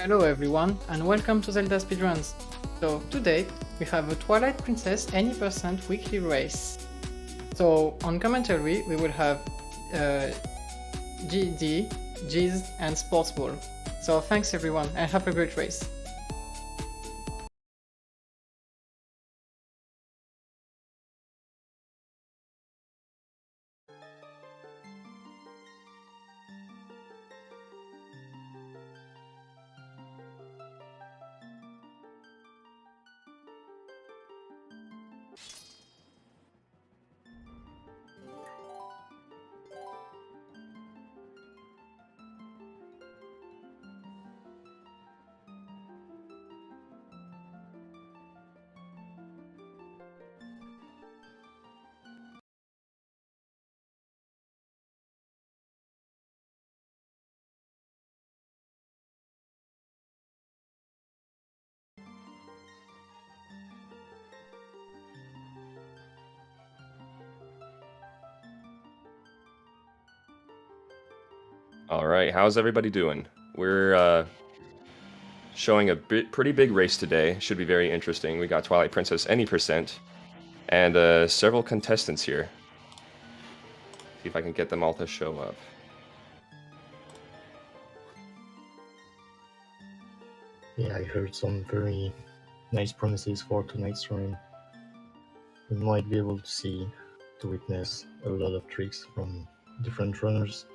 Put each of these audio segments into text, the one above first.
Hello everyone, and welcome to ZeldaSpeedRuns. So today we have a Twilight Princess any percent weekly race. So on commentary we will have GD, Giz and Sportsball. So thanks everyone and have a great race. All right, how's everybody doing? We're showing a pretty big race today. Should be very interesting. We got Twilight Princess any percent, and several contestants here. See if I can get them all to show up. Yeah, I heard some very nice promises for tonight's stream. We might be able to witness a lot of tricks from different runners.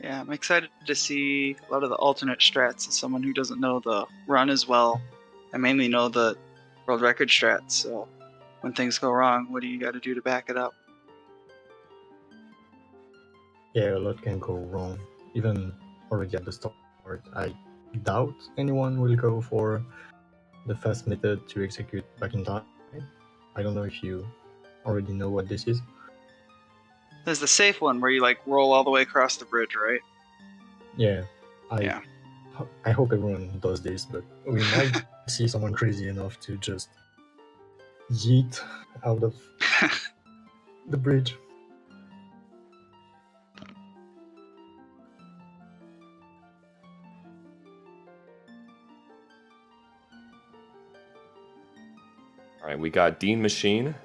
Yeah, I'm excited to see a lot of the alternate strats as someone who doesn't know the run as well. I mainly know the world record strats, so when things go wrong, what do you got to do to back it up? Yeah, a lot can go wrong. Even already at the start, I doubt anyone will go for the fast method to execute back in time. I don't know if you already know what this is. There's the safe one where you like roll all the way across the bridge, right? Yeah, I hope everyone does this, but we might see someone crazy enough to just yeet out of the bridge. All right, we got Dean Machine,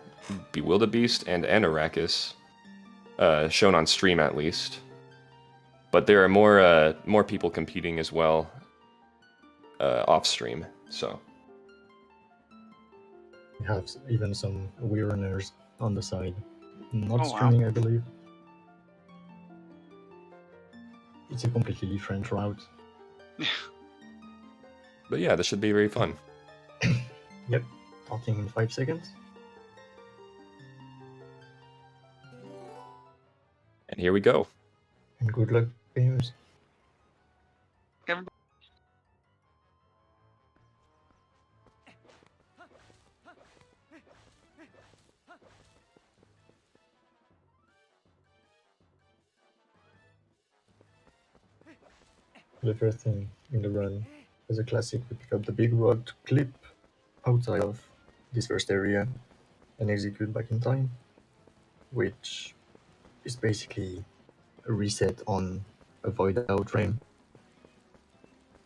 Bewildebeest, and Anarachis, shown on stream at least. But there are more people competing as well off stream. So We have even some Wii runners on the side. Not Oh, wow. streaming, I believe. It's a completely different route. but yeah, this should be very fun. Yep, talking in 5 seconds. And here we go. And good luck, gamers. Everybody- The first thing in the run, as a classic, we pick up the big rod to clip outside of this first area and execute back in time, which is basically a reset on a void out frame.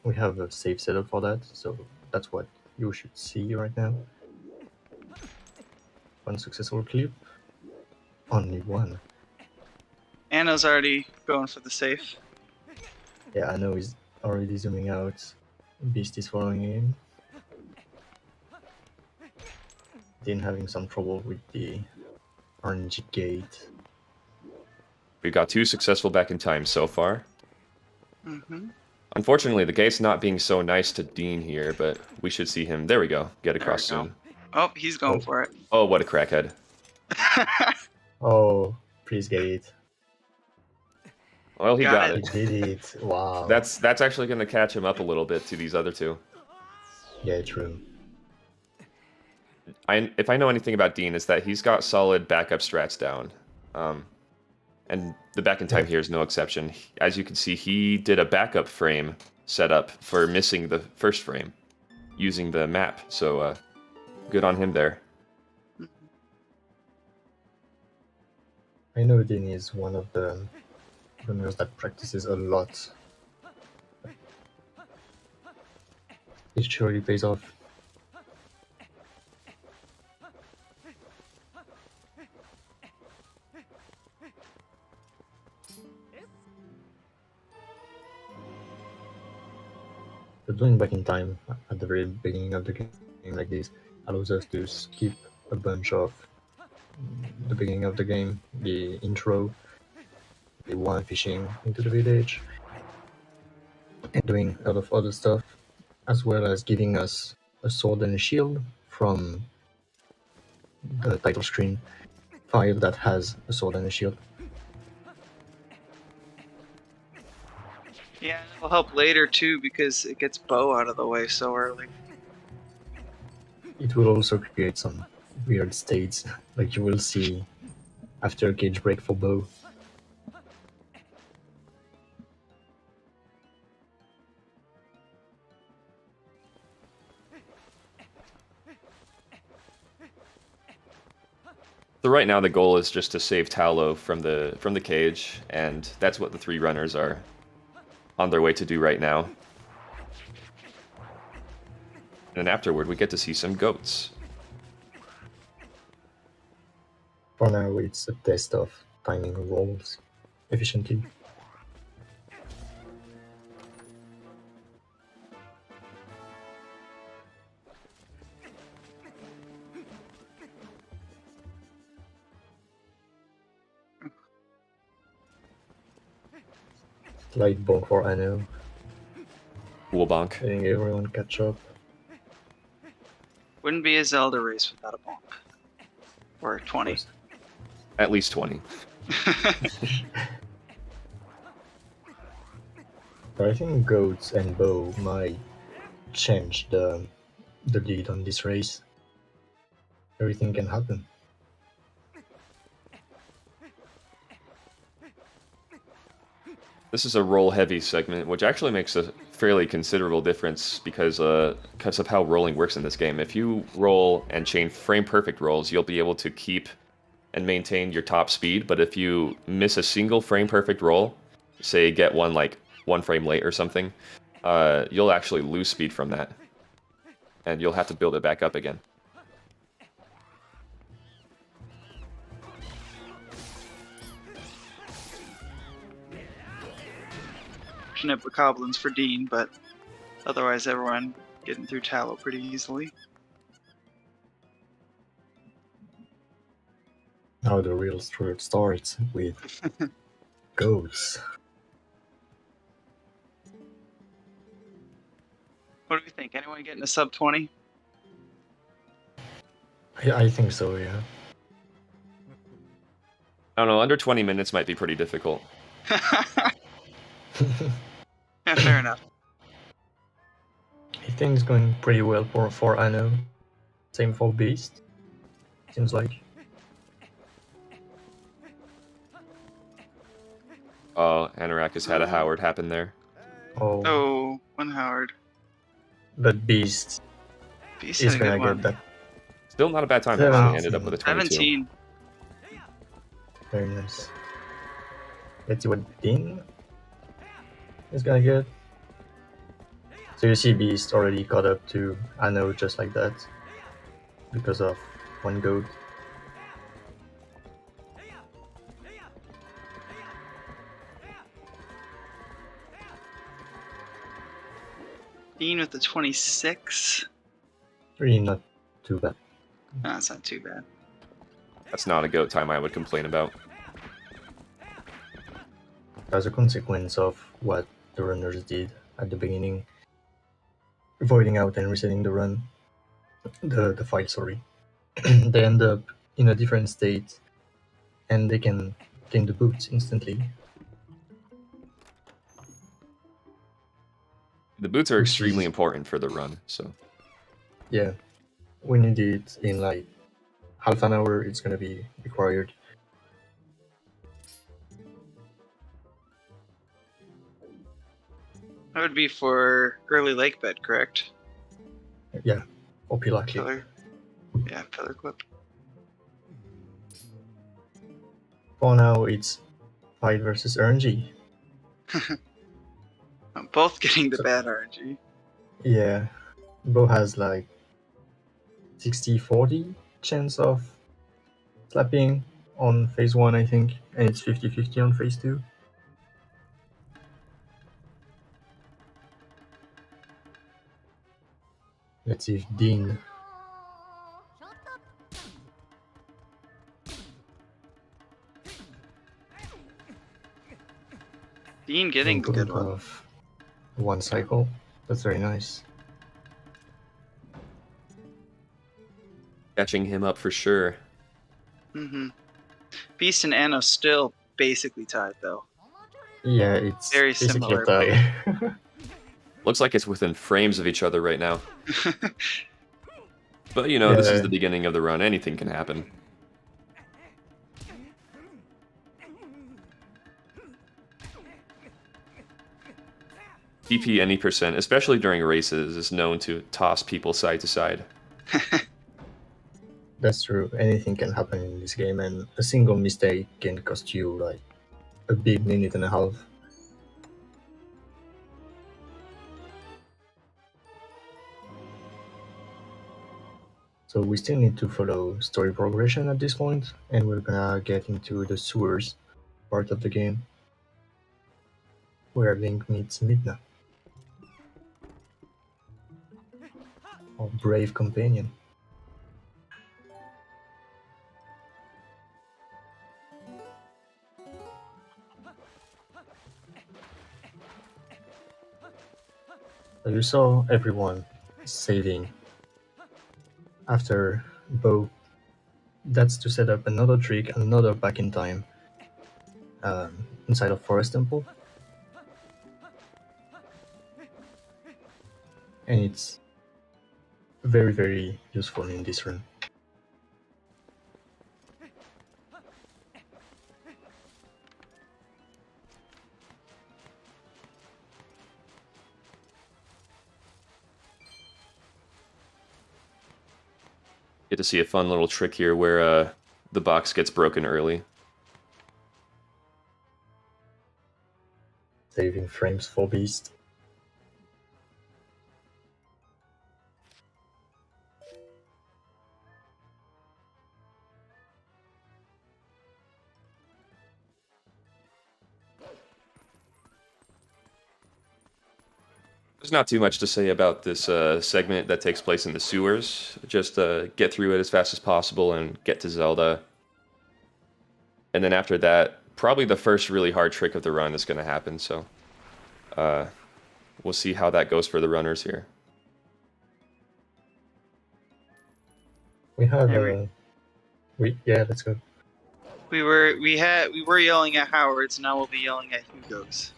We have a safe setup for that, so that's what you should see right now. One successful clip, only one. Anna's already going for the safe. Yeah, I know he's already zooming out. Beast is following him. Then having some trouble with the RNG gate. We've got 2 successful back in time so far. Mm-hmm. Unfortunately, the gate's not being so nice to Dean here, but we should see him. There we go. Get across There we soon. Oh, he's going for it. Oh, what a crackhead. Oh, please get it. Well, he Got got it. it. He did it. Wow. That's actually going to catch him up a little bit to these other 2. Yeah, true. If I know anything about Dean, is that he's got solid backup strats down. And the back in time here is no exception. As you can see, he did a backup frame setup for missing the first frame using the map. So good on him there. I know Dean is one of the runners that practices a lot. It surely pays off. But going back in time at the very beginning of the game like this allows us to skip a bunch of the beginning of the game, the intro, the one fishing into the village, and doing a lot of other stuff, as well as giving us a sword and a shield from the title screen file that has a sword and a shield. Yeah, it'll help later too because it gets Bo out of the way so early. It will also create some weird states, like you will see after a cage break for Bo. So right now the goal is just to save Tallow from the cage, and that's what the 3 runners are on their way to do right now. And then afterward we get to see some goats. For now, it's a test of timing rolls efficiently. Slight bonk for Anno, Cool bonk. letting everyone catch up. Wouldn't be a Zelda race without a bonk. Or 20. At least 20. But I think Goats and Bow might change the lead on this race. Everything can happen. This is a roll-heavy segment, which actually makes a fairly considerable difference because of how rolling works in this game. If you roll and chain frame-perfect rolls, you'll be able to keep and maintain your top speed, but if you miss a single frame-perfect roll, say get one like 1 frame late or something, you'll actually lose speed from that. And you'll have to build it back up again. Fortunate bokoblins for Dean, but otherwise everyone getting through Tallow pretty easily. Now the real struggle starts with Goats. What do we think? Anyone getting a sub 20? I think so, yeah. I don't know, under 20 minutes might be pretty difficult. Yeah, fair enough. I think it's going pretty well for Anno. Same for Beast. Seems like. Oh, Anorakis had a Howard happen there. Oh, Oh, one Howard. but Beast Beast is had a good gonna one. get that. Still not a bad time, Yeah, actually. wow. Ended up with a 22. 17. Very nice. Let's see what Dean is gonna get. So you see Beast already caught up to Anno just like that. Because of one goat. Dean with the 26. Really not too bad. No, that's not too bad. That's not a goat time I would complain about. As a consequence of what the runners did at the beginning, voiding out and resetting the run, the file, sorry, they end up in a different state and they can gain the boots instantly. The boots are Which extremely is- important for the run, so... Yeah, we need it in like half an hour, it's gonna be required. That would be for early lake bed, correct? Yeah, or pillar clip. Pillar. Yeah, pillar clip. for now, it's fight versus RNG. I'm both getting the So- bad RNG. Yeah, Bo has like 60-40 chance of slapping on phase 1, I think, and it's 50-50 on phase 2. Let's see if Dean. Dean getting the good one. Of one cycle. That's very nice. Catching him up for sure. Mm-hmm. Beast and Anno still basically tied though. Yeah, it's Very basically similar. a tie. Looks like it's within frames of each other right now. But you know, this is Yeah. the beginning of the run. Anything can happen. DP any percent, especially during races, is known to toss people side to side. That's true. Anything can happen in this game, and a single mistake can cost you like a big minute and a half. So we still need to follow story progression at this point, and we're gonna get into the sewers part of the game, where Link meets Midna, our brave companion. So you saw everyone saving after Bo. That's to set up another trick, another back in time inside of Forest Temple. And it's very, very useful in this run. Get to see a fun little trick here where the box gets broken early. Saving frames for Beast. There's not too much to say about this segment that takes place in the sewers. Just get through it as fast as possible and get to Zelda. And then after that, probably the first really hard trick of the run is going to happen. So we'll see how that goes for the runners here. We have Yeah, let's go. We were yelling at Howard's, now we'll be yelling at Hugo's.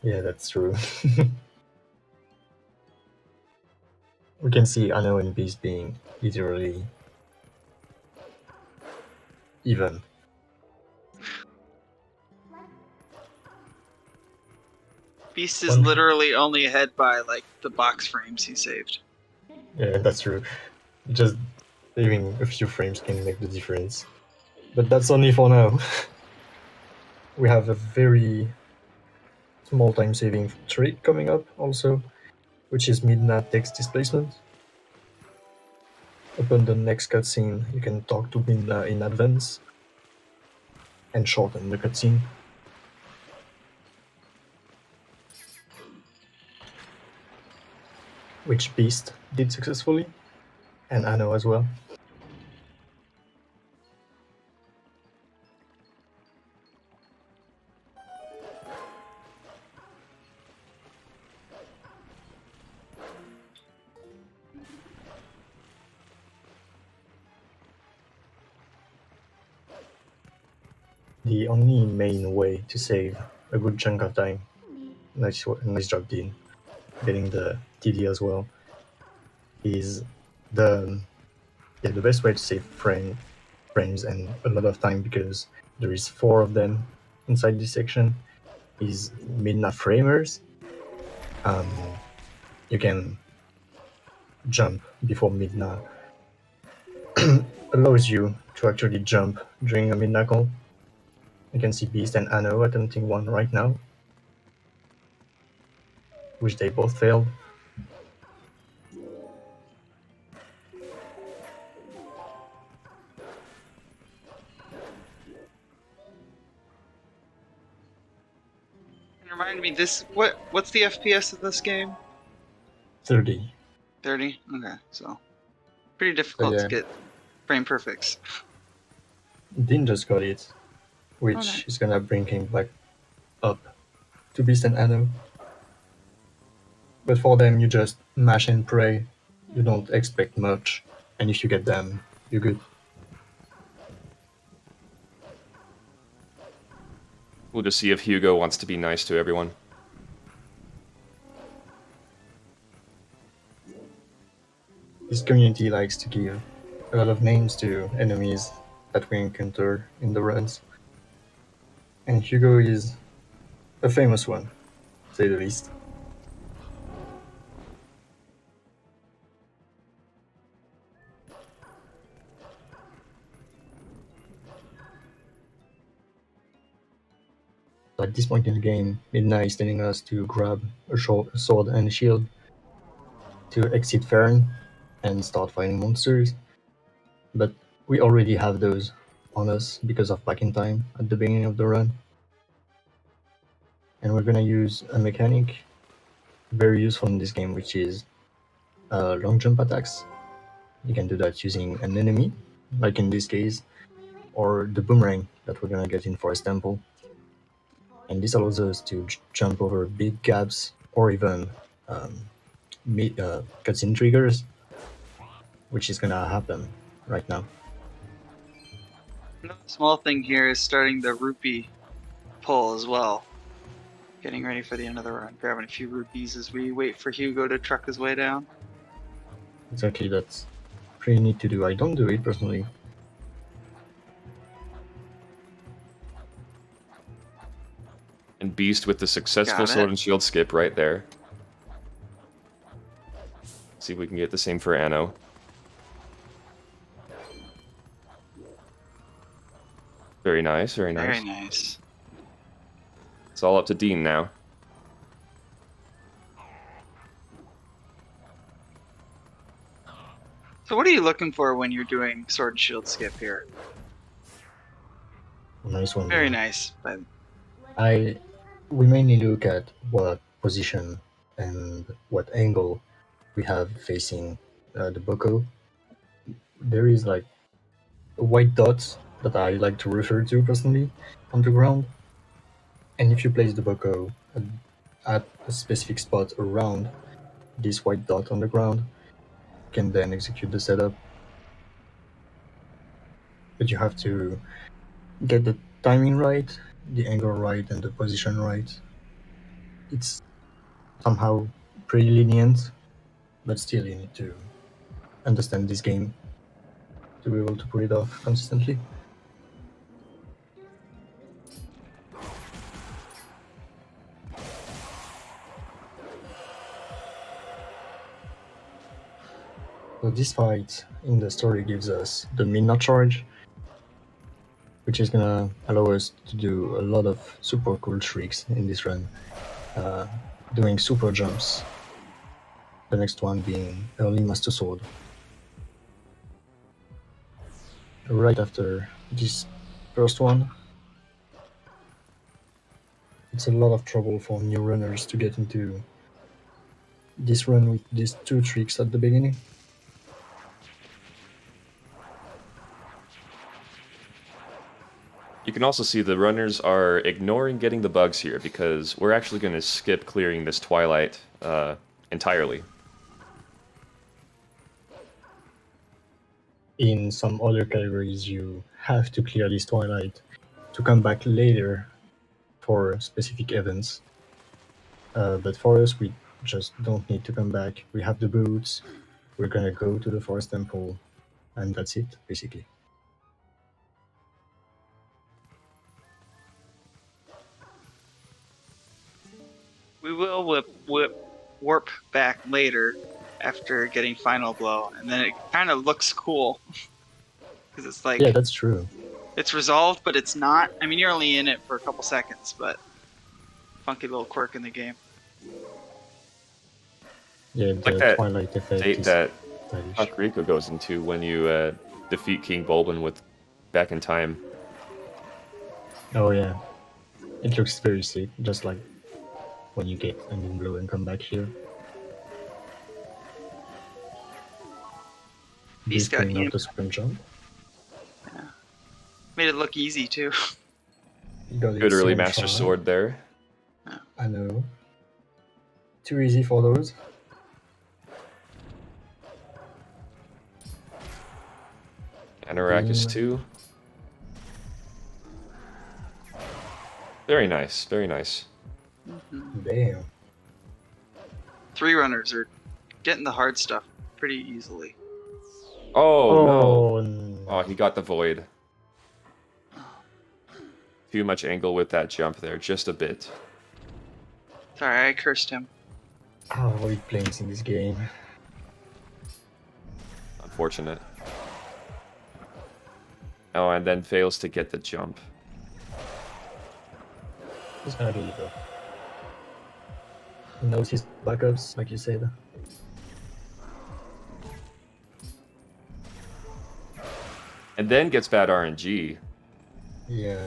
Yeah, that's true. We can see Anno and Beast being literally even. Beast is literally only ahead by like the box frames he saved. Yeah, that's true. Just saving a few frames can make the difference. But that's only for now. We have a very small time saving trick coming up also, which is Midna text displacement. Upon the next cutscene, you can talk to Midna in advance and shorten the cutscene. Which Beast did successfully, and Anno as well. The only main way to save a good chunk of time, nice job Dean, getting the TD as well, is the best way to save frames and a lot of time, because there is 4 of them inside this section, is Midna framers. You can jump before Midna allows you to actually jump during a Midna call, You can see Beast and Anno attempting one right now, which they both failed. And remind me, what's the FPS of this game? 30. 30? Okay, so pretty difficult to yeah. get frame perfects. Dean just got it, which Okay. is gonna bring him back up to Beast and Anno. But for them, you just mash and pray. You don't expect much, and if you get them, you're good. We'll just see if Hugo wants to be nice to everyone. This community likes to give a lot of names to enemies that we encounter in the runs. And Hugo is a famous one, to say the least. So at this point in the game, Midna is telling us to grab a sword and a shield to exit Fern and start fighting monsters. But we already have those on us because of Back in Time at the beginning of the run. And we're gonna use a mechanic very useful in this game, which is long jump attacks. You can do that using an enemy, like in this case, or the boomerang that we're gonna get in Forest Temple. And this allows us to jump over big gaps or even cutscene triggers, which is gonna happen right now. Another small thing here is starting the rupee pull as well. Getting ready for the end of the run, grabbing a few rupees as we wait for Hugo to truck his way down. Exactly, that's pretty neat to do. I don't do it personally. And Beast with the successful Got it. sword and shield skip right there. See if we can get the same for Anno. Very nice, very nice. Very nice. It's all up to Dean now. So what are you looking for when you're doing sword and shield skip here? Nice one. Very nice. But We mainly look at what position and what angle we have facing the Boko. There is like a white dot that I like to refer to personally on the ground. And if you place the Boko at a specific spot around this white dot on the ground, you can then execute the setup. But you have to get the timing right, the angle right, and the position right. It's somehow pretty lenient, but still you need to understand this game to be able to pull it off consistently. So this fight in the story gives us the Midna charge, which is gonna allow us to do a lot of super cool tricks in this run, doing super jumps. The next one being early Master Sword. Right after this first one, it's a lot of trouble for new runners to get into this run with these two tricks at the beginning. You can also see the runners are ignoring getting the bugs here because we're actually going to skip clearing this Twilight entirely. In some other categories, you have to clear this Twilight to come back later for specific events. But for us, we just don't need to come back. We have the boots, we're gonna go to the Forest Temple, and that's it, basically. we will warp back later after getting Final Blow, and then it kind of looks cool because it's like Yeah, that's true. It's resolved, but it's not. I mean, you're only in it for a couple seconds, but funky little quirk in the game. Yeah, Like the that Twilight effect state is that stylish. Hakuriko goes into when you defeat King Bulbin with Back in Time. Oh yeah, it looks very sick, just like when you get Ending Blow and come back here. Beast got Boosting him. up the sprint jump. Made it look easy too. You got Good it early so Master far. Sword there. I know. Too easy for those. Anorakis Beam. too. Very nice, very nice. Damn. 3 runners are getting the hard stuff pretty easily. Oh, no. no. Oh, he got the void. Too much angle with that jump there, just a bit. Sorry, I cursed him. How are we playing in this game? Unfortunate. Oh, and then fails to get the jump. He's gonna do it though. He knows his backups, like you said. And then gets bad RNG. Yeah.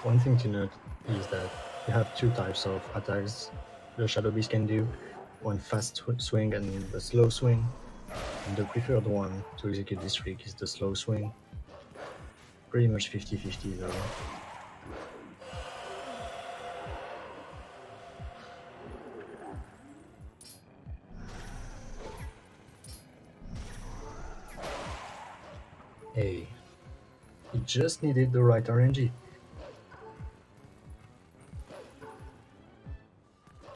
One thing to note is that you have 2 types of attacks the Shadow Beast can do. One fast swing and the slow swing. And the preferred one to execute this trick is the slow swing. Pretty much 50-50 though. Hey, he just needed the right RNG.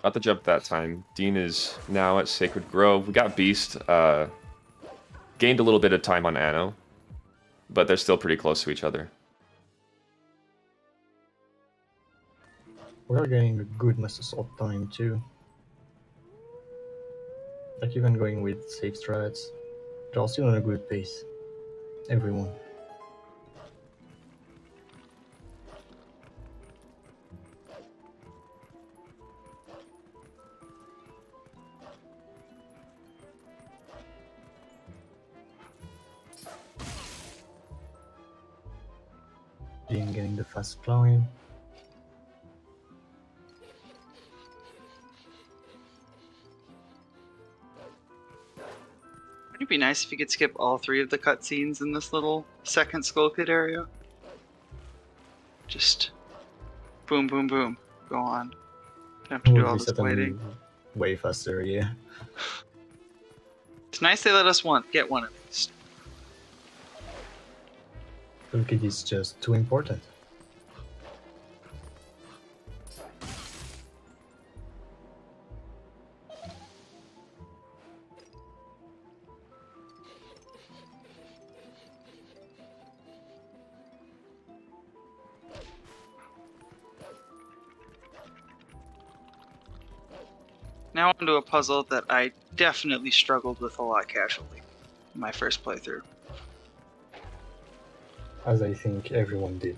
Got the jump that time. Dean is now at Sacred Grove. We got Beast. Gained a little bit of time on Anno, but they're still pretty close to each other. We're getting a good Master Sword time too. Like even going with safe strats. They're all still on a good pace. Everyone. Dean getting the fast climb. It'd be nice if you could skip all 3 of the cutscenes in this little second Skull Kid area. Just boom, boom, boom. Go on. Don't have to do Would all be this certainly waiting. way faster, yeah. It's nice they let us get one at least. Toolkit is just too important. Now onto a puzzle that I definitely struggled with a lot casually in my first playthrough. As I think everyone did.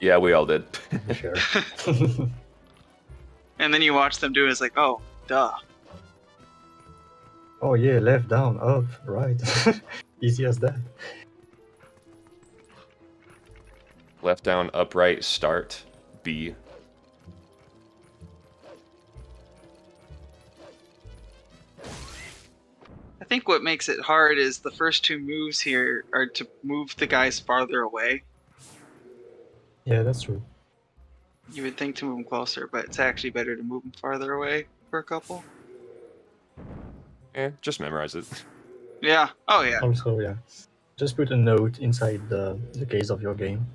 Yeah, we all did. Sure. And then you watch them do it, it's like, oh, duh. Oh yeah, left, down, up, right. Easy as that. Left down, upright, start, B. I think what makes it hard is the first 2 moves here are to move the guys farther away. Yeah, that's true. You would think to move them closer, but it's actually better to move them farther away for a couple. Just memorize it. Yeah. Oh, yeah. Also, yeah. Just put a note inside the case of your game.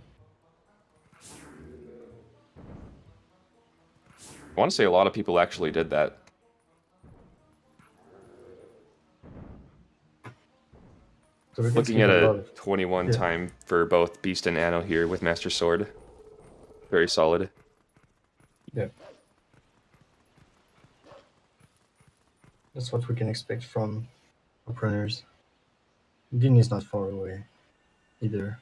I want to say a lot of people actually did that. So we can Looking skip at lot a of- 21 yeah. time for both Beast and Anno here with Master Sword. Very solid. Yeah. That's what we can expect from runners. Dean is not far away either.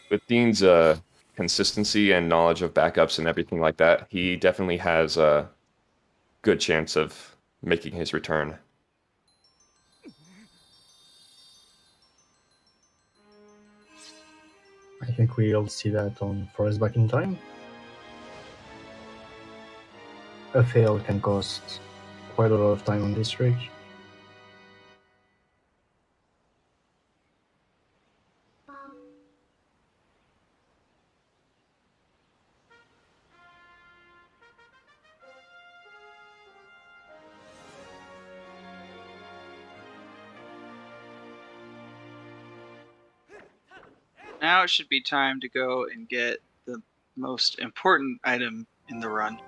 With Dean's consistency and knowledge of backups and everything like that, he definitely has a good chance of making his return. I think we'll see that on Forest Back in Time. A fail can cost quite a lot of time on this trick. Now it should be time to go and get the most important item in the run.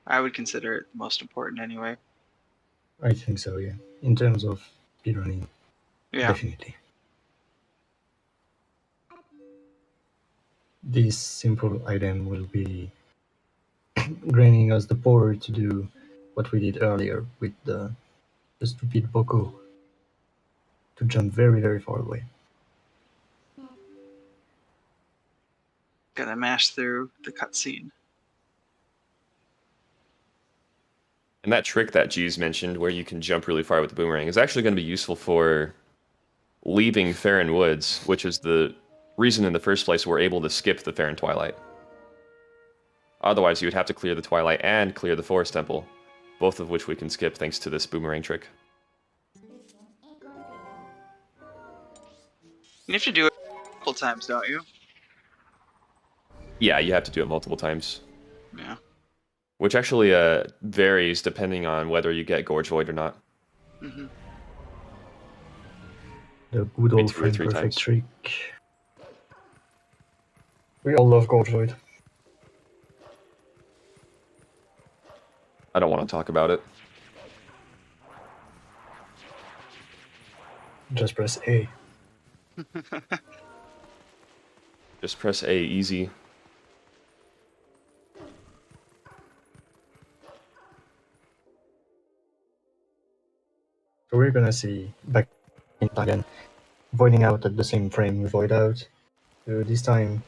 I would consider it the most important anyway. I think so, yeah. In terms of speedrunning, Yeah. definitely. This simple item will be granting us the power to do what we did earlier with the stupid Boko, to jump very, very far away. Gotta mash through the cutscene. And that trick that G's mentioned, where you can jump really far with the boomerang, is actually going to be useful for leaving Farron Woods, which is the reason in the first place we're able to skip the Farron Twilight. Otherwise, you would have to clear the Twilight and clear the Forest Temple, both of which we can skip thanks to this boomerang trick. You have to do it multiple times, don't you? Yeah, you have to do it multiple times. Yeah. Which actually varies depending on whether you get Gorge Void or not. Mm-hmm. The good old 2 or frame 3 perfect times. trick. We all love Gorge Void. I don't want to talk about it. Just press A. Just press A, easy. So we're gonna see back in time again, voiding out at the same frame we void out. This time,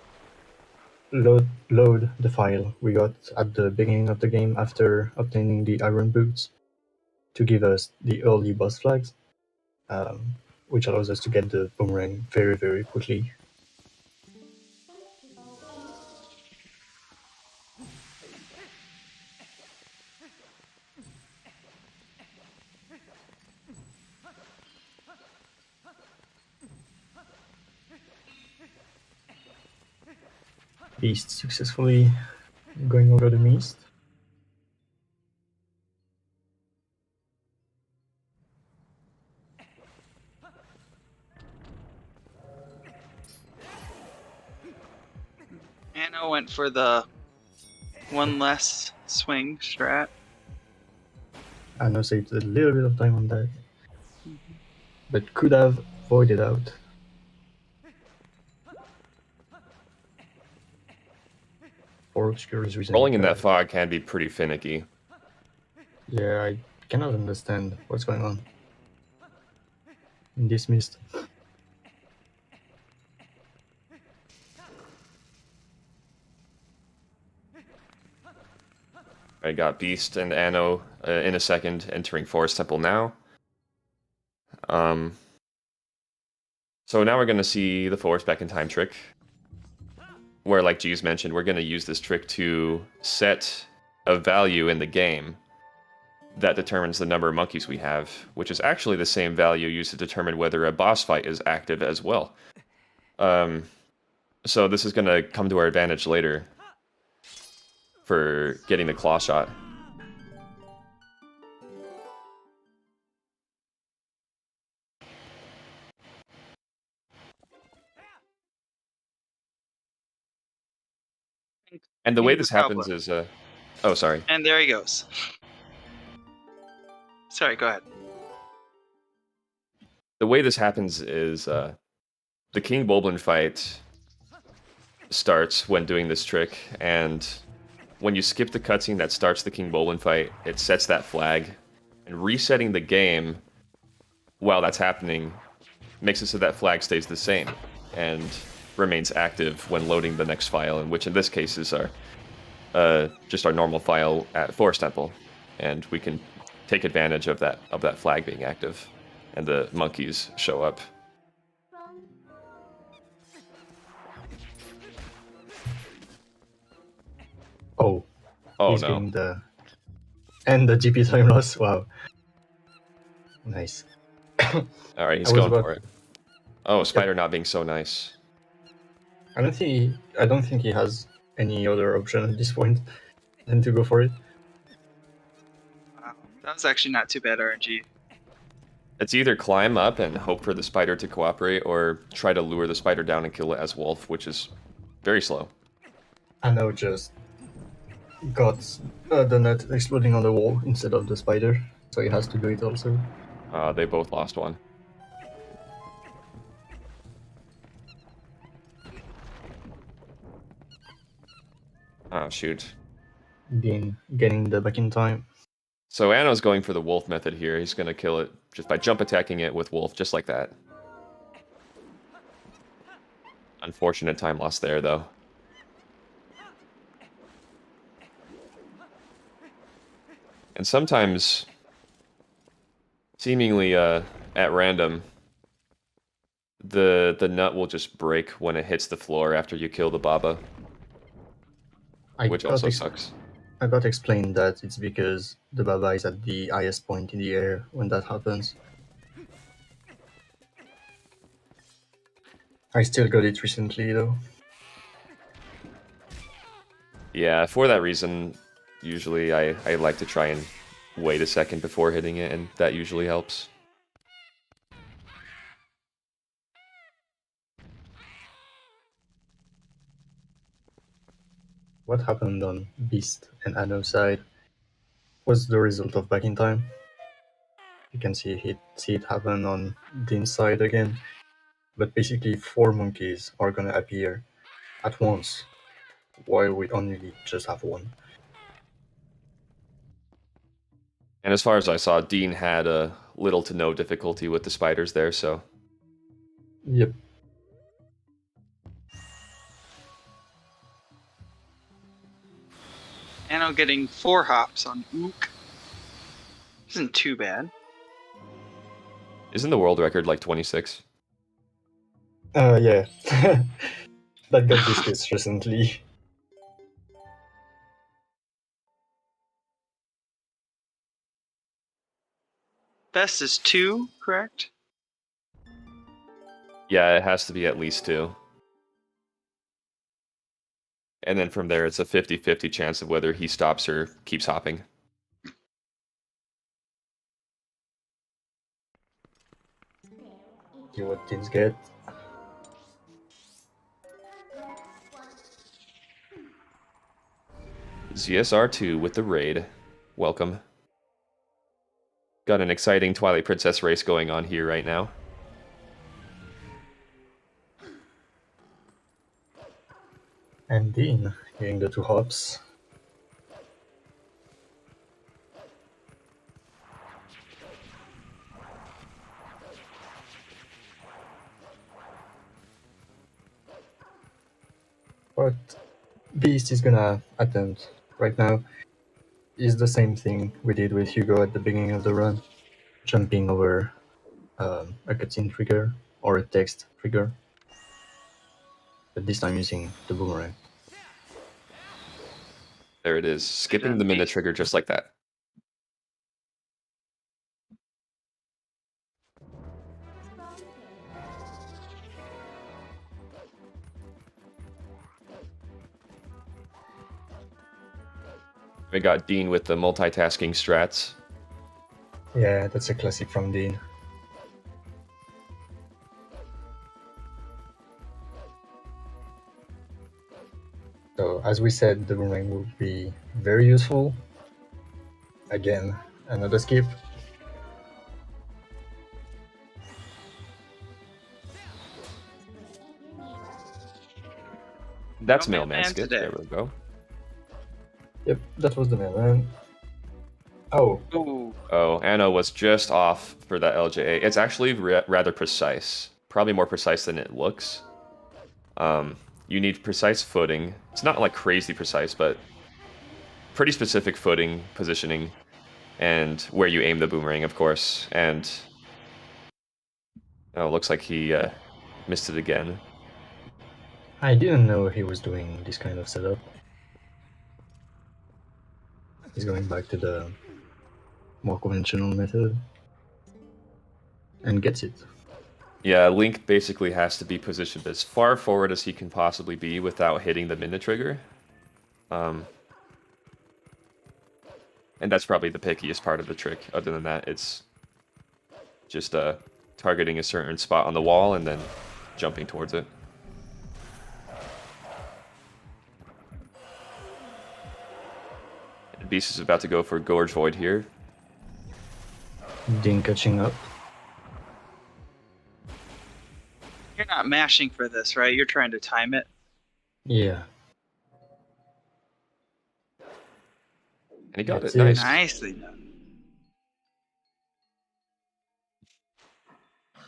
load the file we got at the beginning of the game after obtaining the iron boots to give us the early boss flags, which allows us to get the boomerang very, very quickly. Beast successfully going over the mist. Anna went for the one less swing strat. I know saved a little bit of time on that, but could have voided out. For obscure reasons. Rolling in that fog can be pretty finicky. Yeah, I cannot understand what's going on in this mist. I got Beast and Anno in a second, entering Forest Temple now. So now we're going to see the Forest Back in Time trick, where, like G's mentioned, we're going to use this trick to set a value in the game that determines the number of monkeys we have, which is actually the same value used to determine whether a boss fight is active as well. So this is going to come to our advantage later for getting the claw shot. And the way this happens is, oh, sorry. And there he goes. Sorry, go ahead. The way this happens is, the King Bulblin fight starts when doing this trick, and when you skip the cutscene that starts the King Bulblin fight, it sets that flag, and resetting the game while that's happening makes it so that flag stays the same. And remains active when loading the next file, and which in this case is our just our normal file at Forest Temple, and we can take advantage of that flag being active, and the monkeys show up. Oh, Oh he's no! getting the GP time loss. Wow, nice. All right, he's I was going about- for it. Oh, Spider not being so nice. I don't think he has any other option at this point than to go for it. Wow, that was actually not too bad RNG. It's either climb up and hope for the spider to cooperate, or try to lure the spider down and kill it as wolf, which is very slow. Ano just got the net exploding on the wall instead of the spider, so he has to do it also. They both lost one. Oh, shoot. Dean getting the back in time. So Anno's going for the wolf method here. He's going to kill it just by jump attacking it with wolf, just like that. Unfortunate time loss there, though. And sometimes, seemingly at random, the nut will just break when it hits the floor after you kill the Baba, which also sucks. I got explained that it's because the Baba is at the highest point in the air when that happens. I still got it recently though. Yeah, for that reason, usually I like to try and wait a second before hitting it, and that usually helps. What happened on Beast and Anno's side was the result of back in time. You can see it happen on Dean's side again. But basically 4 monkeys are gonna appear at once, while we only just have 1. And as far as I saw, Dean had a little to no difficulty with the spiders there, so... Yep. Anno getting 4 hops on Ook. Isn't too bad. Isn't the world record like 26? Yeah. That got discussed recently. Best is 2, correct? Yeah, it has to be at least 2. And then from there, it's a 50-50 chance of whether he stops or keeps hopping. See what teams get. ZSR2 with the raid. Welcome. Got an exciting Twilight Princess race going on here right now. And Dean getting the 2 hops. What Beast is gonna attempt right now is the same thing we did with Hugo at the beginning of the run, jumping over a cutscene trigger or a text trigger, but this time using the boomerang. There it is, skipping the minute trigger just like that. We got Dean with the multitasking strats. Yeah, that's a classic from Dean. So, as we said, the boomerang will be very useful. Again, another skip. That's Mailman mailman skip. today. There we go. Yep, that was the mailman. Oh, Ooh. Oh, Anno was just off for that LJA. It's actually rather precise. Probably more precise than it looks. You need precise footing. It's not like crazy precise, but pretty specific footing, positioning, and where you aim the boomerang, of course. And oh, looks like he missed it again. I didn't know he was doing this kind of setup. He's going back to the more conventional method and gets it. Yeah, Link basically has to be positioned as far forward as he can possibly be without hitting the minute trigger. And that's probably the pickiest part of the trick. Other than that, it's just targeting a certain spot on the wall and then jumping towards it. Beast is about to go for Gorge Void here. Dean catching up. You're not mashing for this, right? You're trying to time it. Yeah. And he got That's it. it. Nice. Nicely done.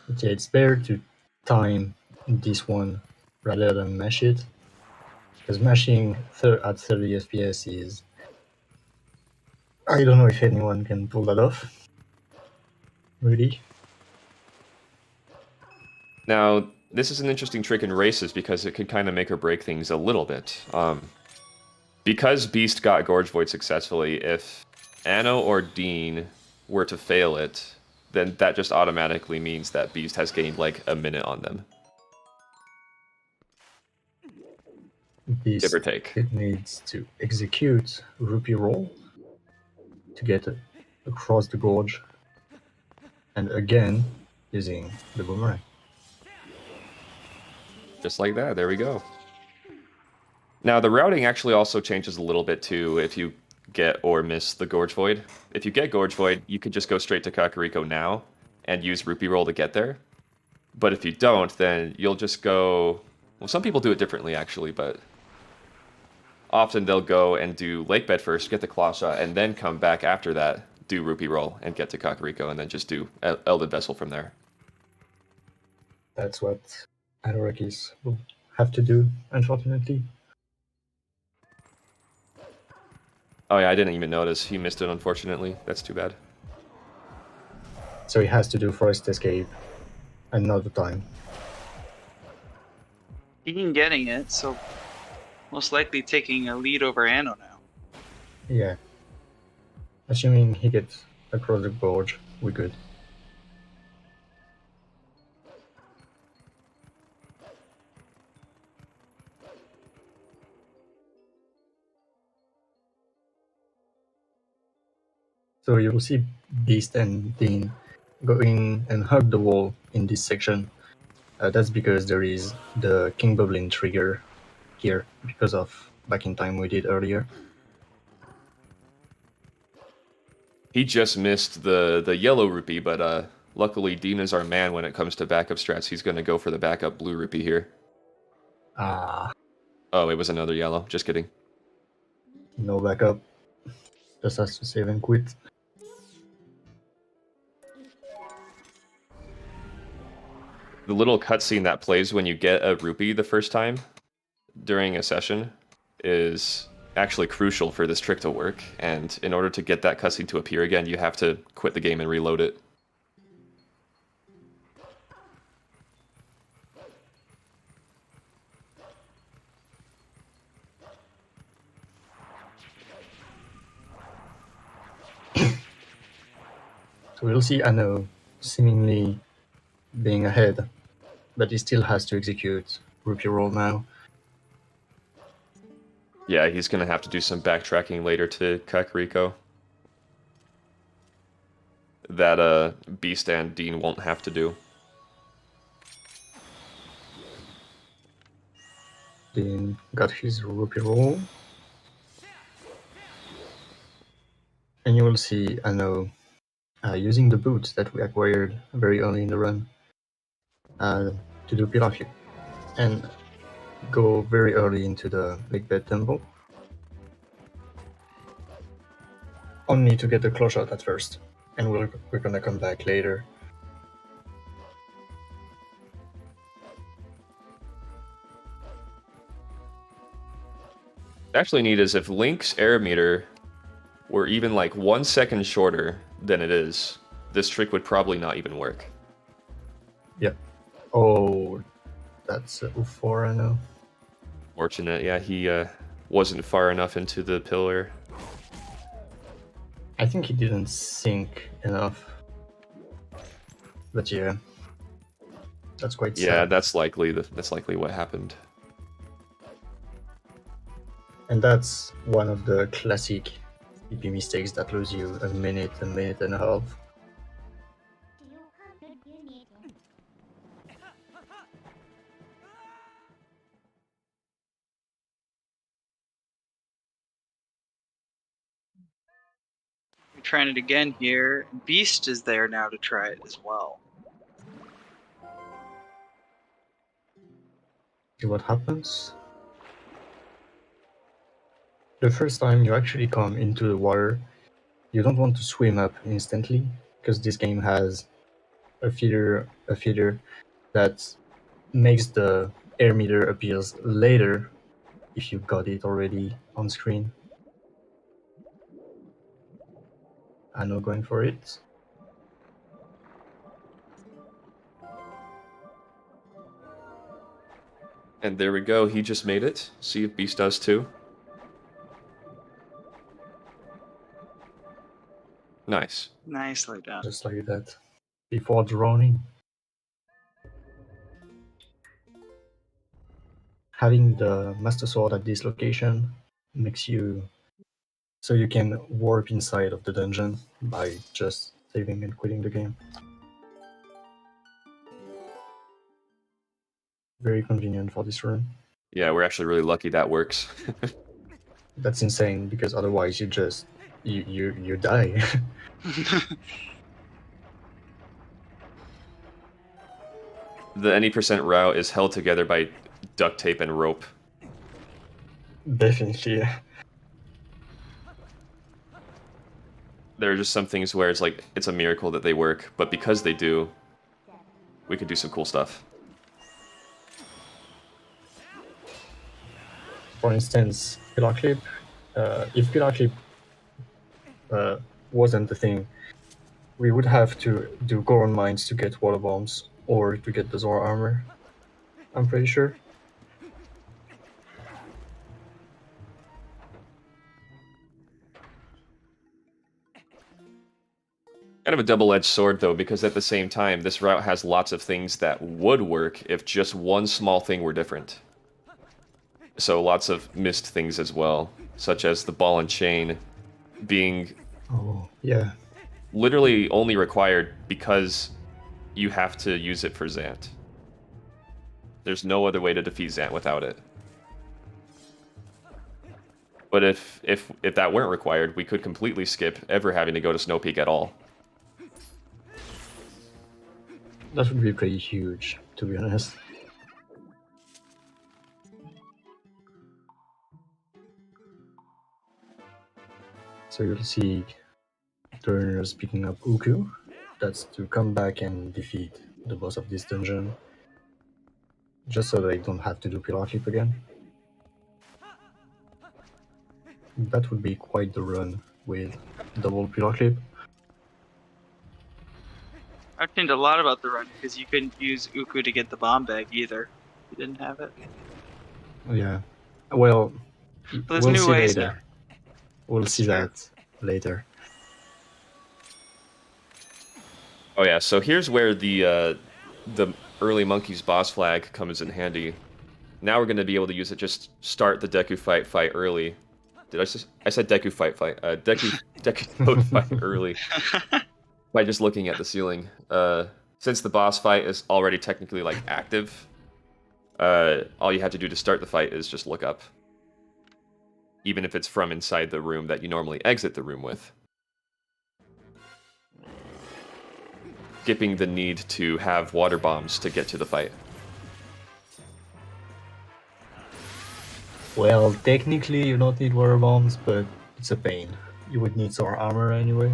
But yeah, it's better to time this one rather than mash it. Because mashing at 30 FPS is... I don't know if anyone can pull that off. Really? Now, this is an interesting trick in races because it could kind of make or break things a little bit. Because Beast got Gorge Void successfully, if Anno or Dean were to fail it, then that just automatically means that Beast has gained like a minute on them. Beast Give or take. It needs to execute Rupee Roll to get across the gorge, and again using the boomerang. Just like that, there we go. Now, the routing actually also changes a little bit too if you get or miss the Gorge Void. If you get Gorge Void, you could just go straight to Kakariko now and use Rupee Roll to get there. But if you don't, then you'll just go... Well, some people do it differently, actually, but... Often they'll go and do Lake Bed first, get the Claw Shot, and then come back after that, do Rupee Roll, and get to Kakariko, and then just do Elded Vessel from there. That's what Anorakis will have to do, unfortunately. Oh yeah, I didn't even notice. He missed it, unfortunately. That's too bad. So he has to do Forest Escape another time. Dean getting it, so most likely taking a lead over Anno now. Yeah. Assuming he gets across the gorge, we're good. So you'll see Beast and Dean going and hug the wall in this section. That's because there is the King Bubbling trigger here, because of Back in Time we did earlier. He just missed the yellow rupee, but luckily Dean is our man when it comes to backup strats. He's going to go for the backup blue rupee here. Ah, Oh, it was another yellow. Just kidding. no backup. Just has to save and quit. The little cutscene that plays when you get a rupee the first time during a session is actually crucial for this trick to work, and in order to get that cutscene to appear again, you have to quit the game and reload it. So we'll see Anno seemingly being ahead, but he still has to execute Rupee Roll now. Yeah, he's going to have to do some backtracking later to Kakariko. That Beast and Dean won't have to do. Dean got his Rupee Roll. And you will see Anno using the boots that we acquired very early in the run to do Pilafio. And go very early into the Lake Bed Temple. Only to get the claw shot at first. And we're gonna come back later. actually neat is if Link's air meter were even like 1 second shorter than it is, this trick would probably not even work. Yeah. Oh, that's U4, I know. Fortunate, yeah, he wasn't far enough into the pillar. I think he didn't sink enough. But yeah, that's quite Yeah, sad. that's likely what happened. And that's one of the classic PP mistakes that lose you a minute and a half. We're trying it again here. Beast is there now to try it as well. See what happens? The first time you actually come into the water, you don't want to swim up instantly, because this game has a feeder that makes the air meter appears later if you got it already on screen. I'm not going for it. And there we go, he just made it. See if Beast does too. Nice. Nicely done. Just like that. Before drowning. Having the Master Sword at this location makes you so you can warp inside of the dungeon by just saving and quitting the game. Very convenient for this run. Yeah, we're actually really lucky that works. That's insane because otherwise you just you die. The any percent route is held together by duct tape and rope. Definitely. Yeah. There are just some things where it's like, it's a miracle that they work, but because they do, we could do some cool stuff. For instance, Pillar Clip. If Pillar Clip wasn't the thing, we would have to do Goron Mines to get water bombs or to get the Zora armor. I'm pretty sure. Kind of a double-edged sword, though, because at the same time, this route has lots of things that would work if just one small thing were different. So lots of missed things as well, such as the ball and chain being Oh, yeah. literally only required because you have to use it for Zant. There's no other way to defeat Zant without it. But if that weren't required, we could completely skip ever having to go to Snow Peak at all. That would be pretty huge, to be honest. So you'll see turners picking up Uku. That's to come back and defeat the boss of this dungeon. Just so they don't have to do Pillar Clip again. That would be quite the run with double Pillar Clip. I've learned a lot about the run because you couldn't use Uku to get the bomb bag either. You didn't have it. Yeah. Well, But there's we'll new see ways later. now. We'll That's see true. that later. Oh yeah, so here's where the early Monkeys boss flag comes in handy. Now we're going to be able to use it, just start the Deku fight early. I said Deku Deku Toad fight early by just looking at the ceiling. Since the boss fight is already technically like active, all you have to do to start the fight is just look up. Even if it's from inside the room that you normally exit the room with. Skipping the need to have water bombs to get to the fight. Well, technically you don't need water bombs, but it's a pain. You would need Zora armor anyway.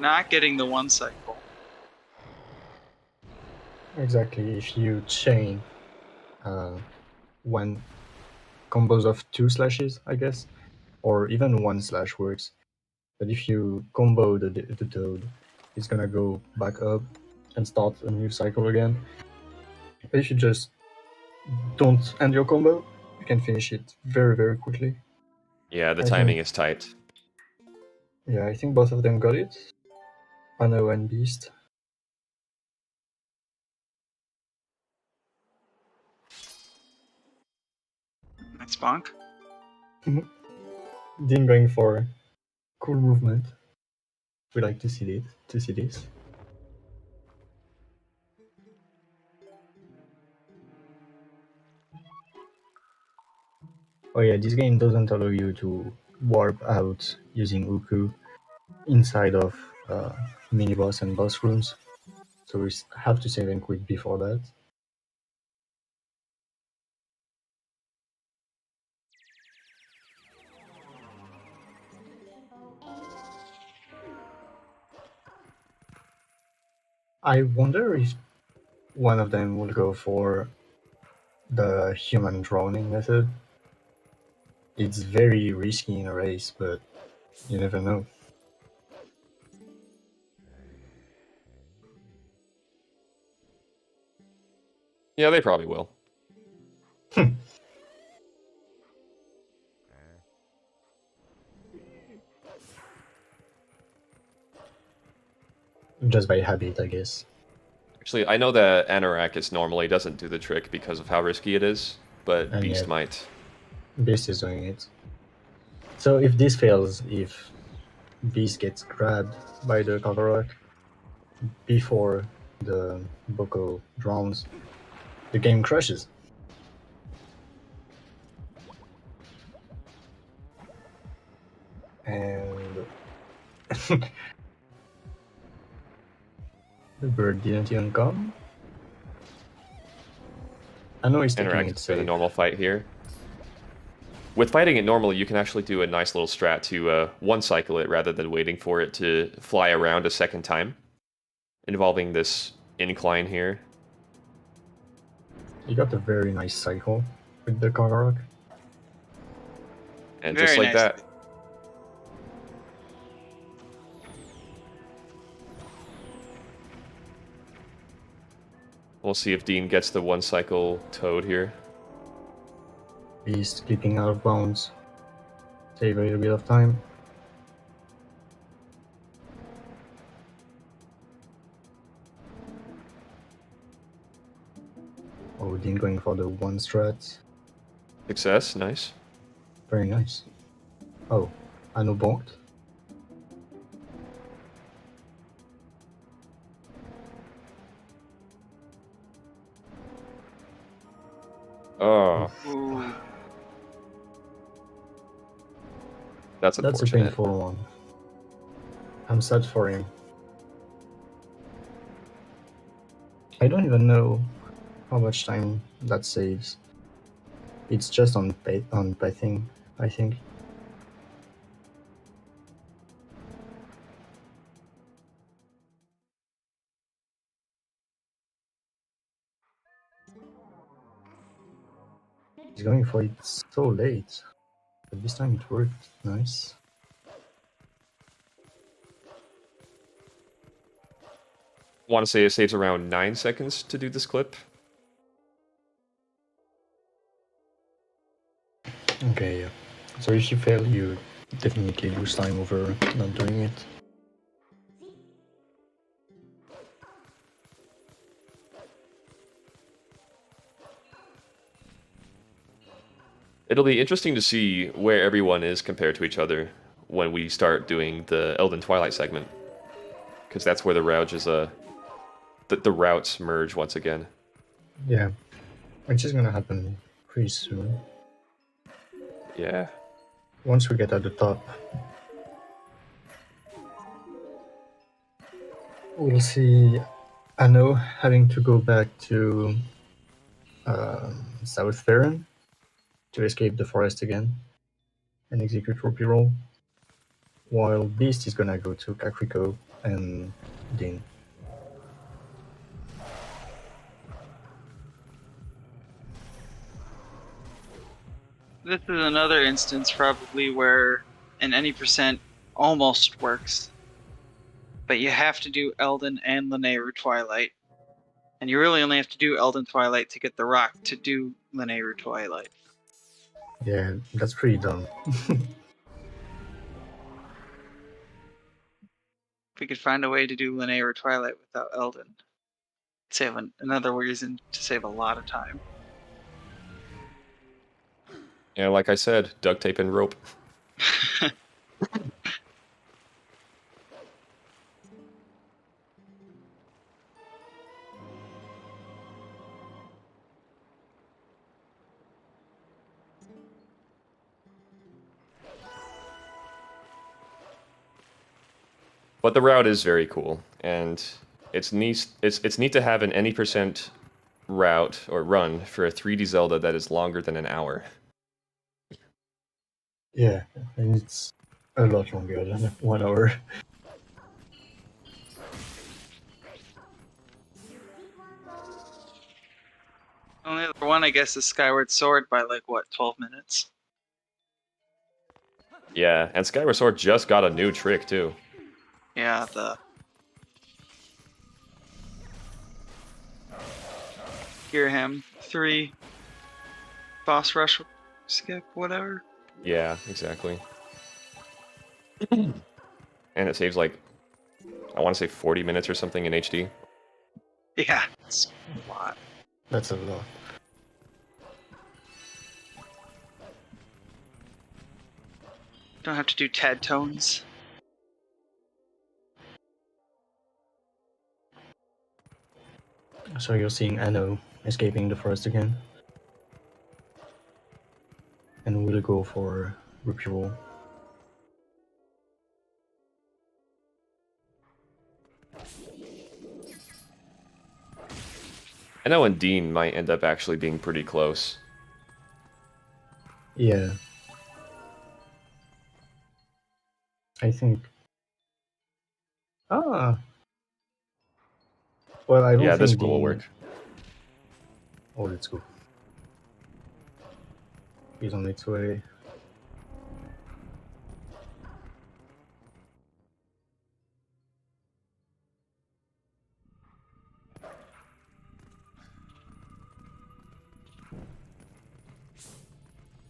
Not getting the one cycle. exactly. If you chain one combos of 2 slashes, I guess, or even 1 slash works. But if you combo the toad, it's gonna go back up and start a new cycle again. But if you just don't end your combo, you can finish it very, very quickly. Yeah, the I timing think- is tight. Yeah, I think both of them got it. Anno and Beast. Nice bonk. Dean going for cool movement. We like to see it. To see this. Oh yeah, this game doesn't allow you to warp out using Uku inside of mini boss and boss rooms, so we have to save and quit before that. I wonder if one of them will go for the human drowning method. It's very risky in a race, but you never know. Yeah, they probably will. Just by habit, I guess. Actually, I know that Anorakis normally doesn't do the trick because of how risky it is, but And Beast yet- might. Beast is doing it. So if this fails, if Beast gets grabbed by the Kakarot before the Boko drowns, the game crashes. And the bird didn't even come. I know he's taking it Anorakis for safe. the normal fight here. With fighting it normally, you can actually do a nice little strat to one-cycle it rather than waiting for it to fly around a second time, involving this incline here. You got a very nice cycle with the Kakarot. And Very just like nice. that, we'll see if Dean gets the one-cycle Toad here. Beast keeping out of bounds. Save a little bit of time. Oh, Dean going for the one strat. Success, nice. Very nice. Oh, Anno bonked. Oh, Ooh. that's That's a unfortunate. painful one. I'm sad for him. I don't even know how much time that saves. It's just on pathing, I think. He's going for it so late, but this time it worked. Nice. Want to say it saves around 9 seconds to do this clip. Okay, yeah. So if you fail, you definitely lose time over not doing it. It'll be interesting to see where everyone is compared to each other when we start doing the Elden Twilight segment, because that's where the the routes merge once again. Yeah, which is gonna happen pretty soon. Yeah. Once we get at the top, we'll see Anno having to go back to South Farron to escape the forest again and execute Rupee roll, while Beast is gonna go to Kakriko and Dean. This is another instance probably where an any percent almost works. But you have to do Elden and Linnea Twilight. And you really only have to do Elden Twilight to get the rock to do Linnea Twilight. Yeah, that's pretty dumb. If we could find a way to do Linnea Twilight without Elden, save another reason to save a lot of time. Yeah, like I said, duct tape and rope. But the route is very cool, and it's neat. It's neat to have an any percent route or run for a 3D Zelda that is longer than an hour. Yeah, and it's a lot longer than 1 hour. Only other one, I guess, is Skyward Sword by like what, 12 minutes? Yeah, and Skyward Sword just got a new trick too. Yeah, the Hear Him 3 boss rush skip, whatever. Yeah, exactly. And it saves like, I want to say 40 minutes or something in HD. Yeah, it's a lot. That's a lot. Don't have to do Tad tones. So you're seeing Anno escaping the forest again. And we'll go for repeal. I know and Dean might end up actually being pretty close. Yeah. I think. Ah. Well, I don't Yeah, think this will work. Oh, let's go. He's on its way.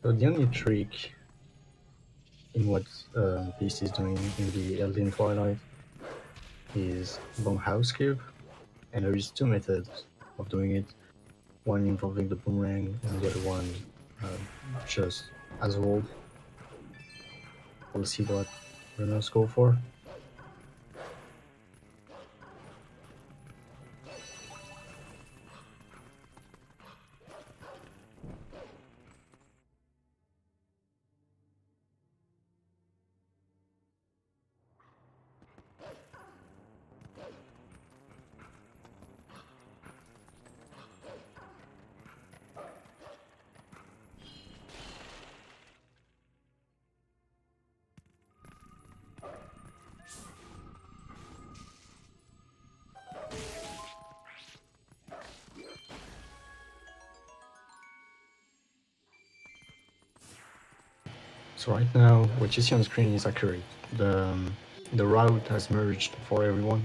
So the only trick in what Beast is doing in the Elden Twilight is bomb house cube, and there is two methods of doing it. One involving the boomerang, and the other one just as well. We'll see what runners go for. So right now, what you see on the screen is accurate. The route has merged for everyone.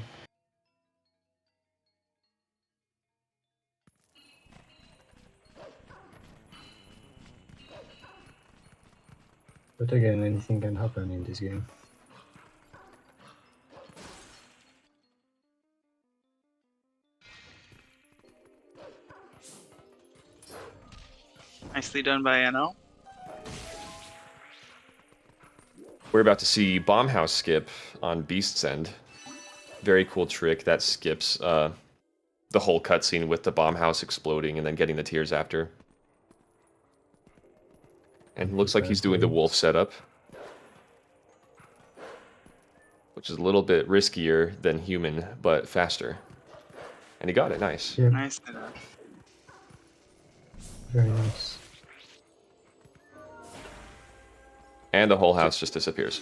But again, anything can happen in this game. Nicely done by Anno. We're about to see Bomb House skip on Beast's End. Very cool trick that skips the whole cutscene with the bomb house exploding and then getting the tears after. And it looks like he's doing the wolf setup, which is a little bit riskier than human, but faster. And he got it, nice. Yeah, Nicely done. very nice. And the whole house just disappears.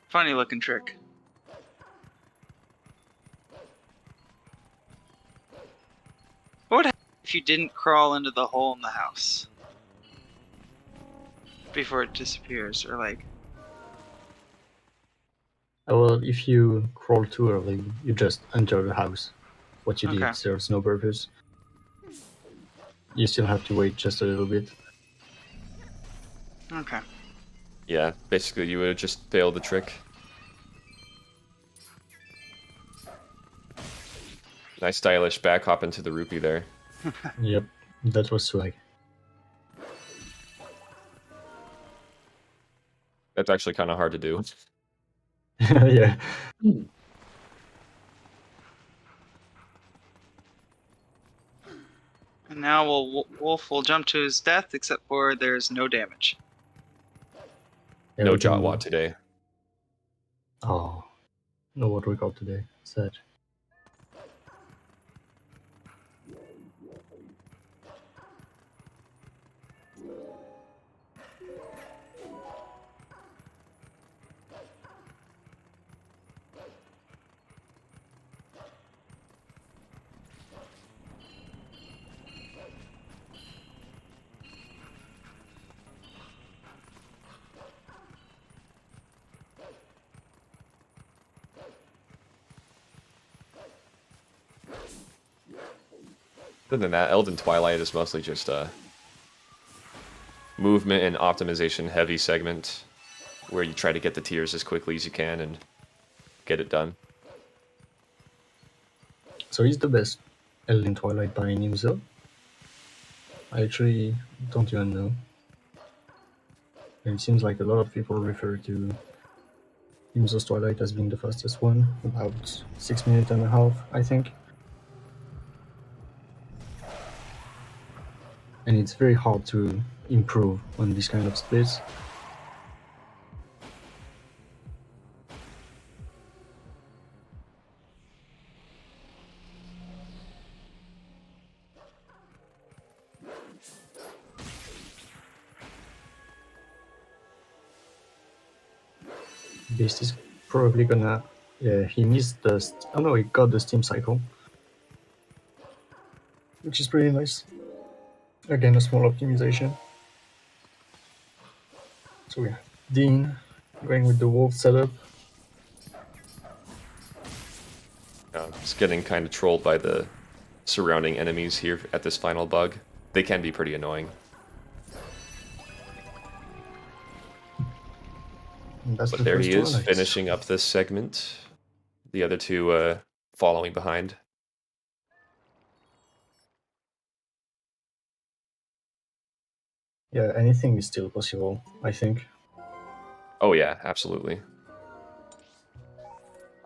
Funny looking trick. What would happen if you didn't crawl into the hole in the house? before it disappears, or like? Well, if you crawl too early, you just enter the house. What you Okay. did serves no purpose. You still have to wait just a little bit. Okay. Yeah, basically you would have just failed the trick. Nice stylish back hop into the rupee there. Yep, that was swag. That's actually kind of hard to do. Yeah. And now Wolf will jump to his death, except for there's no damage. No Everything- Jotwa today. Oh, no what we got today. Sad. Other than that, Elden Twilight is mostly just a movement and optimization heavy segment where you try to get the tiers as quickly as you can and get it done. So he's the best Elden Twilight by himself? I actually don't even know. It seems like a lot of people refer to Himzo's Twilight as being the fastest one, about 6 minutes and a half, I think. And it's very hard to improve on this kind of splits. Beast is probably gonna... Yeah, he missed the... Oh no, he got the Steam cycle. Which is pretty nice. Again, a small optimization. So yeah, Dean going with the wolf setup. Just getting kind of trolled by the surrounding enemies here at this final bug. They can be pretty annoying. And that's But the there first he is, Twilight. finishing up this segment. The other two following behind. Yeah, anything is still possible, I think. Oh yeah, absolutely.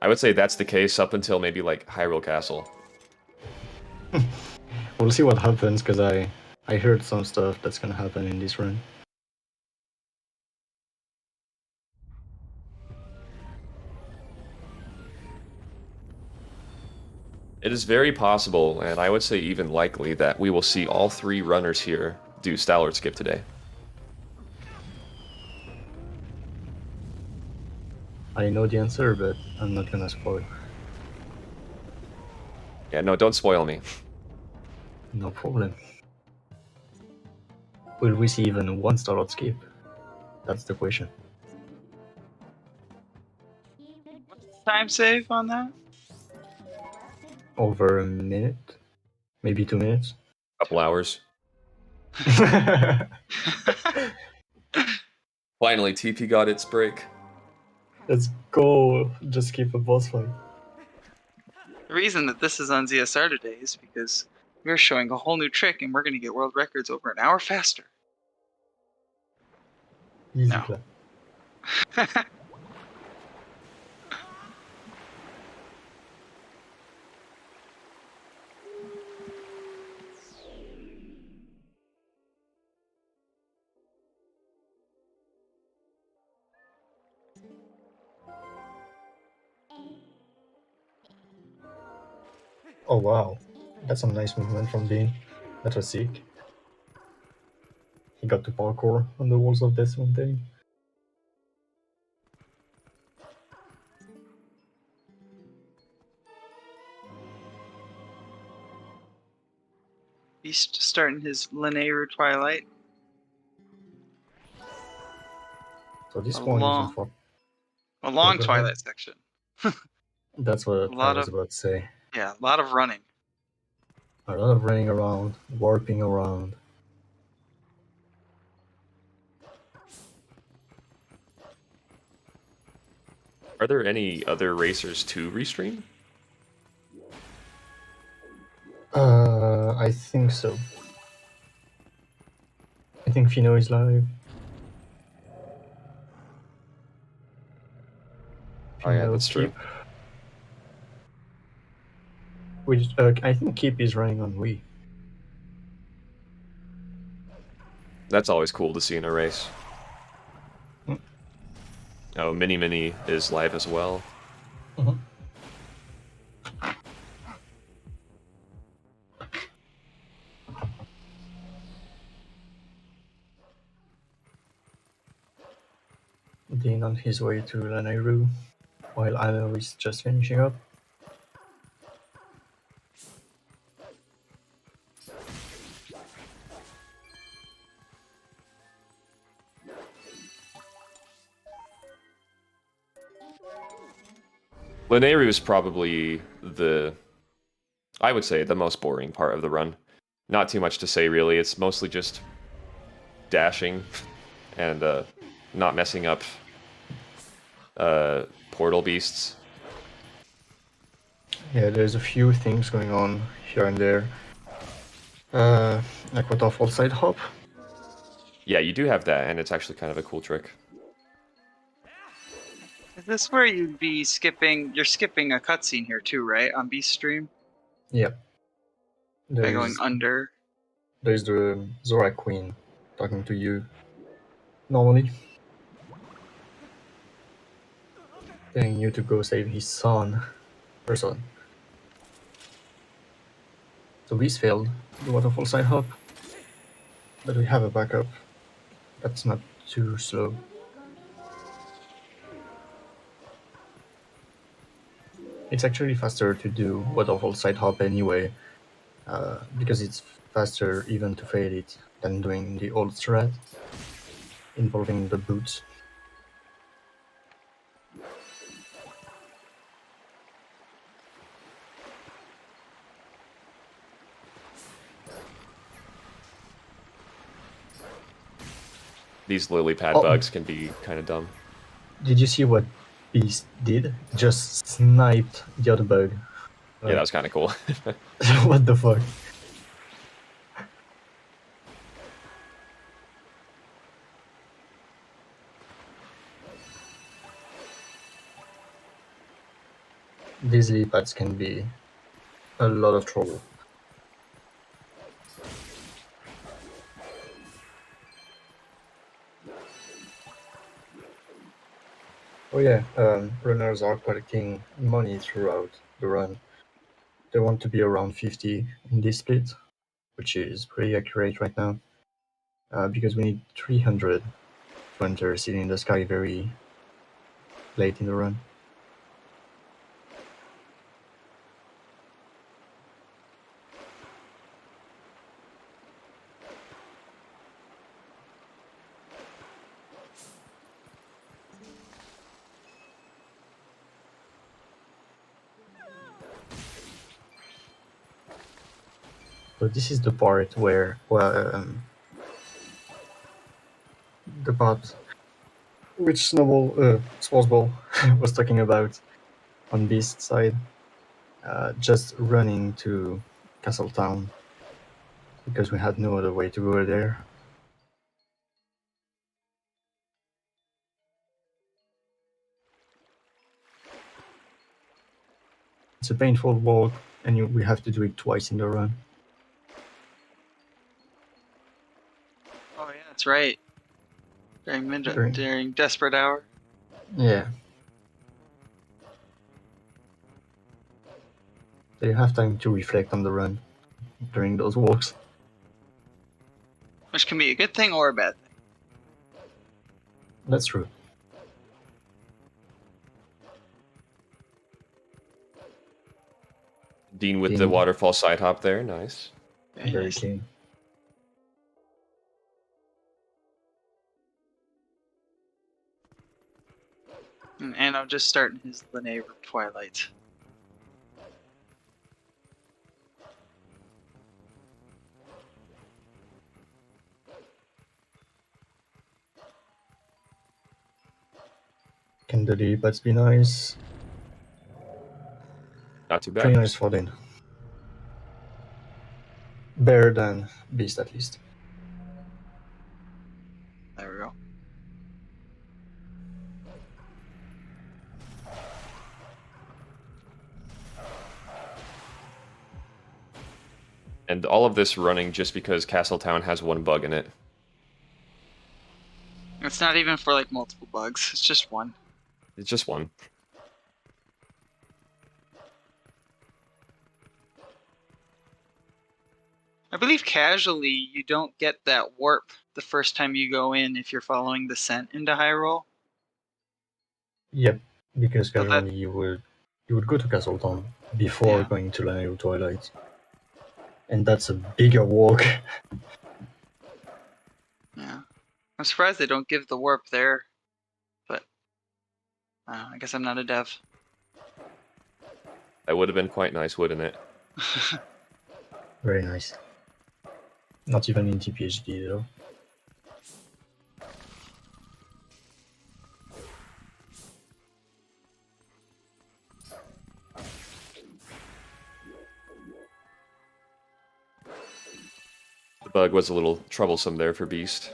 I would say that's the case up until maybe like Hyrule Castle. We'll see what happens, because I heard some stuff that's gonna happen in this run. It is very possible, and I would say even likely, that we will see all three runners here do Stallard skip today. I know the answer, but I'm not gonna spoil. Yeah, no, don't spoil me. No problem. Will we see even one startup skip? That's the question. Time save on that? Over a minute? Maybe 2 minutes? Couple hours. Finally, TP got its break. Let's go! Just keep a boss fight. The reason that this is on ZSR today is because we're showing a whole new trick and we're going to get world records over an hour faster. Easy No. clap. Oh wow, that's some nice movement from Dean. That was sick. He got to parkour on the walls of Death Mountain. He's starting his linear Twilight. So this A one is long- unfortunate. A long go ahead. Twilight section. That's what I lot was of- about to say. Yeah, a lot of running. A lot of running around, warping around. Are there any other racers to restream? I think so. I think Fino is live. Oh yeah, Fino, that's true. Keep. Which I think Keep is running on Wii. That's always cool to see in a race. Mm. Oh, Mini Mini is live as well. Mhm. Dean on his way to Lanayru, while Anno is just finishing up. Lanayru is probably I would say, the most boring part of the run. Not too much to say, really. It's mostly just dashing and not messing up portal beasts. Yeah, there's a few things going on here and there. Like waterfall side hop. Yeah, you do have that, and it's actually kind of a cool trick. Is this where you'd be skipping? You're skipping a cutscene here too, right? On Beast Stream? Yep. By going under. There's the Zora Queen talking to you normally, telling you to go save his son. Her son. So he's failed the waterfall side hop, but we have a backup. That's not too slow. It's actually faster to do waterfall side hop anyway, because it's faster even to fail it than doing the old strat involving the boots. These lily pad Oh. bugs can be kind of dumb. Did you see what Beast did? Just sniped the other bug. Yeah, that was kind of cool. What the fuck? These lily pads can be a lot of trouble. Oh yeah, runners are collecting money throughout the run. They want to be around 50 in this split, which is pretty accurate right now, because we need 300 to enter City in the Sky very late in the run. So this is the part where, the part which Sportsball was talking about on Beast side, just running to Castle Town because we had no other way to go there. It's a painful walk, and we have to do it twice in the run. Oh yeah, that's right. During Desperate Hour. Yeah. So you have time to reflect on the run during those walks. Which can be a good thing or a bad thing. That's true. Dean with the Dean. waterfall side hop there, nice. Very nice. clean. And I'm just starting his Linnaeus Twilight. Can the D-pads be nice? Not too Pretty bad. nice for Din. Better than Beast, at least. There we go. And all of this running just because Castletown has one bug in it. It's not even for like multiple bugs. It's just one. It's just one. I believe casually you don't get that warp the first time you go in if you're following the scent into Hyrule. Yep, because So that- casually you would go to Castletown before Yeah. going to Lanayru Twilight. And that's a bigger walk. Yeah. I'm surprised they don't give the warp there. But I guess I'm not a dev. That would have been quite nice, wouldn't it? Very nice. Not even in TPHD though. The bug was a little troublesome there for Beast.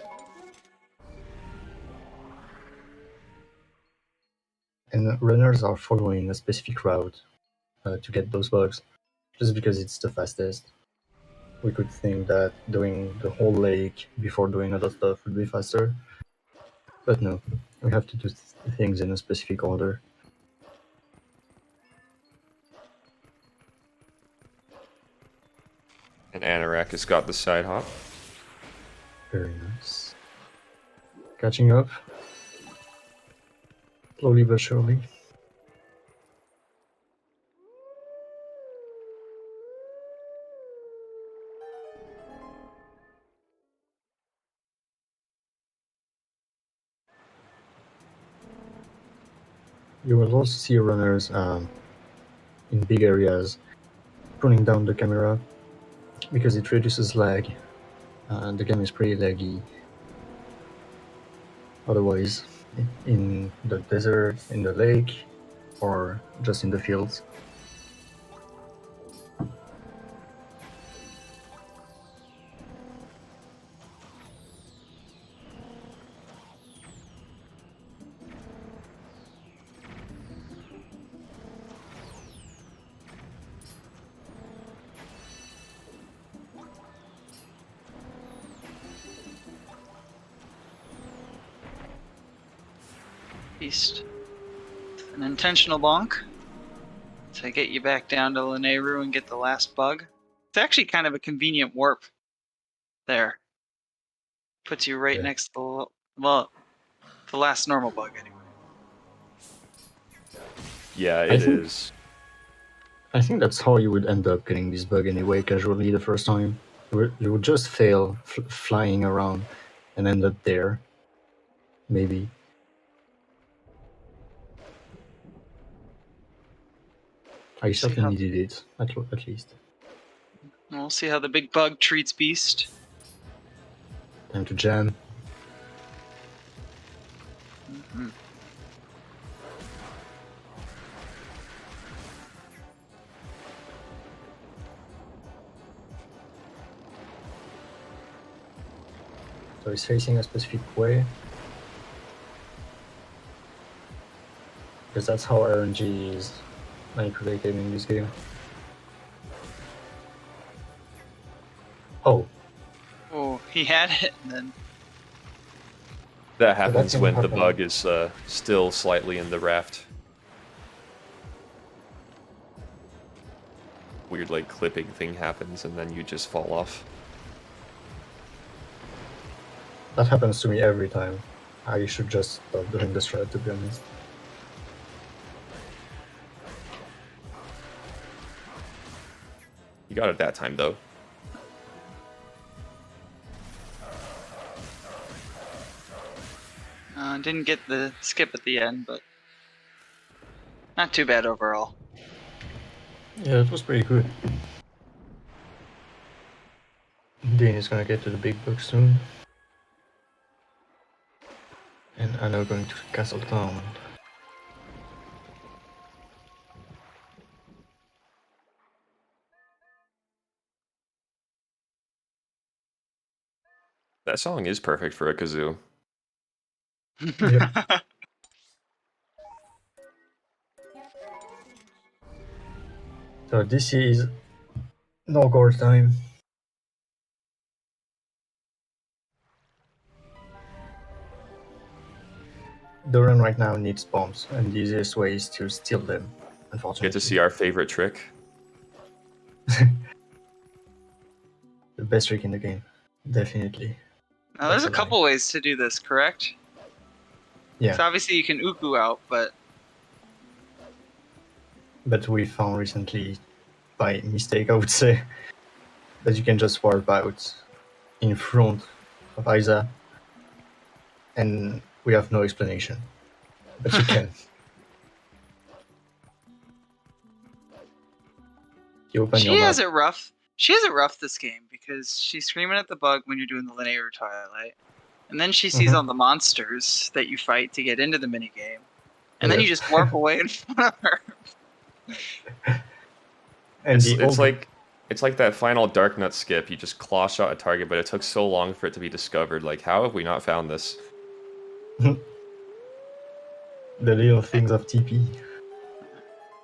And runners are following a specific route to get those bugs, just because it's the fastest. We could think that doing the whole lake before doing other stuff would be faster, but no, we have to do things in a specific order. And Anorak has got the side hop. Very nice. Catching up. Slowly but surely. You will also see runners in big areas pulling down the camera because it reduces lag. The game is pretty laggy. Otherwise, in the desert, in the lake, or just in the fields. Beast. An intentional bonk to get you back down to Lanayru and get the last bug. It's actually kind of a convenient warp there. Puts you right Yeah. next to the last normal bug anyway. Yeah, I it think- is. I think that's how you would end up getting this bug anyway, casually the first time. You would just fail flying around and end up there. Maybe. I See how- certainly did it, at least. And we'll see how the big bug treats Beast. Time to jam. Mhm. So he's facing a specific way. Because that's how RNG is manipulated in this game. Oh, Oh, he had it, and then That happens can when the happen. bug is still slightly in the raft. Weird, like, clipping thing happens and then you just fall off. that happens to me every time. I should just stop doing this strat, to be honest. You got it that time, though. didn't get the skip at the end, but Not too bad overall. Yeah, it was pretty good. Dean is gonna get to the big book soon. And I'm now going to Castle Town. That song is perfect for a kazoo. Yep. So this is no gore time. The run right now needs bombs, and the easiest way is to steal them, unfortunately. Get to see our favorite trick. The best trick in the game. Definitely. Now, there's a That's a lie. couple ways to do this, correct? Yeah, So obviously you can uku out, but but we found recently, by mistake I would say, that you can just warp out in front of Isa, and we have no explanation. But you can. You open your she has map. it rough. She has it rough this game because she's screaming at the bug when you're doing the linear Twilight. And then she sees Mhm. all the monsters that you fight to get into the minigame. And then Yeah. you just warp away in front of her. And It's, the it's old like it's like that final Dark Nut skip. You just claw shot a target, but it took so long for it to be discovered. Like, how have we not found this? the little things of TP.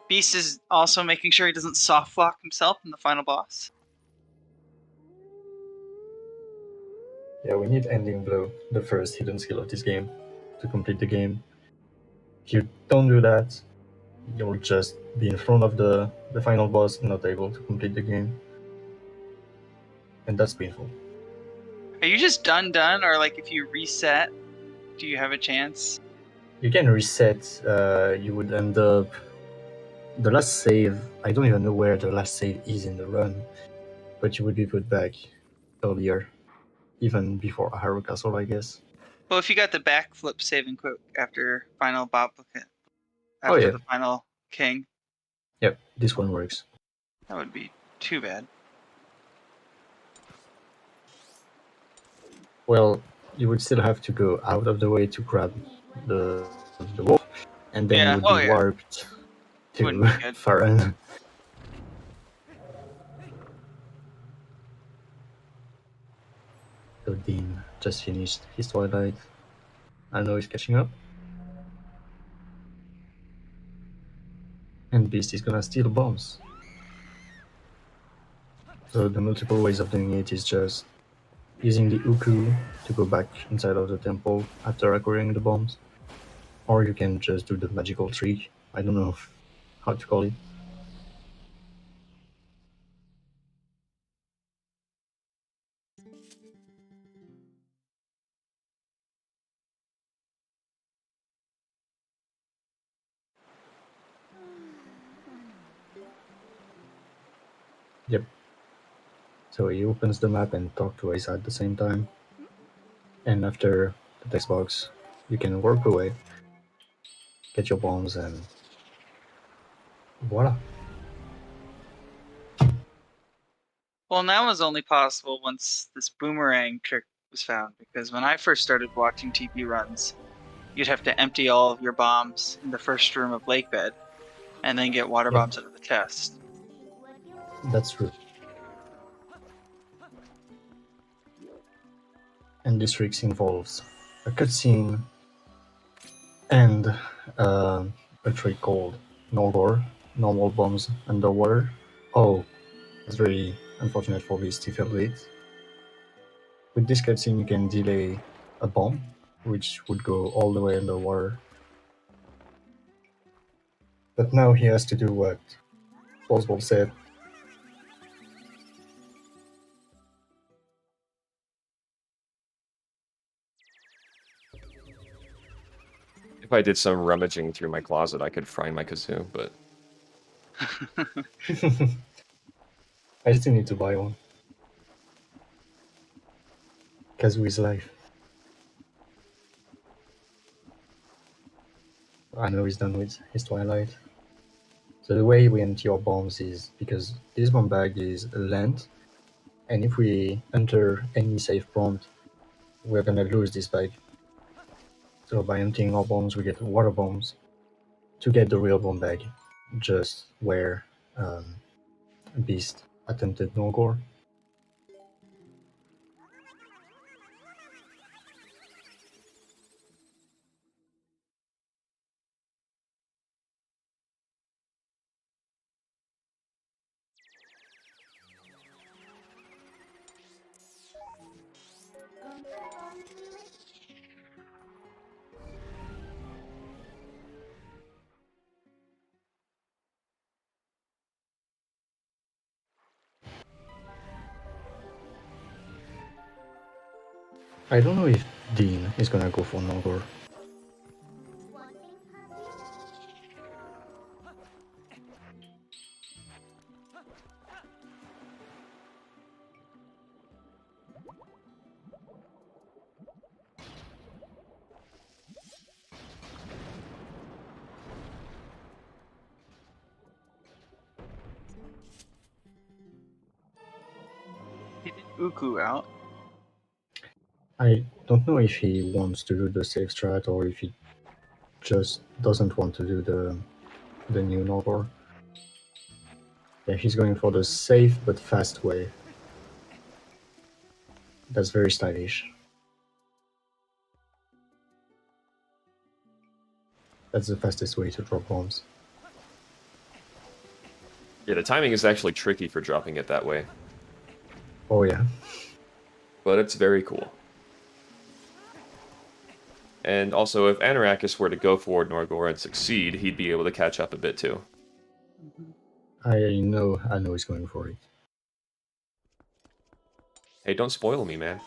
Beast is also making sure he doesn't soft lock himself in the final boss. Yeah, we need Ending Blow, the first hidden skill of this game, to complete the game. If you don't do that, you'll just be in front of the final boss and not able to complete the game. And that's painful. Are you just done, or like if you reset, do you have a chance? You can reset, you would end up... The last save, I don't even know where the last save is in the run, but you would be put back earlier, even before Haru Castle, I guess. Well, if you got the backflip saving quick after final after yeah. the final king, Yep, this one works. that would be too bad. Well, you would still have to go out of the way to grab the wolf, and then Yeah, you would oh be yeah. warped to Wouldn't be good. Farron. So Dean just finished his Twilight. I know he's catching up. And Beast is gonna steal bombs. So the multiple ways of doing it is just using the Uku to go back inside of the temple after acquiring the bombs. Or you can just do the magical trick. I don't know how to call it. Yep. So he opens the map and talks to Isa at the same time. And after the text box, you can warp away, get your bombs, and voila. Well, that was only possible once this boomerang trick was found, because when I first started watching TP runs, you'd have to empty all of your bombs in the first room of Lake Bed, and then get water Yeah. bombs out of the chest. That's true. And this trick involves a cutscene and a trick called Nogor, normal bombs underwater. Oh, it's very unfortunate for Beast if you failed it. With this cutscene, you can delay a bomb, which would go all the way underwater. But now he has to do what Oswald said. If I did some rummaging through my closet, I could find my kazoo, but I still need to buy one. Kazoo is life. I know he's done with his Twilight. So the way we empty our bombs is because this bomb bag is land, and if we enter any safe prompt, we're gonna lose this bag. So by emptying our bombs, we get water bombs to get the real bomb bag, just where Beast attempted Norgor. I don't know if Dean is gonna go for Norgor. He did Uku out. I don't know if he wants to do the safe strat or if he just doesn't want to do the new Norgor. Yeah, he's going for the safe but fast way. That's very stylish. That's the fastest way to drop bombs. Yeah, the timing is actually tricky for dropping it that way, Oh yeah. but it's very cool. And also, if Anarakis were to go for Norgor and succeed, he'd be able to catch up a bit too. I know he's going for it. Hey, don't spoil me, man.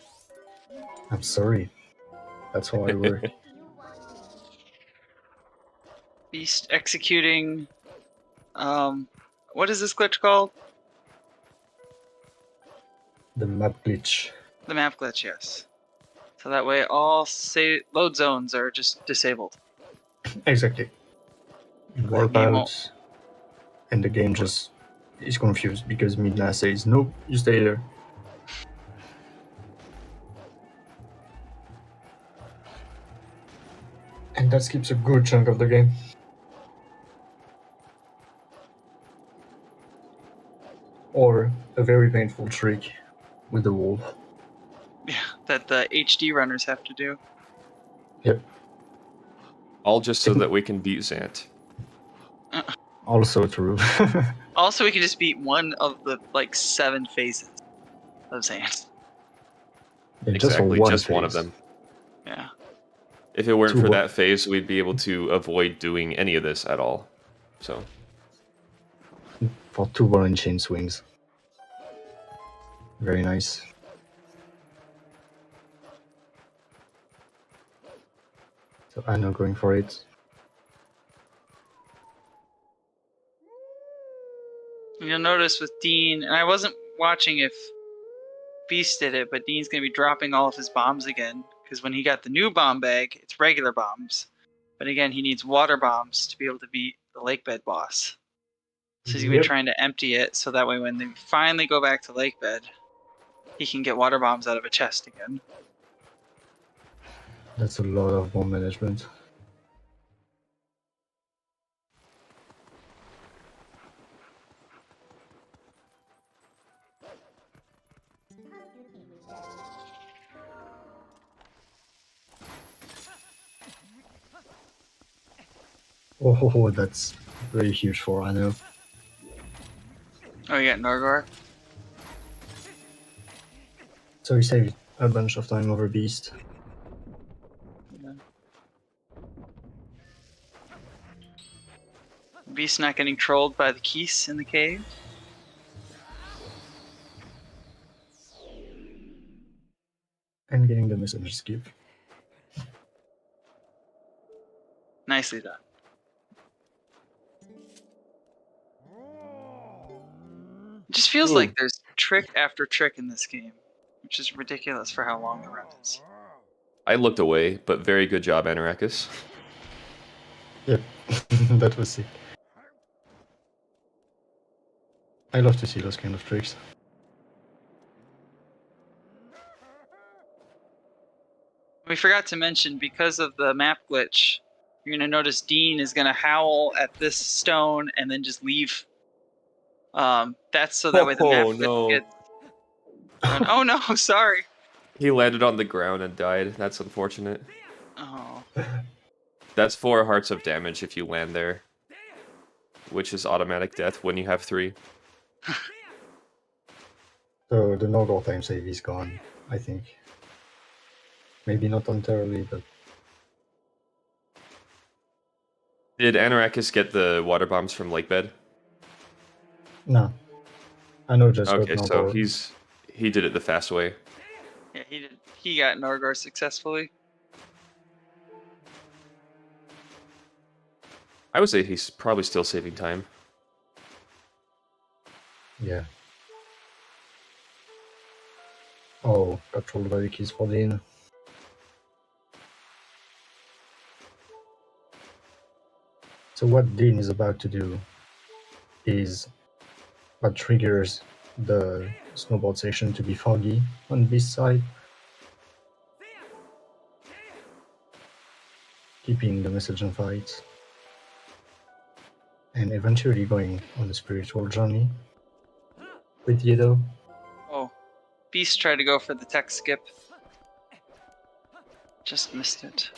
I'm sorry. That's how I work. Beast executing. What is this glitch called? The map glitch. The map glitch, yes. So that way all load zones are just disabled. Exactly. You warp game out, and the game just is confused because Midna says, nope, you stay there. And that skips a good chunk of the game. Or a very painful trick with the wall. Yeah, that the HD runners have to do. Yep. All just so that we can beat Zant. Also true. Also, we can just beat one of the 7 phases of Zant. Yeah, Exactly, just one of phase. them. Yeah. If it weren't Two for wa- that phase, we'd be able to avoid doing any of this at all. So, For 2 ball and chain swings. Very nice. So I'm not going for it. You'll notice with Dean, and I wasn't watching if Beast did it, but Dean's going to be dropping all of his bombs again. Because when he got the new bomb bag, it's regular bombs. But again, he needs water bombs to be able to beat the lake bed boss. So he's going to be trying to empty it, so that way when they finally go back to lake bed, he can get water bombs out of a chest again. That's a lot of bomb management. Oh, that's very huge for Anno. Oh, you got Norgor? So he saved a bunch of time over Beast. Yeah. Beast not getting trolled by the Keese in the cave. And getting the messenger skip. Nicely done. It just feels like there's trick after trick in this game, which is ridiculous for how long the run is. I looked away, but very good job, Anarakis. Yep, that was sick. I love to see those kind of tricks. We forgot to mention, because of the map glitch, you're gonna notice Dean is gonna howl at this stone and then just leave. That's so that way the map glitch gets. Oh no, sorry. He landed on the ground and died. That's unfortunate. Oh. That's 4 hearts of damage if you land there, which is automatic death when you have 3. So the normal time save is gone, I think. Maybe not entirely, but Did Anorakis get the water bombs from Lakebed? no. I know just Okay, got so Norgor. he did it the fast way. Yeah, he did. He got Norgor successfully. I would say he's probably still saving time. Yeah. Oh, got trolled by the keys for Dean. So what Dean is about to do is what triggers the snowboard section to be foggy on this side, keeping the message on fights, and eventually going on a spiritual journey with Yedo. Oh, Beast tried to go for the tech skip. Just missed it.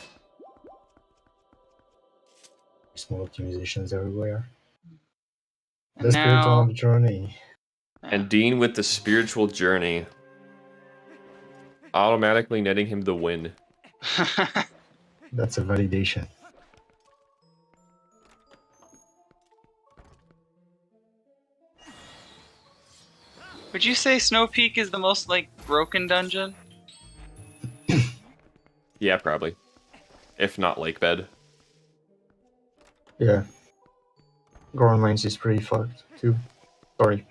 Small optimizations everywhere. And Let's go now, on the journey. And Dean with the spiritual journey, automatically netting him the win. That's a validation. Would you say Snow Peak is the most like broken dungeon? Yeah, probably. If not Lakebed. Yeah. Goron Mines is pretty fucked too. Sorry.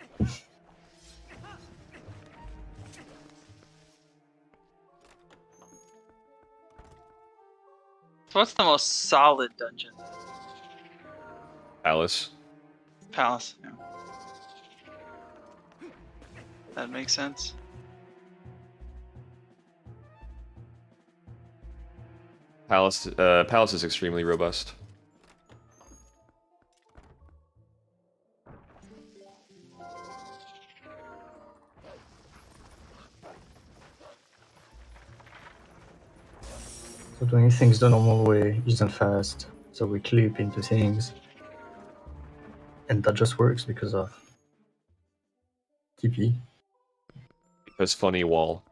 So what's the most solid dungeon? Alice. Palace. Yeah. That makes sense. Palace is extremely robust. So doing things the normal way isn't fast, so we clip into things. And that just works because of TP. Because funny wall.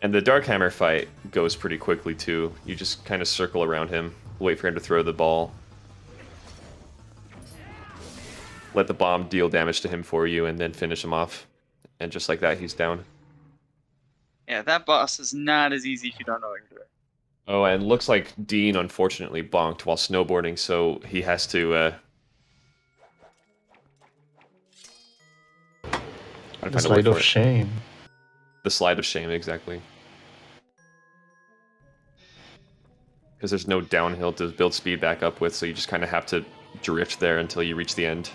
And the Dark Hammer fight goes pretty quickly too. You just kind of circle around him, wait for him to throw the ball. Let the bomb deal damage to him for you, and then finish him off. And just like that, he's down. Yeah, that boss is not as easy if you don't know what you're doing. Oh, and looks like Dean unfortunately bonked while snowboarding, so he has to, The slide of shame. The slide of shame, exactly. Because there's no downhill to build speed back up with, so you just kind of have to drift there until you reach the end.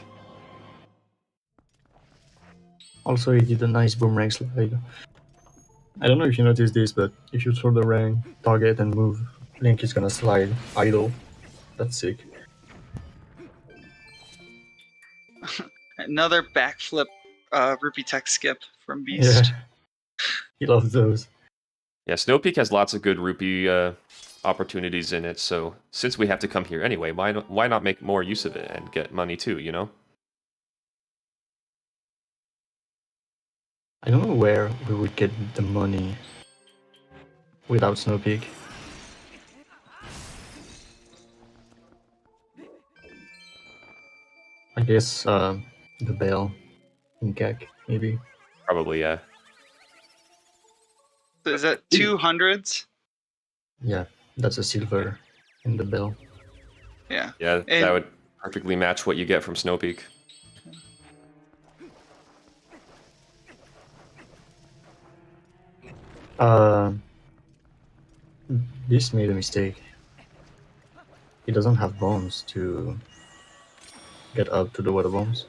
Also, he did a nice boomerang slide. I don't know if you noticed this, but if you throw the ring, target, and move, Link is gonna slide idle. That's sick. Another backflip rupee tech skip from Beast. Yeah. He loves those. Yeah, Snow Peak has lots of good rupee opportunities in it, so since we have to come here anyway, why not make more use of it and get money too, you know? I don't know where we would get the money without Snow Peak. I guess the bell in Kek, maybe. Probably, yeah. So is that 200s? Yeah, that's a silver in the bell. Yeah. Yeah, And- that would perfectly match what you get from Snow Peak. This made a mistake. He doesn't have bombs to get up to the water bombs.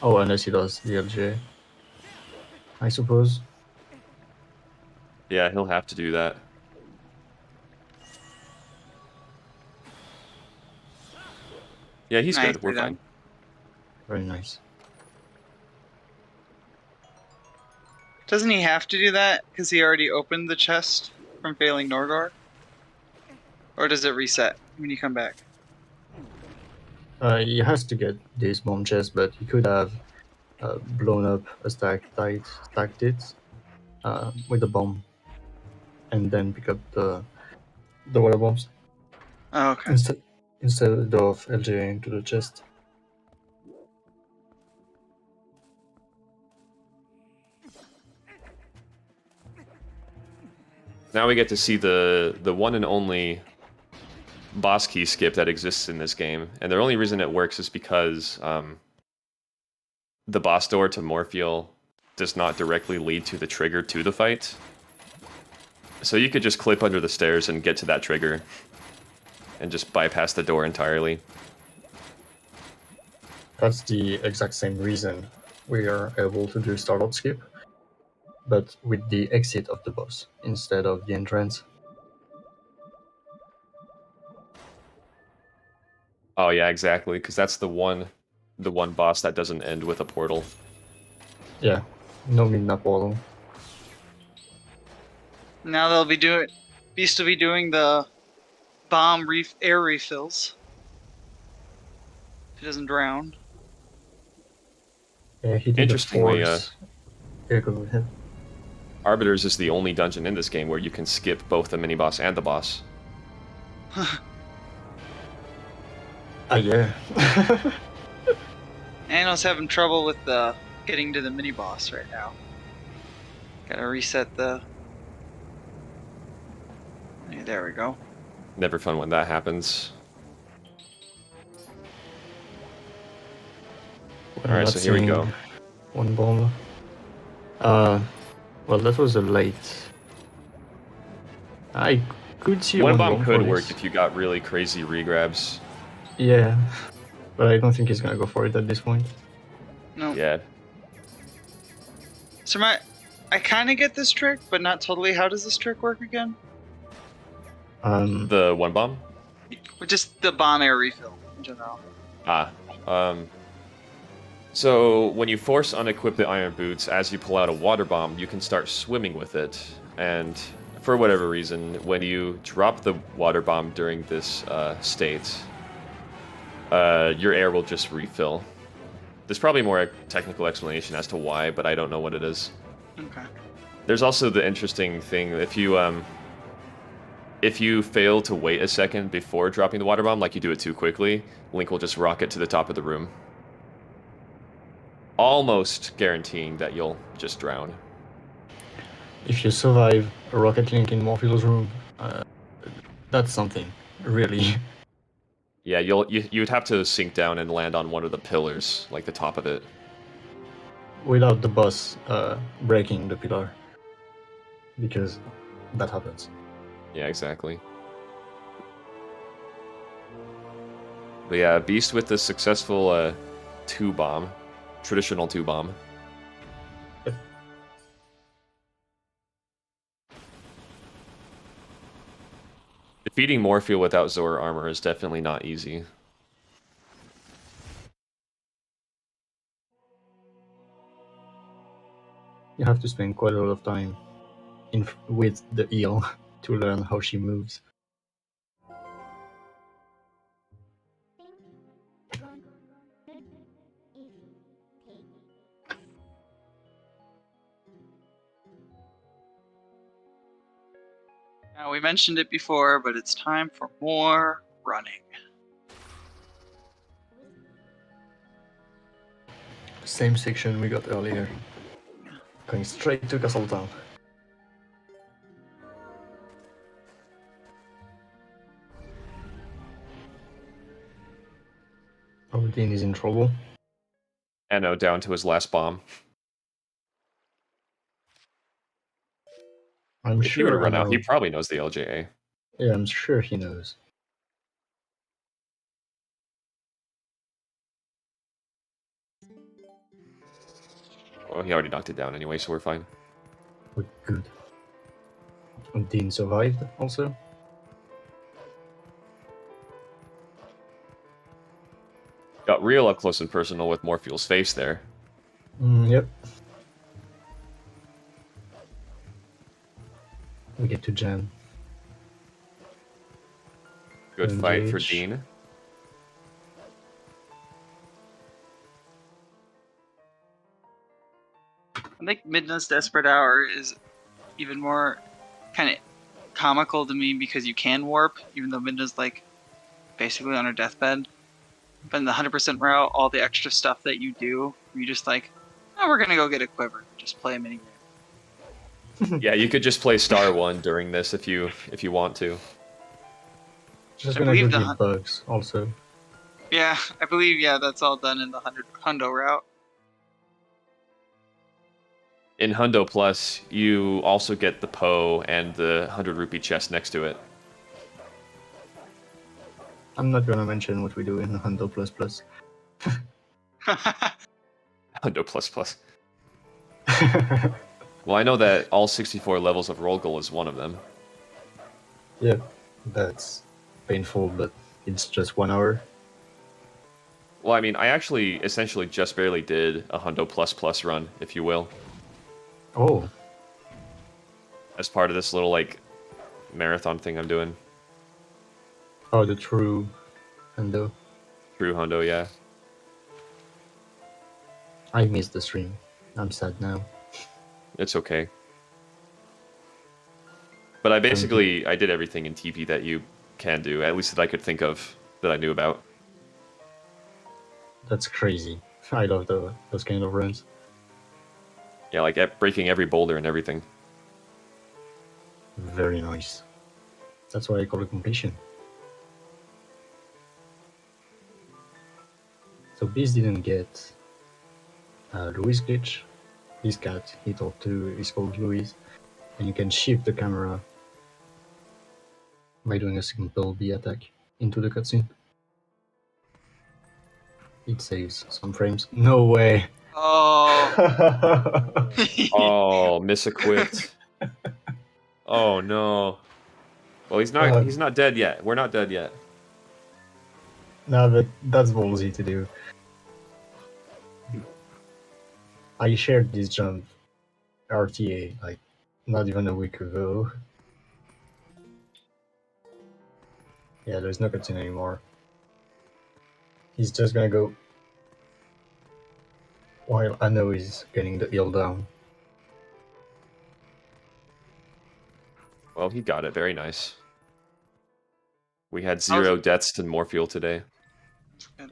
Oh, unless he does the LJ, I suppose. Yeah, he'll have to do that. Yeah, he's good. We're fine. Very nice. Doesn't he have to do that because he already opened the chest from failing Norgor? Or does it reset when you come back? He has to get this bomb chest, but he could have blown up a stacked it with a bomb, and then pick up the water bombs Oh, okay. instead of LJing to the chest. Now we get to see the one and only boss key skip that exists in this game, and the only reason it works is because the boss door to Morpheal does not directly lead to the trigger to the fight. So you could just clip under the stairs and get to that trigger, and just bypass the door entirely. That's the exact same reason we are able to do startup skip, but with the exit of the boss instead of the entrance. Oh yeah, exactly, because that's the one boss that doesn't end with a portal. Yeah, no midnight portal. Now they'll be doing... Beast will be doing the bomb air refills. If he doesn't drown. Yeah, he did Interestingly, yeah, go ahead. Arbiters is the only dungeon in this game where you can skip both the mini-boss and the boss. Yeah. Ano's having trouble with getting to the mini boss right now. Gotta reset the... Hey, there we go. Never fun when that happens. Alright, so here we go. One bomb. Well, that was a late. I could see One bomb could for work this. if you got really crazy regrabs. Yeah, but I don't think he's gonna go for it at this point. No. Yeah. So I kind of get this trick, but not totally. How does this trick work again? The one bomb? Just the bomb air refill in general. So when you force unequip the iron boots, as you pull out a water bomb, you can start swimming with it. And for whatever reason, when you drop the water bomb during this state, your air will just refill. There's probably more a technical explanation as to why, but I don't know what it is. Okay. There's also the interesting thing, if you fail to wait a second before dropping the water bomb, like you do it too quickly, Link will just rocket to the top of the room. Almost guaranteeing that you'll just drown. If you survive a Rocket Link in Morpheal's room, that's something, really. Yeah, you'd have to sink down and land on one of the pillars, like the top of it. Without the boss breaking the pillar. Because that happens. Yeah, exactly. But yeah, Beast with the successful 2-bomb. Traditional 2-bomb. Yep. Defeating Morpheal without Zora armor is definitely not easy. You have to spend quite a lot of time with the eel to learn how she moves. Now, we mentioned it before, but it's time for more running. Same section we got earlier. Going straight to Castle Town. Odin is in trouble. Anno down to his last bomb. I'm If he were to sure I run out, he know. probably knows the LJA. Yeah, I'm sure he knows. Well, he already knocked it down anyway, so we're fine. We're good. And Dean survived also. Got real up close and personal with Morpheal's face there. Yep. We get to jam. Good fight for Engage. Dean. I think Midna's Desperate Hour is even more kind of comical to me because you can warp, even though Midna's like basically on her deathbed. But in the 100% route, all the extra stuff that you do, you just like, oh, we're gonna go get a quiver, just play a mini game. Yeah, you could just play Star 1 during this if you want to. Just I gonna go believe the get bugs also. Yeah, I believe that's all done in the 100 hundo route. In Hundo Plus, you also get the Poe and the 100 rupee chest next to it. I'm not gonna mention what we do in Hundo Plus Plus. Hundo Plus Plus. Well, I know that all 64 levels of Roll Goal is one of them. Yeah, that's painful, but it's just 1 hour. Well, I mean, I actually essentially just barely did a Hundo Plus Plus run, if you will, Oh, as part of this little, like, marathon thing I'm doing. oh, the true Hundo. Through Hundo, yeah. I missed the stream. I'm sad now. It's okay. But I did everything in TP that you can do, at least that I could think of, that I knew about. That's crazy. I love those kind of runs. Yeah, like breaking every boulder and everything. Very nice. That's why I call it completion. So Beast didn't get Louis glitch. This cat he talked to is called Louis, and you can shift the camera by doing a simple B attack into the cutscene. It saves some frames. No way! Oh. Oh, misequipped. Oh no. Well, he's not dead yet. We're not dead yet. No, but that's ballsy to do. I shared this jump RTA like not even a week ago. Yeah, there's no cutscene anymore. He's just gonna go while I know he's getting the heal down. Well, he got it. Very nice. We had 0 deaths to Morpheal today.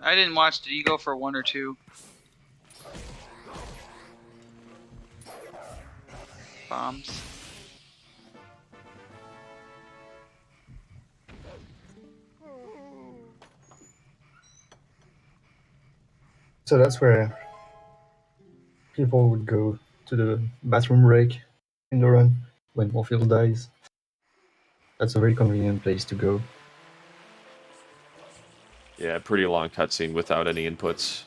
I didn't watch. Did he go for 1 or 2? Bombs. So that's where people would go to the bathroom break in the run when Morpheus dies. That's a very convenient place to go. Yeah, pretty long cutscene without any inputs.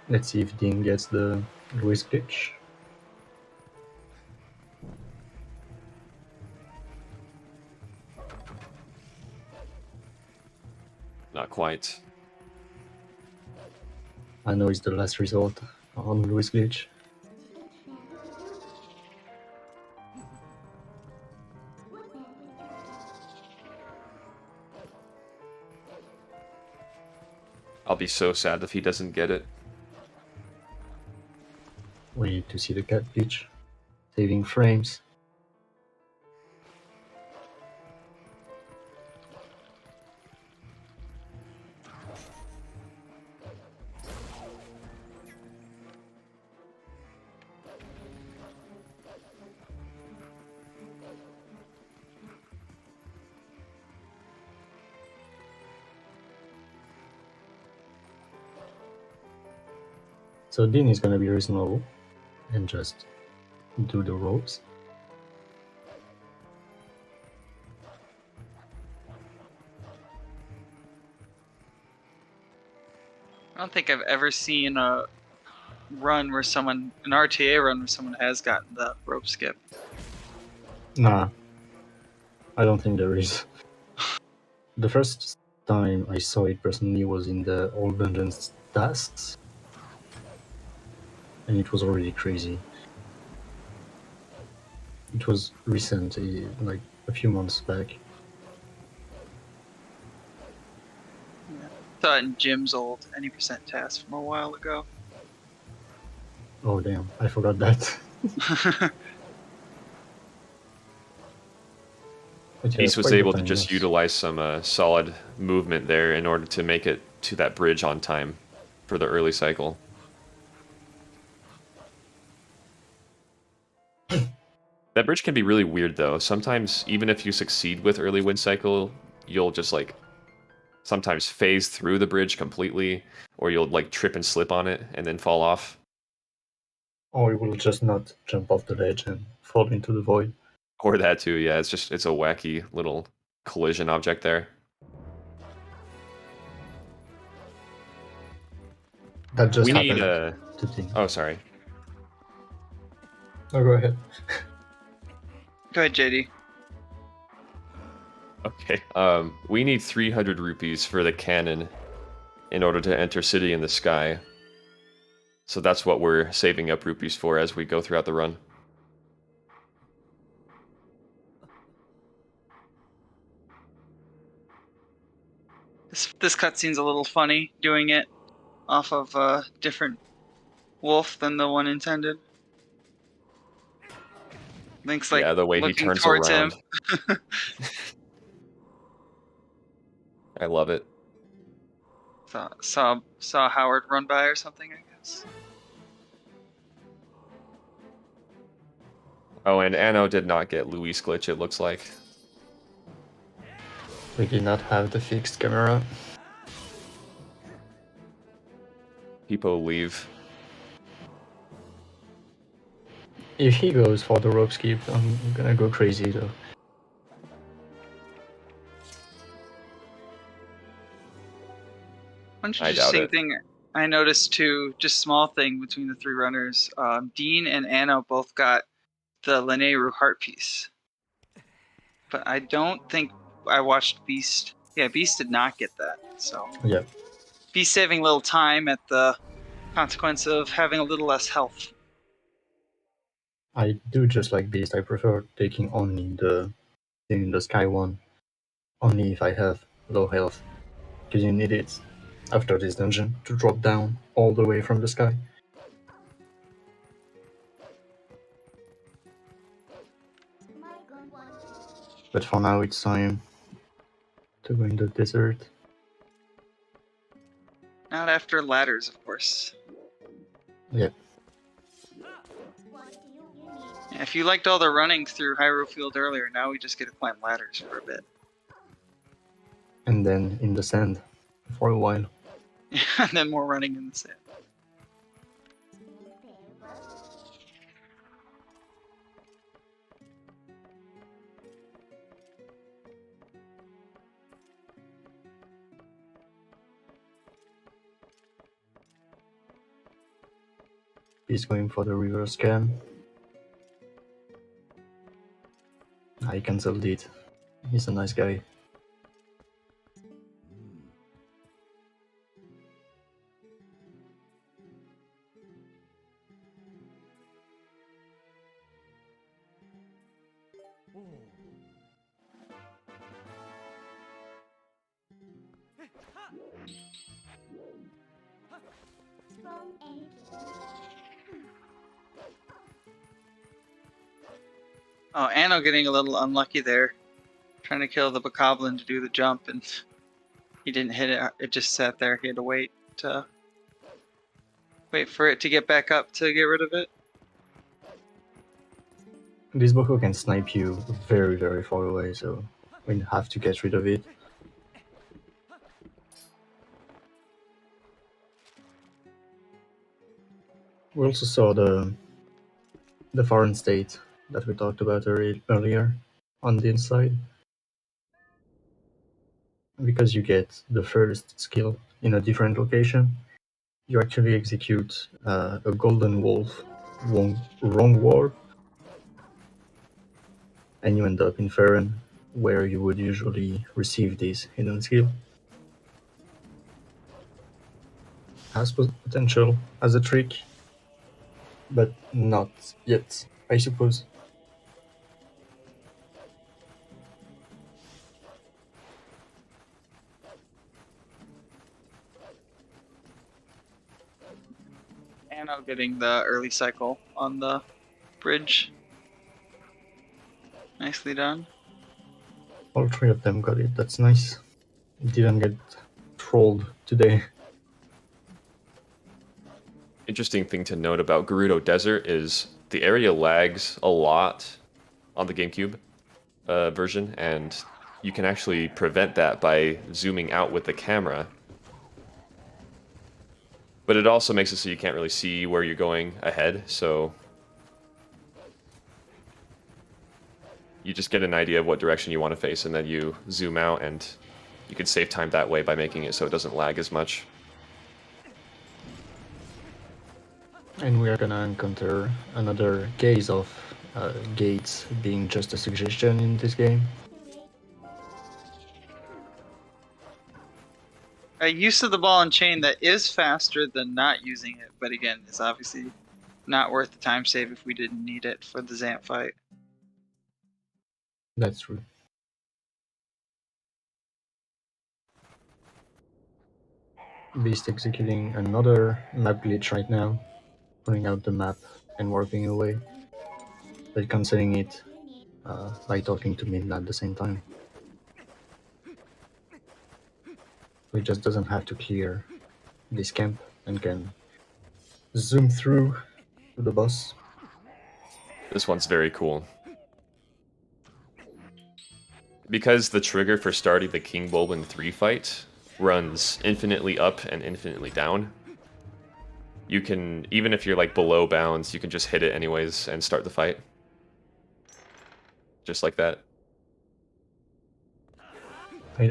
Let's see if Dean gets the Louis glitch. Not quite. I know it's the last resort on Louis glitch. I'll be so sad if he doesn't get it. We need to see the cat glitch. Saving frames. So Dean is gonna be reasonable and just do the ropes. I don't think I've ever seen a run where someone, an RTA run where someone has gotten the rope skip. Nah, I don't think there is. The first time I saw it personally was in the Old Dungeons tasks, and it was already crazy. It was recent, like a few months back. Saw it in Jim's old any percent task from a while ago. Oh damn, I forgot that. But yeah, Beast it's was quite the able to time, just yes. utilize some solid movement there in order to make it to that bridge on time for the early cycle. That bridge can be really weird though. Sometimes, even if you succeed with early wind cycle, you'll just like sometimes phase through the bridge completely, or you'll like trip and slip on it and then fall off. Or it will just not jump off the ledge and fall into the void. Or that too, yeah. It's a wacky little collision object there. That just We need happened to Dean. Oh, sorry. Oh, go ahead. Go ahead, JD. Okay. We need 300 rupees for the cannon in order to enter City in the Sky. So that's what we're saving up rupees for as we go throughout the run. This cutscene's a little funny, doing it off of a different wolf than the one intended. Link's like Yeah, the way he looking turns towards around. him. I love it. Saw Howard run by or something, I guess. Oh, and Anno did not get Luis glitch, it looks like. We did not have the fixed camera. People leave. If he goes for the rope skip, I'm gonna go crazy though. One I doubt interesting it. thing I noticed too, just small thing between the three runners. Dean and Anno both got the Linnea heart piece, but I don't think I watched Beast. Yeah, Beast did not get that. So Yeah, Beast saving a little time at the consequence of having a little less health. I do just like Beast. I prefer taking only the in the sky one, only if I have low health, because you need it after this dungeon to drop down all the way from the sky. But for now, it's time to go in the desert. Not after ladders, of course. Yeah. If you liked all the running through Hyrule Field earlier, now we just get to climb ladders for a bit. And then in the sand for a while. And then more running in the sand. He's going for the reverse scan. I cancelled it. He's a nice guy. Oh, Anno getting a little unlucky there. Trying to kill the Bokoblin to do the jump, and he didn't hit it. It just sat there. He had to wait for it to get back up to get rid of it. This Boko can snipe you very, very far away, so we have to get rid of it. We also saw the foreign state that we talked about earlier on the inside. Because you get the first skill in a different location, you actually execute a golden wolf wrong warp, and you end up in Farron, where you would usually receive this hidden skill. Has potential as a trick, but not yet, I suppose. Anno getting the early cycle on the bridge. Nicely done. All three of them got it, that's nice. Didn't get trolled today. Interesting thing to note about Gerudo Desert is the area lags a lot on the GameCube version, and you can actually prevent that by zooming out with the camera. But it also makes it so you can't really see where you're going ahead, so you just get an idea of what direction you want to face, and then you zoom out, and you can save time that way by making it so it doesn't lag as much. And we are gonna encounter another case of gates being just a suggestion in this game. A use of the ball and chain that is faster than not using it, but again, it's obviously not worth the time save if we didn't need it for the Zamp fight. That's true. Beast executing another map glitch right now, pulling out the map and warping away, but cancelling it by talking to Midna at the same time. He just doesn't have to clear this camp and can zoom through to the boss. This one's very cool. Because the trigger for starting the King Bulbin 3 fight runs infinitely up and infinitely down, you can, even if you're like below bounds, you can just hit it anyways and start the fight. Just like that.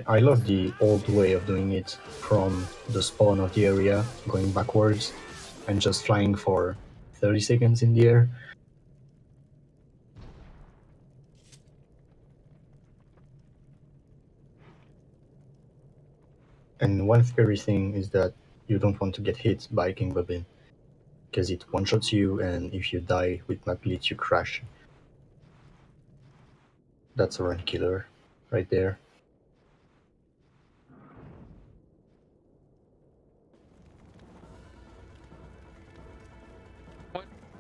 I love the old way of doing it, from the spawn of the area, going backwards, and just flying for 30 seconds in the air. And one scary thing is that you don't want to get hit by King Bobbin, because it one-shots you, and if you die with map glitch, you crash. That's a run killer right there.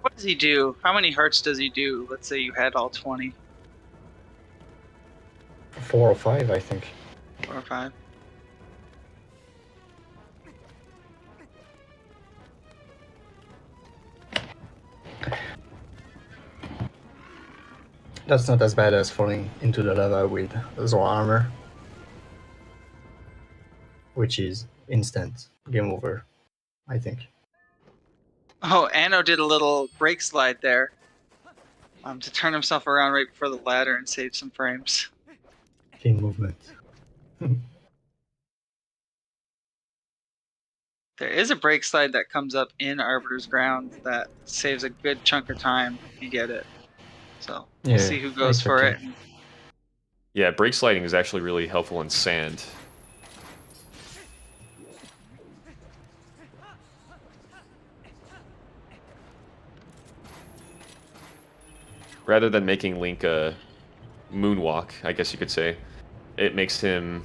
What does he do? How many hearts does he do? Let's say you had all 20. 4 or 5, I think. 4 or 5. That's not as bad as falling into the lava with Zor armor, which is instant game over, I think. Oh, Anno did a little brake slide there to turn himself around right before the ladder and save some frames. Clean movement. There is a brake slide that comes up in Arbiter's Ground that saves a good chunk of time if you get it. So we'll see who goes for it. Yeah, brake sliding is actually really helpful in sand. Rather than making Link a moonwalk, I guess you could say, it makes him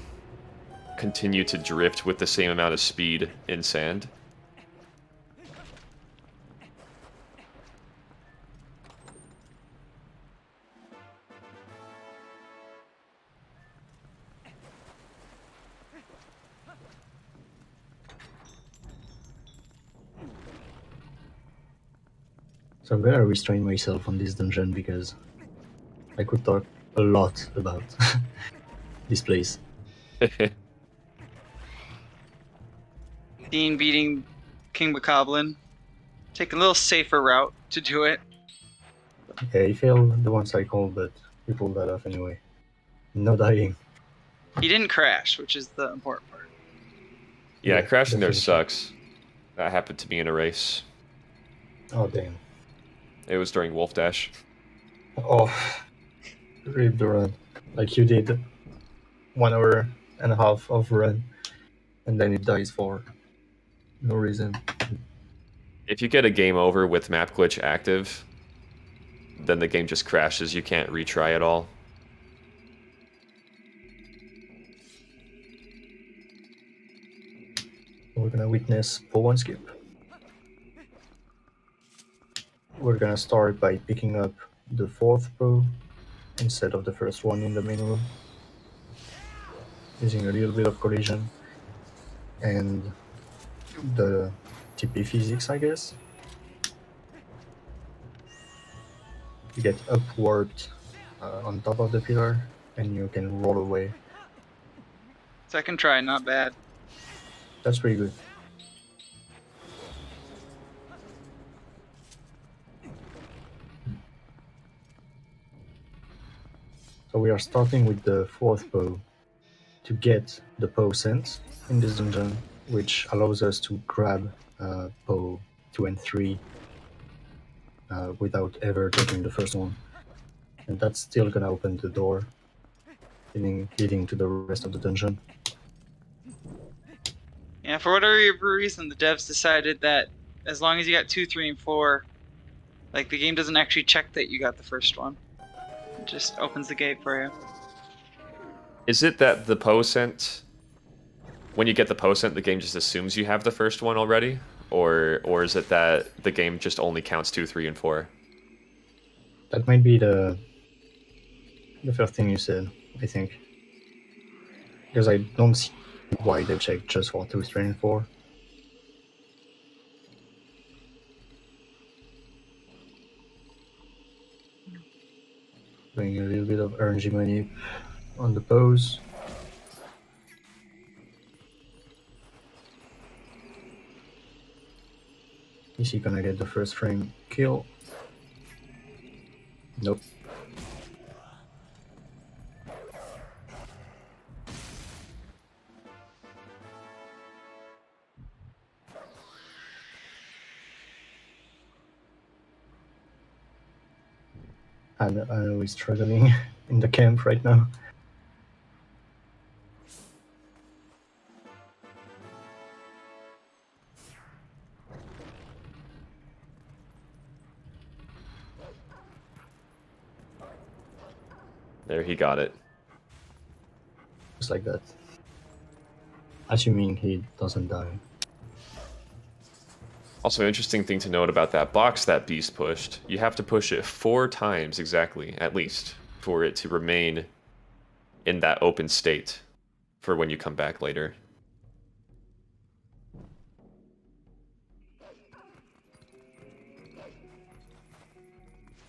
continue to drift with the same amount of speed in sand. So I'm gonna restrain myself on this dungeon because I could talk a lot about this place. Dean beating King Bokoblin Take a little safer route to do it. Yeah, he failed the one cycle, but he pulled that off anyway. No dying. He didn't crash, which is the important part. Yeah, Yeah, crashing there definitely. sucks. That happened to me in a race. Oh, damn. It was during Wolf Dash. Oh, rip the run. Like you did 1 hour and a half of run, and then it dies for no reason. If you get a game over with map glitch active, then the game just crashes. You can't retry at all. We're gonna witness pull one skip. We're gonna start by picking up the fourth bow instead of the first one in the main room, using a little bit of collision and the TP physics, I guess. You get upward on top of the pillar, and you can roll away. Second try, not bad. That's pretty good. So we are starting with the fourth bow to get the bow sense in this dungeon, which allows us to grab bow 2 and 3 without ever taking the first one. And that's still gonna open the door, leading to the rest of the dungeon. Yeah, for whatever reason, the devs decided that as long as you got 2, 3, and 4, like the game doesn't actually check that you got the first one. It just opens the gate for you. Is it that the posent, when you get the posent, the game just assumes you have the first one already? Or is it that the game just only counts 2, 3, and 4? That might be the first thing you said, I think. Because I don't see why they check just for 2, 3, and 4. Doing a little bit of RNG money on the pose. Is he gonna get the first frame kill? Nope. And I know he's struggling in the camp right now. There, he got it. Just like that. Assuming he doesn't die. Also, interesting thing to note about that box that Beast pushed, you have to push it 4 times exactly, at least, for it to remain in that open state for when you come back later.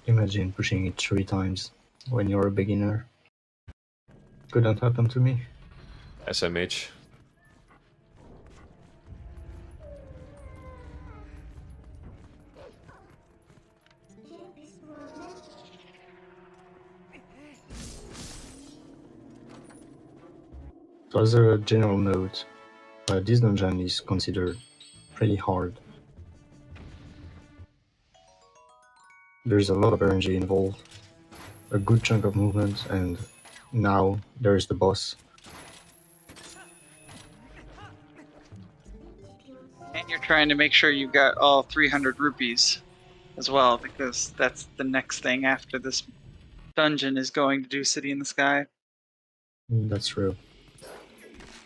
Imagine pushing it 3 times when you're a beginner. Couldn't happen to me. SMH. So as a general note, this dungeon is considered pretty hard. There's a lot of RNG involved, a good chunk of movement, and now there's the boss. And you're trying to make sure you've got all 300 rupees as well, because that's the next thing after this dungeon is going to do City in the Sky. That's true.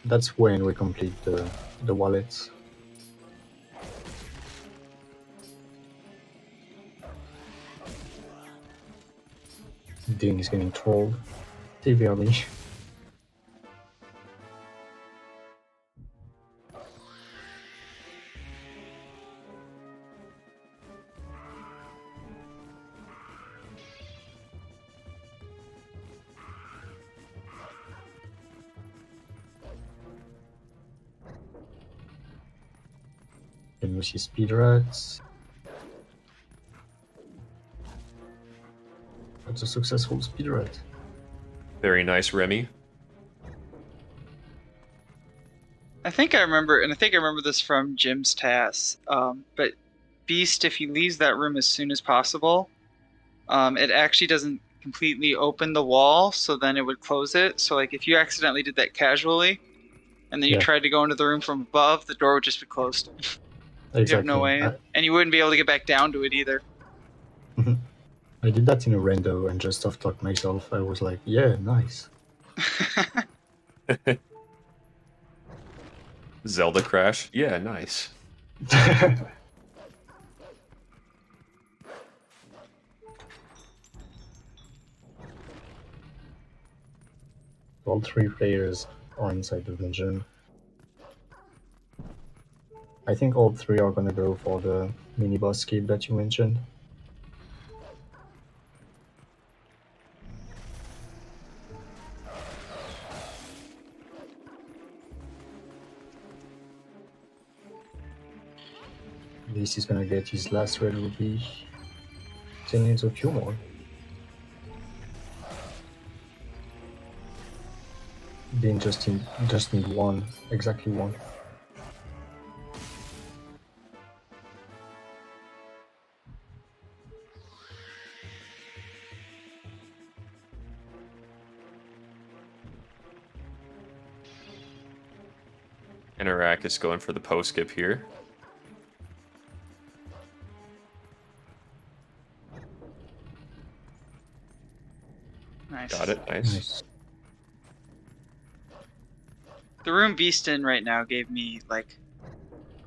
That's when we complete the wallets. Dean is getting trolled severely. Then we see speed rats. That's a successful speedrun. Very nice, Remy. I think I remember this from Jim's task. But Beast, if he leaves that room as soon as possible, it actually doesn't completely open the wall, so then it would close it. So like if you accidentally did that casually, and then you tried to go into the room from above, the door would just be closed. Exactly. You have no way, and you wouldn't be able to get back down to it either. I did that in a rando and just self-talked myself. I was like, yeah, nice. Zelda crash? Yeah, nice. All 3 players are inside the dungeon. I think all 3 are gonna go for the mini-boss skip that you mentioned. This is gonna get his last red rupee. Still needs a few more. Then just need one, exactly one. Interac is going for the post skip here. Nice. Got it, nice. The room Beast in right now gave me like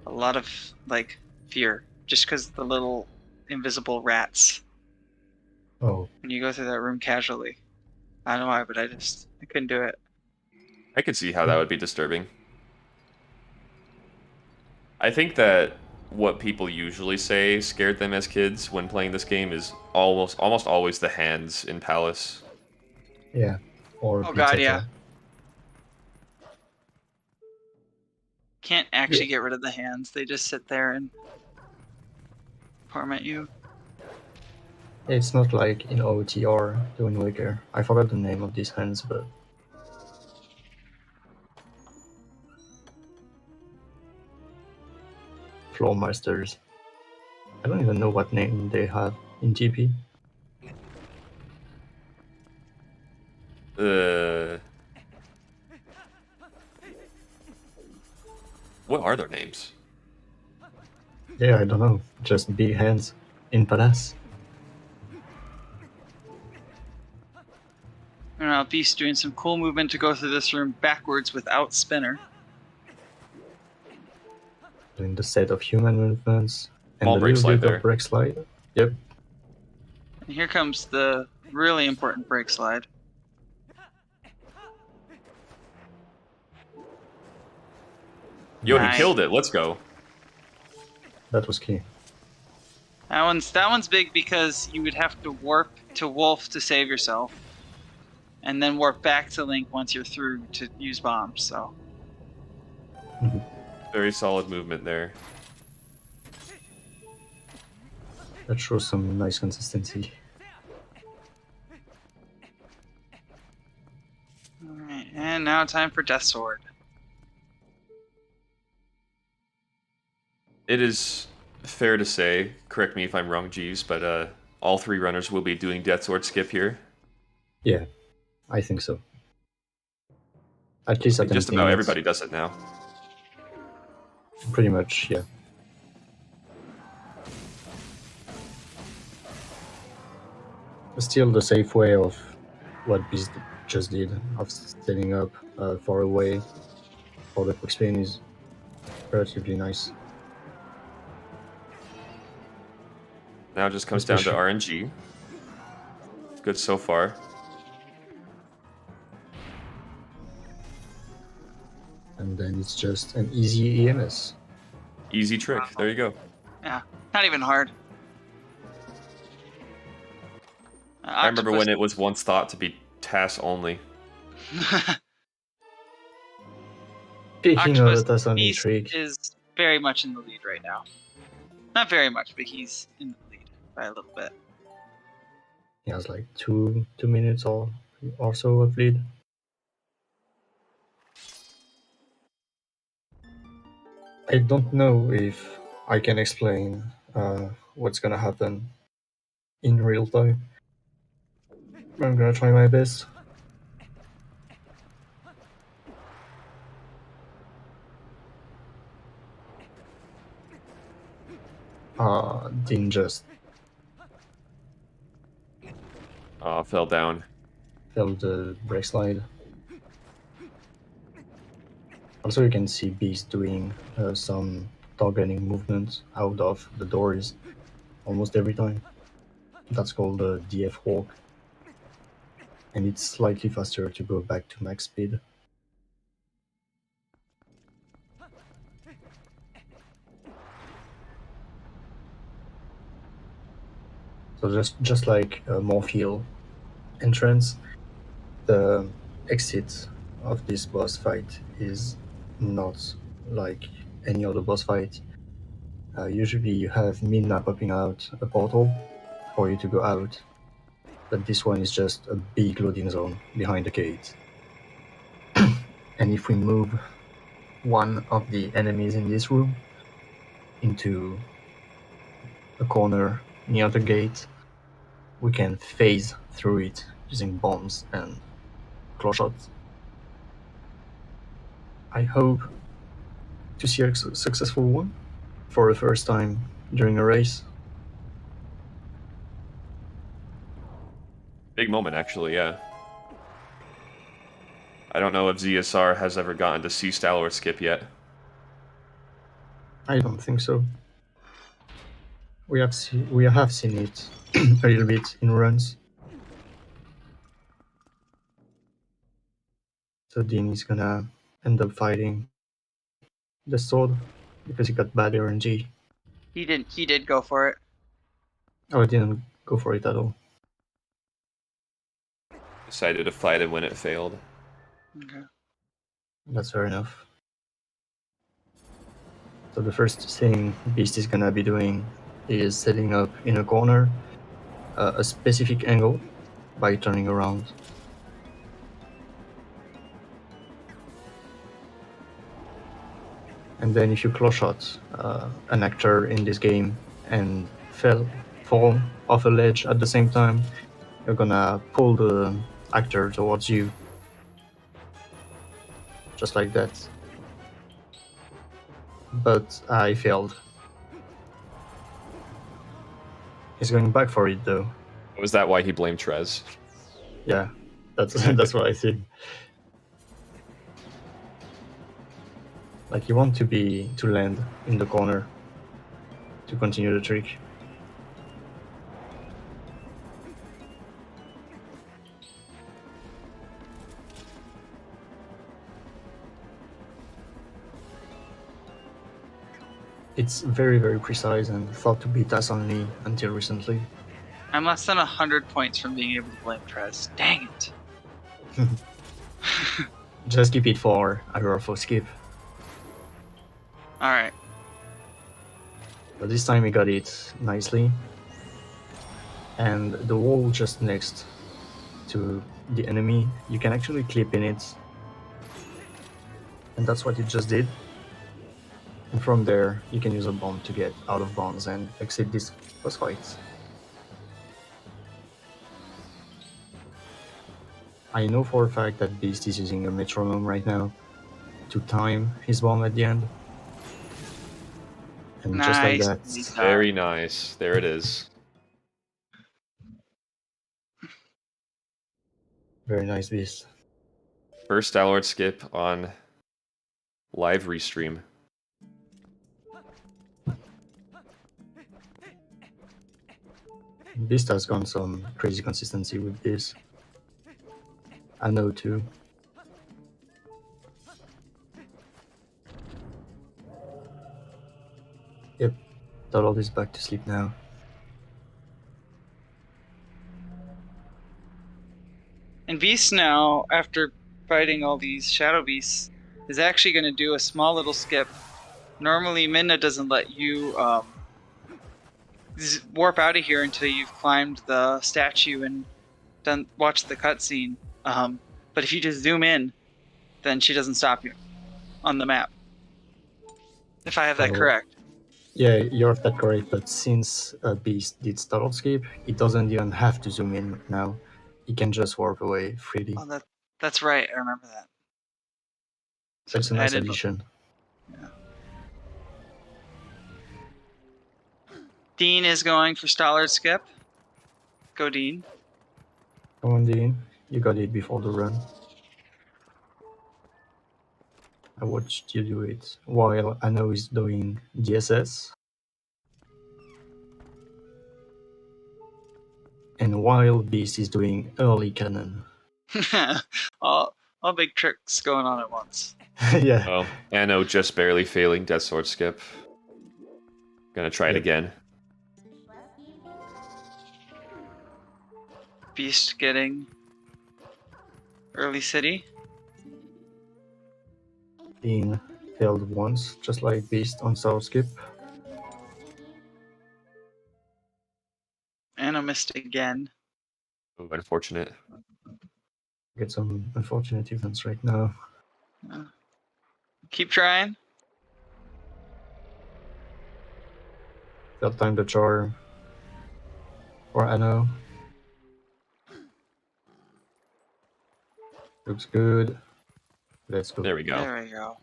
a lot of like fear, just because the little invisible rats. Oh. When you go through that room casually, I don't know why, but I couldn't do it. I could see how that would be disturbing. I think that what people usually say scared them as kids when playing this game is almost always the hands in Palace. Yeah. Or oh god, Pizzetta. yeah. Can't actually get rid of the hands. They just sit there and torment you. It's not like in OTR, the Wind Waker. I forgot the name of these hands, but... Floor Masters. I don't even know what name they have in TP. What are their names? Yeah, I don't know. Just big hands in Palace. I don't know, Beast doing some cool movement to go through this room backwards without spinner. Doing the set of human movements and Small the break little slide bit there. of break slide. Yep. And here comes the really important break slide. Yo, Nice. he killed it. Let's go. That was key. That one's big because you would have to warp to Wolf to save yourself, and then warp back to Link once you're through to use bombs. So Very solid movement there. That shows some nice consistency. alright, and now time for Death Sword. It is fair to say, correct me if I'm wrong, Jeeves, but all 3 runners will be doing Death Sword skip here. Yeah, I think so. At least at Just about everybody does it now. Pretty much, yeah. Still the safe way of what Beast just did, of standing up far away for the quick spin is relatively nice. Now it just comes down to RNG. Good so far. And then it's just an easy EMS. Easy trick. There you go. Yeah, not even hard. I remember when it was once thought to be TAS only. Speaking of Octopus the task only Beast trick, is very much in the lead right now. Not very much, but he's in the lead by a little bit. He has like two minutes or so of lead. I don't know if I can explain what's gonna happen in real time. I'm gonna try my best. Dean just Fell down. fell the brake slide. Also, you can see Beast doing some targeting movement out of the doors almost every time. That's called the DF walk. And it's slightly faster to go back to max speed. So just like a Morpheal entrance, the exit of this boss fight is not like any other boss fight. Usually you have Midna popping out a portal for you to go out, but this one is just a big loading zone behind the gate. And if we move one of the enemies in this room into a corner near the gate, we can phase through it using bombs and claw shots. I hope to see a successful one for the first time during a race. Big moment, actually, yeah. I don't know if ZSR has ever gotten to C-Style or Skip yet. I don't think so. We have seen it a little bit in runs. So Dean is gonna end up fighting the sword because he got bad RNG. He did go for it. Oh, I didn't go for it at all. Decided to fight it when it failed. Okay. That's fair enough. So the first thing Beast is gonna be doing is setting up in a corner a specific angle by turning around. And then if you claw shot an actor in this game and fall off a ledge at the same time, you're gonna pull the actor towards you. Just like that. But I failed. He's going back for it though. Was that why he blamed Trez? Yeah, that's what I think. Like you want to land in the corner to continue the trick. It's very, very precise and thought to be task only until recently. I'm less than 100 points from being able to blame Trez. Dang it. Just keep it for a for skip. Alright. But this time we got it nicely. And the wall just next to the enemy, you can actually clip in it. And that's what it just did. And from there, you can use a bomb to get out of bounds and exit this boss fight. I know for a fact that Beast is using a metronome right now to time his bomb at the end. And just like that, Very nice. There it is. very nice Beast. First Stalwart skip on live restream. Beast has gone some crazy consistency with this. I know too. Yep, Donald is back to sleep now. And Beast now, after fighting all these Shadow Beasts, is actually going to do a small little skip. Normally, Minna doesn't let you warp out of here until you've climbed the statue and watched the cutscene. But if you just zoom in, then she doesn't stop you on the map. If I have that correct. Yeah, you're that correct, but since Beast did start skip, it doesn't even have to zoom in now. It can just warp away freely. Oh, that's right. I remember that. So it's a nice addition. Yeah. Dean is going for Stallard skip. Go, Dean. Come on, Dean. You got it before the run. I watched you do it while Anno is doing DSS. And while Beast is doing early cannon. all big tricks going on at once. Yeah. Oh, Anno just barely failing Death Sword skip. Gonna try it again. Beast getting early city. Dean failed once, just like Beast on Star skip. Anna missed again. Oh, unfortunate. Get some unfortunate events right now. Keep trying. Third time the charm for Anno. Looks good. Let's go. There we go. There we go.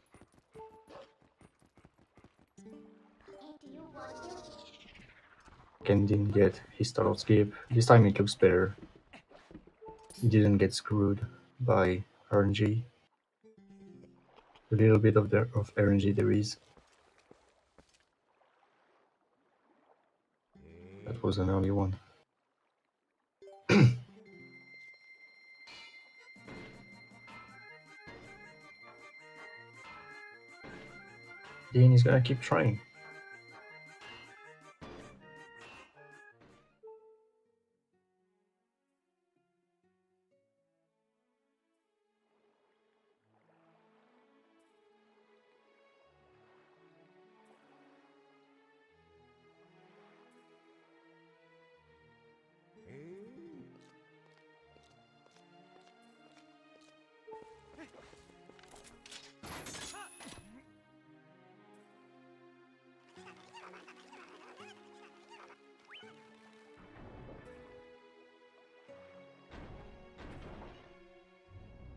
Ken didn't get his start skip. This time it looks better. He didn't get screwed by RNG. A little bit of RNG there is. That was an early one. Dean is gonna keep trying.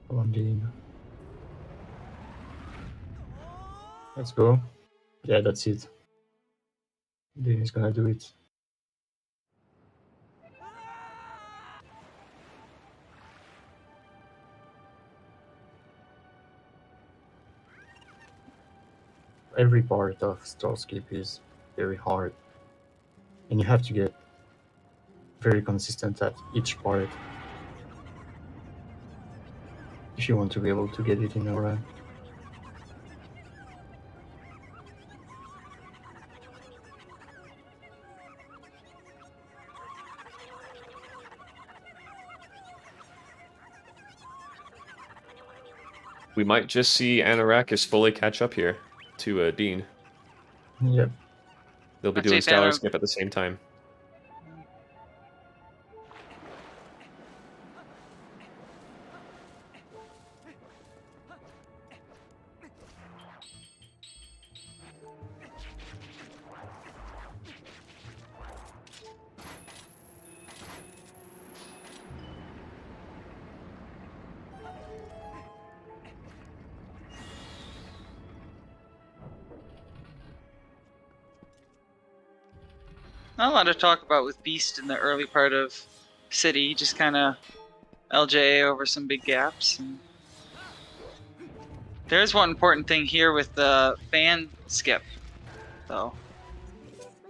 Come on, Dean. Let's go. Yeah, that's it. Dean is gonna do it. Every part of Starskip is very hard, and you have to get very consistent at each part if you want to be able to get it in a run. We might just see Anarakis fully catch up here to Dean. Yep. They'll be doing Stellar skip at the same time. Not a lot to talk about with Beast in the early part of City, just kind of LJA over some big gaps. And there's one important thing here with the fan skip, though.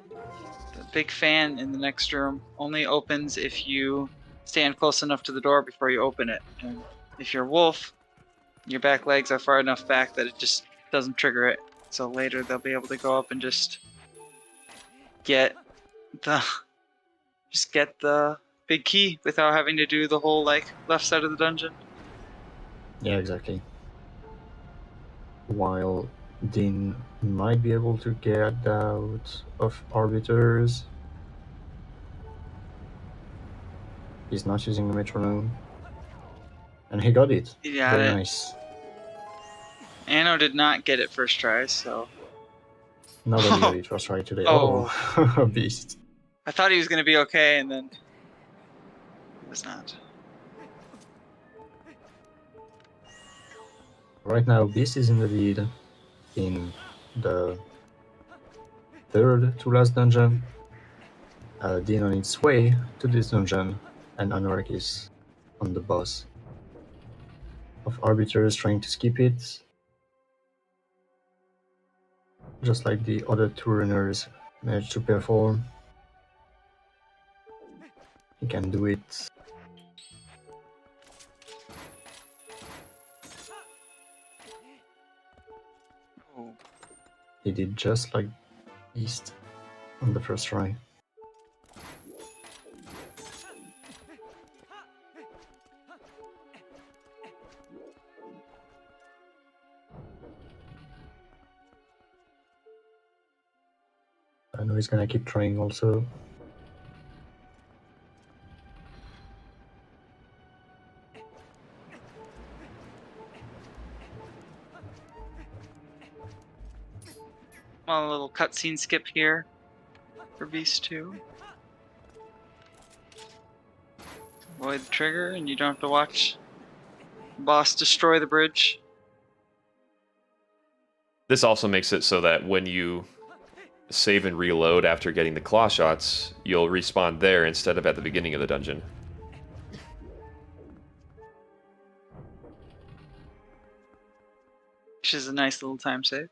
The big fan in the next room only opens if you stand close enough to the door before you open it. And if you're Wolf, your back legs are far enough back that it just doesn't trigger it. So later they'll be able to go up and just get the big key without having to do the whole like left side of the dungeon. Yeah, exactly. While Dean might be able to get out of arbiters, He's not using the metronome. And he got it. He got Very it. nice. Anno did not get it first try, so Nobody got it first try today. Oh. Oh, beast. I thought he was gonna be okay, and then he was not. Right now, Beast is in the lead in the third to last dungeon. Dean on its way to this dungeon, and Anorak is on the boss of Arbiters trying to skip it. Just like the other two runners managed to perform. He can do it. Oh. He did just like Beast on the first try. I know he's gonna keep trying also. Well, a little cutscene skip here for Beast 2. Avoid the trigger, and you don't have to watch the boss destroy the bridge. This also makes it so that when you save and reload after getting the claw shots, you'll respawn there instead of at the beginning of the dungeon. Which is a nice little time save.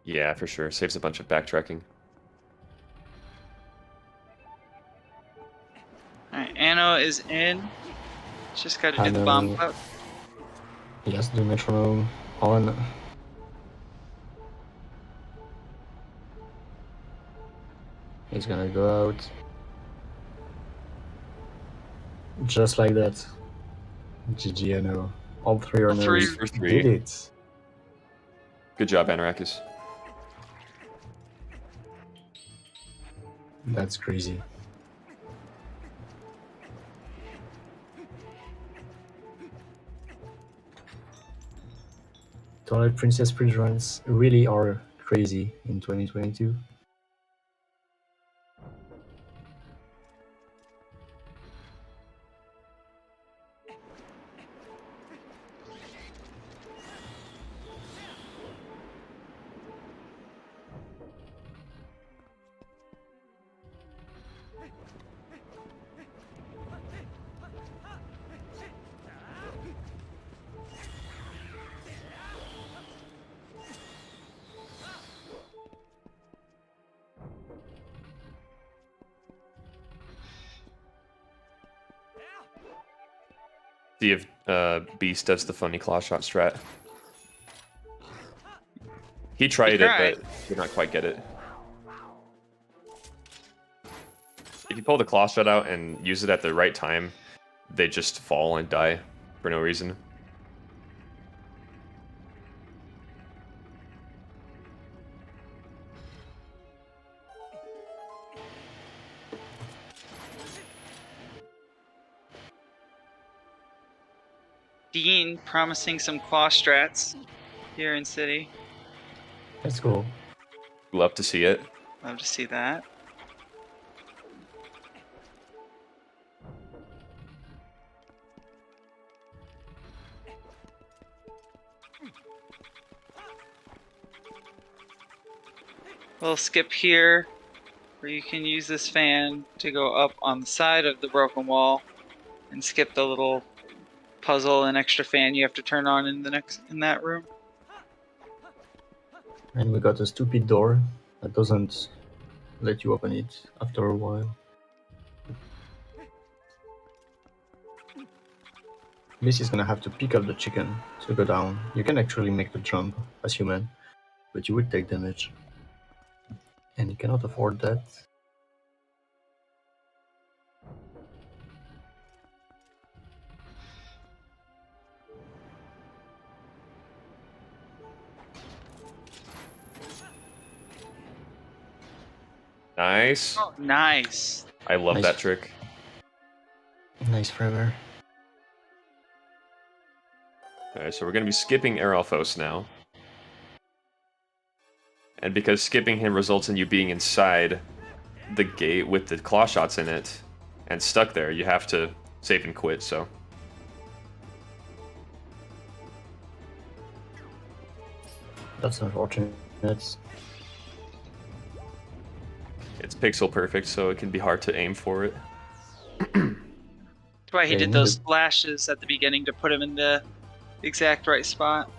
Yeah, for sure. Saves a bunch of backtracking. Alright, Anno is in. Just gotta do the bomb Anno. cloud. He has the metronome on. He's gonna go out. Just like that. GG, Anno. All three All runners for three. did it. Good job, Anorakis. That's crazy. Twilight Princess speedruns really are crazy in 2022. See if Beast does the funny claw shot strat. He tried it, but did not quite get it. If you pull the claw shot out and use it at the right time, they just fall and die for no reason. Dean promising some claw strats here in City. Let's go. Love to see it. Love to see that. We'll skip here, where you can use this fan to go up on the side of the broken wall and skip the little puzzle and extra fan you have to turn on in that room. And we got a stupid door that doesn't let you open it after a while. This is gonna have to pick up the chicken to go down. You can actually make the jump as human, but you would take damage. And you cannot afford that. Nice. Oh, nice. I love Nice. that trick. nice forever. Alright, so we're going to be skipping Eralfos now. And because skipping him results in you being inside the gate with the claw shots in it and stuck there, you have to save and quit, so. That's unfortunate. It's pixel perfect, so it can be hard to aim for it. That's why he did those splashes at the beginning to put him in the exact right spot.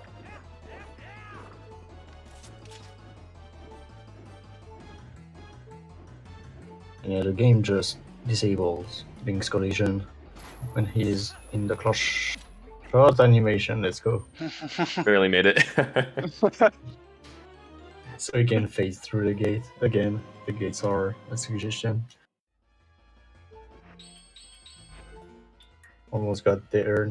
Yeah, the game just disables Link's collision when he's in the clutch shot animation. Let's go. Barely made it. So he can phase through the gate. Again, the gates are a suggestion. Almost got there.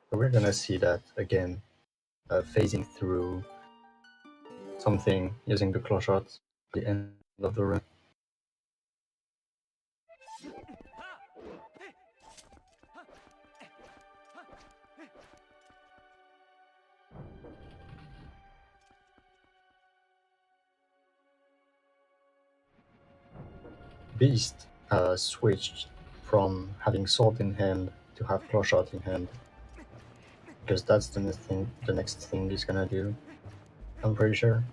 So we're gonna see that again, phasing through something using the claw shots at the end of the run. Beast switched from having sword in hand to have claw shot in hand, because that's the next thing he's gonna do. I'm pretty sure.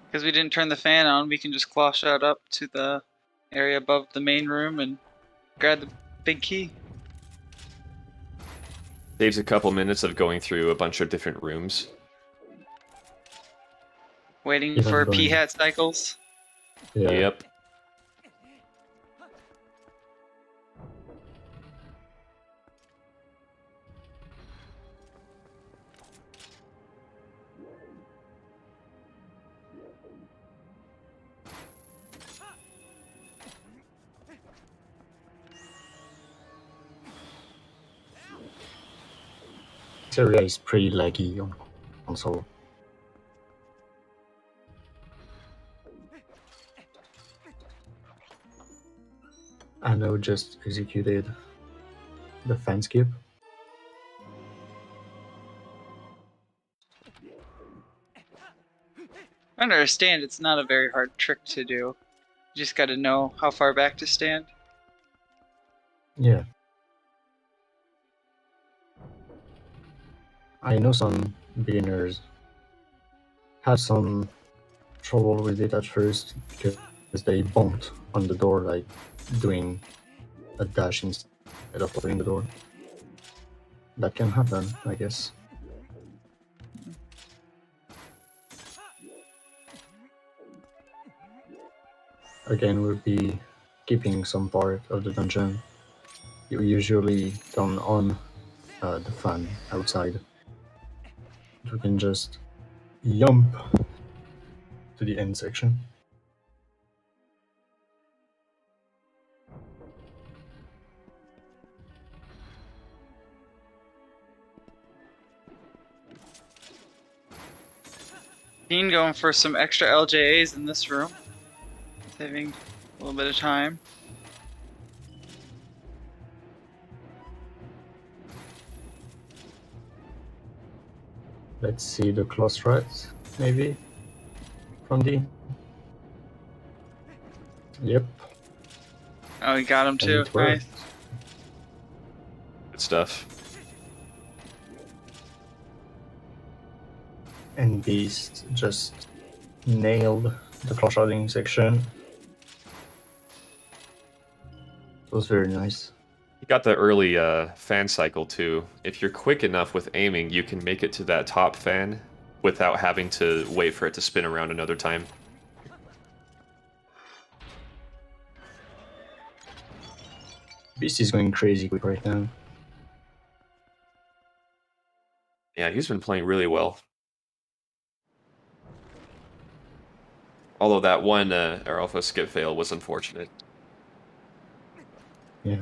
Because we didn't turn the fan on, we can just claw shot up to the area above the main room and grab the big key. Saves a couple minutes of going through a bunch of different rooms. Waiting Even for going- P-hat cycles. Yeah. Yep. This area is pretty laggy on console. I know just executed the fan skip. I understand it's not a very hard trick to do. You just gotta know how far back to stand. Yeah. I know some beginners had some trouble with it at first because they bumped on the door, like doing a dash instead of opening the door. That can happen, I guess. Again, we'll be keeping some part of the dungeon. You usually turn on the fan outside. We can just jump to the end section. Dean going for some extra LJAs in this room. Saving a little bit of time. Let's see the close threats, maybe, from D. Yep. Oh, he got him And too. it worked. Nice. Good stuff. And Beast just nailed the claw shotting section. It was very nice. You got the early fan cycle too. If you're quick enough with aiming, you can make it to that top fan without having to wait for it to spin around another time. Beast is going crazy quick right now. Yeah, he's been playing really well. Although that one Alpha skip fail was unfortunate. Yeah.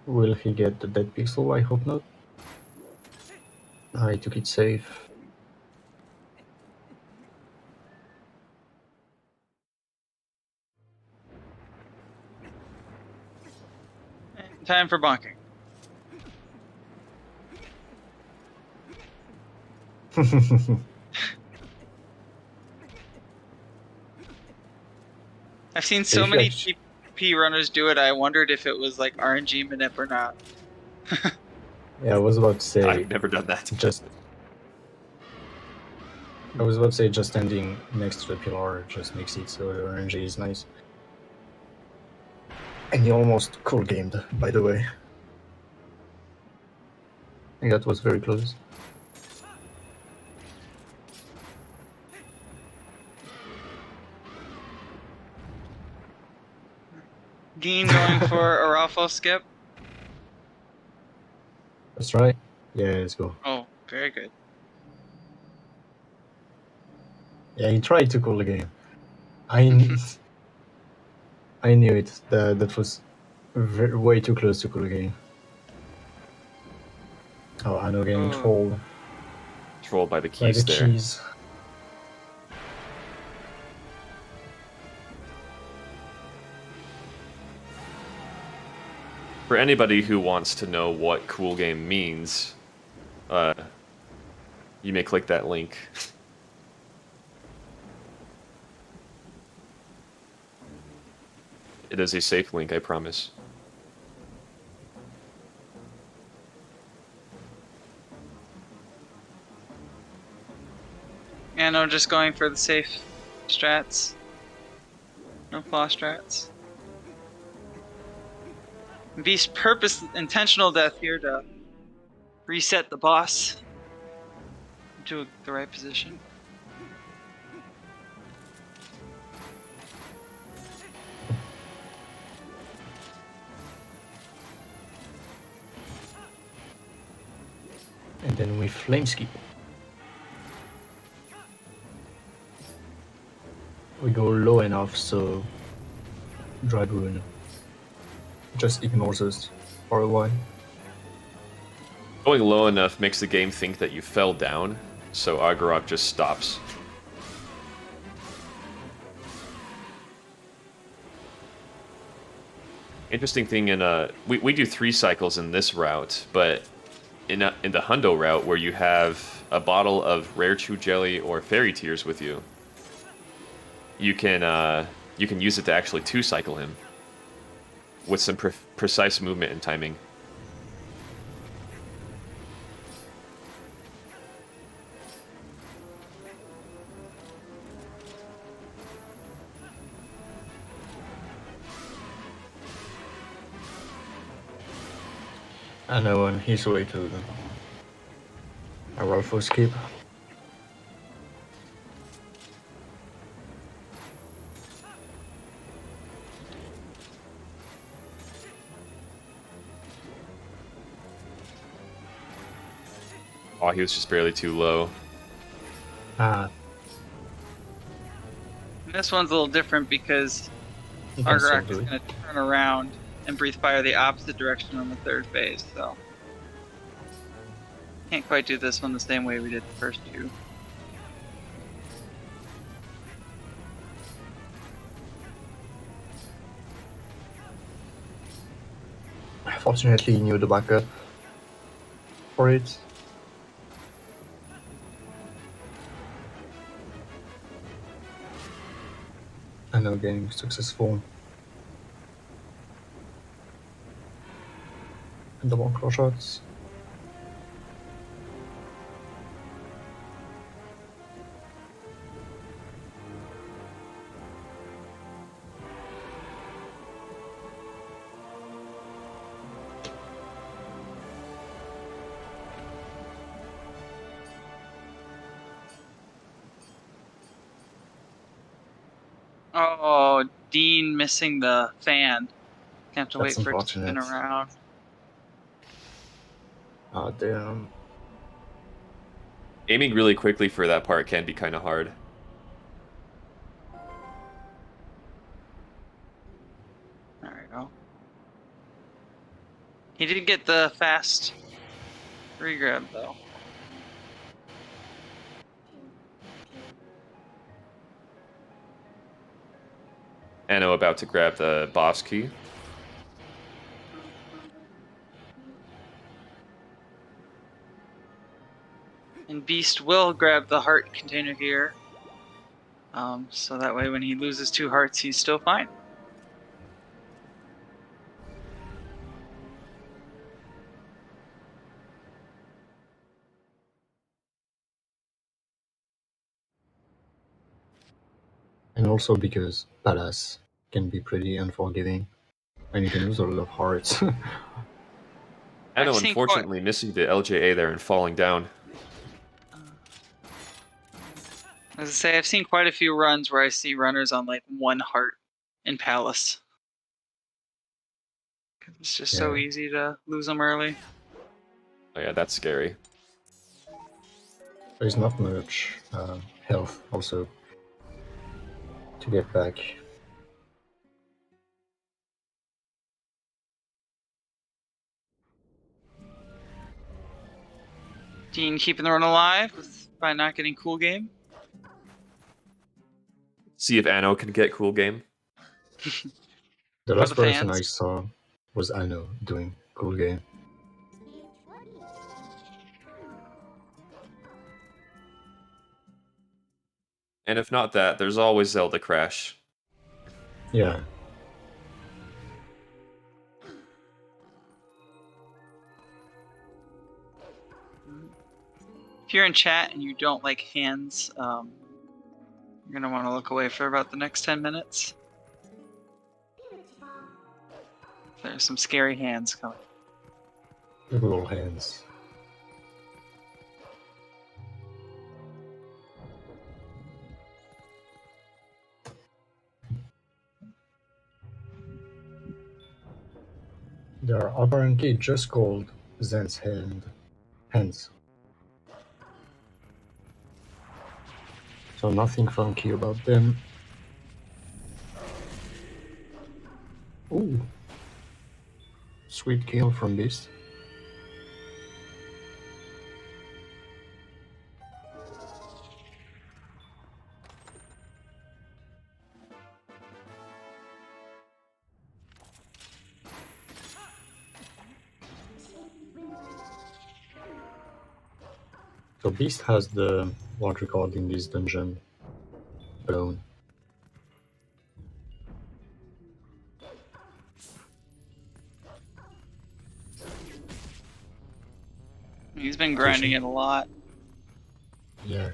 Will he get the dead pixel? I hope not. I took it safe. Time for bonking. I've seen so If many actually- TP runners do it, I wondered if it was like RNG manip or not. Yeah, I was about to say I've never done that. just. I was about to say just standing next to the pillar just makes it so the RNG is nice. And he almost cool gamed, by the way. I think that was very close. Dean going for a Raffle skip. That's right. Yeah, let's go. Oh, very good. Yeah, he tried to call the game. I knew it. That was way too close to call the game. Oh, I know getting Oh. trolled Trolled by the by keys the there. keys. For anybody who wants to know what cool game means, you may click that link. It is a safe link, I promise. And I'm just going for the safe strats. No flaw strats. Beast intentional death here to reset the boss to the right position. And then we flame skip. We go low enough so Dragoon just ignores us for a while. Going low enough makes the game think that you fell down, so Agorok just stops. Interesting thing we do 3 cycles in this route, but in the Hundo route where you have a bottle of rare chew jelly or fairy tears with you, you can use it to actually 2-cycle him with some precise movement and timing. And now on his way to a rifle skip. Oh, he was just barely too low. Ah, This one's a little different because he can still Argorak do is it. going to turn around and breathe fire the opposite direction on the 3rd phase, so can't quite do this one the same way we did the first 2. Fortunately, he knew the backup for it. And now getting successful. And the 1 claw shots. Oh, Dean missing the fan. Have to That's wait for it to spin unfortunate. around. Ah, damn. Aiming really quickly for that part can be kind of hard. There we go. He did get the fast regrab though. Anno about to grab the boss key. And Beast will grab the heart container here. So that way when he loses 2 hearts, he's still fine. And also because Palace can be pretty unforgiving, and you can lose a lot of hearts. Anno I've seen unfortunately missing the LJA there and falling down. As I say, I've seen quite a few runs where I see runners on like 1 heart in Palace. It's just so Yeah. easy to lose them early. Oh yeah, that's scary. There's not much health also to get back. Dean keeping the run alive by not getting cool game. See if Anno can get cool game. The For last the person fans. I saw was Anno doing cool game. And if not that, there's always Zelda Crash. Yeah. If you're in chat and you don't like hands, you're gonna want to look away for about the next 10 minutes. There's some scary hands coming. Little hands. They are apparently just called Zen's hands. So nothing funky about them. Ooh. Sweet kill from Beast. So Beast has the world record in this dungeon alone. He's been grinding it a lot. Yeah.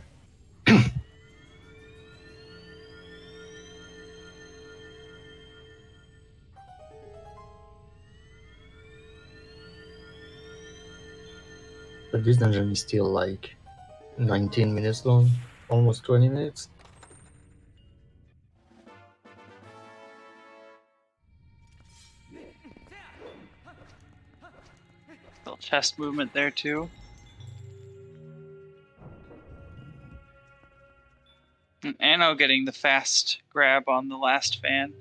But this dungeon is still like 19 minutes long, almost 20 minutes. Little chest movement there too. And Anno getting the fast grab on the last fan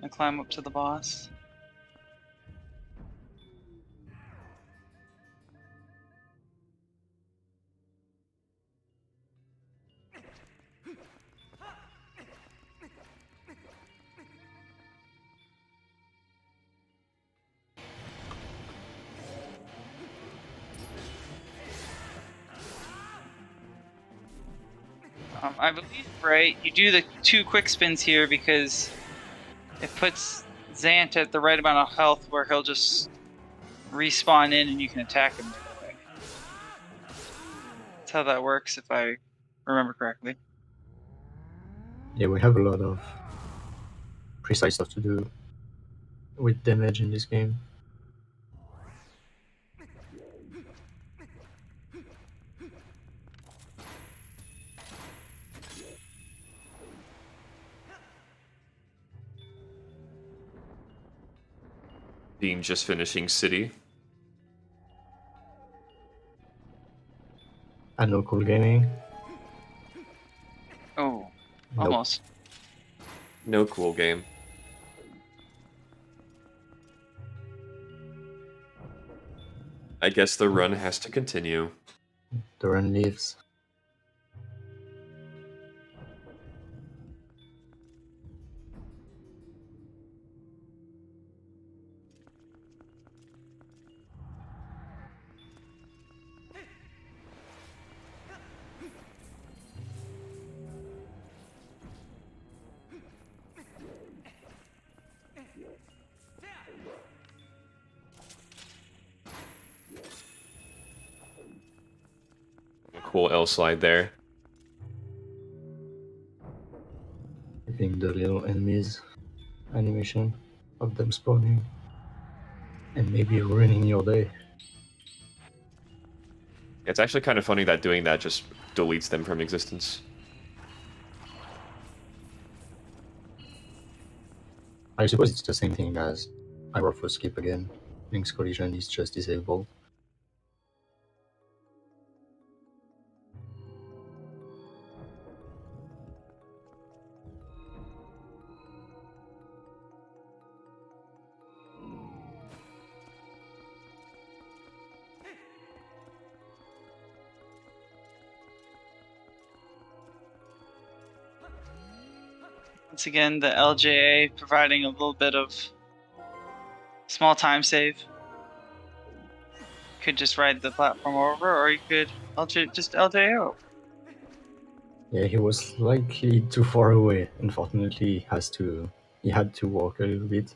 and climb up to the boss. I believe, right, you do the 2 quick spins here because it puts Zant at the right amount of health where he'll just respawn in and you can attack him right away. That's how that works if I remember correctly. Yeah, we have a lot of precise stuff to do with damage in this game. Dean just finishing City. I know cool gaming. Oh, Nope. almost. No cool game. I guess the run has to continue. The run lives. A cool L slide there. Keeping the little enemies animation of them spawning and maybe ruining your day. It's actually kind of funny that doing that just deletes them from existence. I suppose it's the same thing as I roll for skip again. Link's collision is just disabled. Once again, the LJA providing a little bit of small time save. Could just ride the platform over, or you could just LJA over. Yeah, he was slightly too far away. Unfortunately, he had to walk a little bit.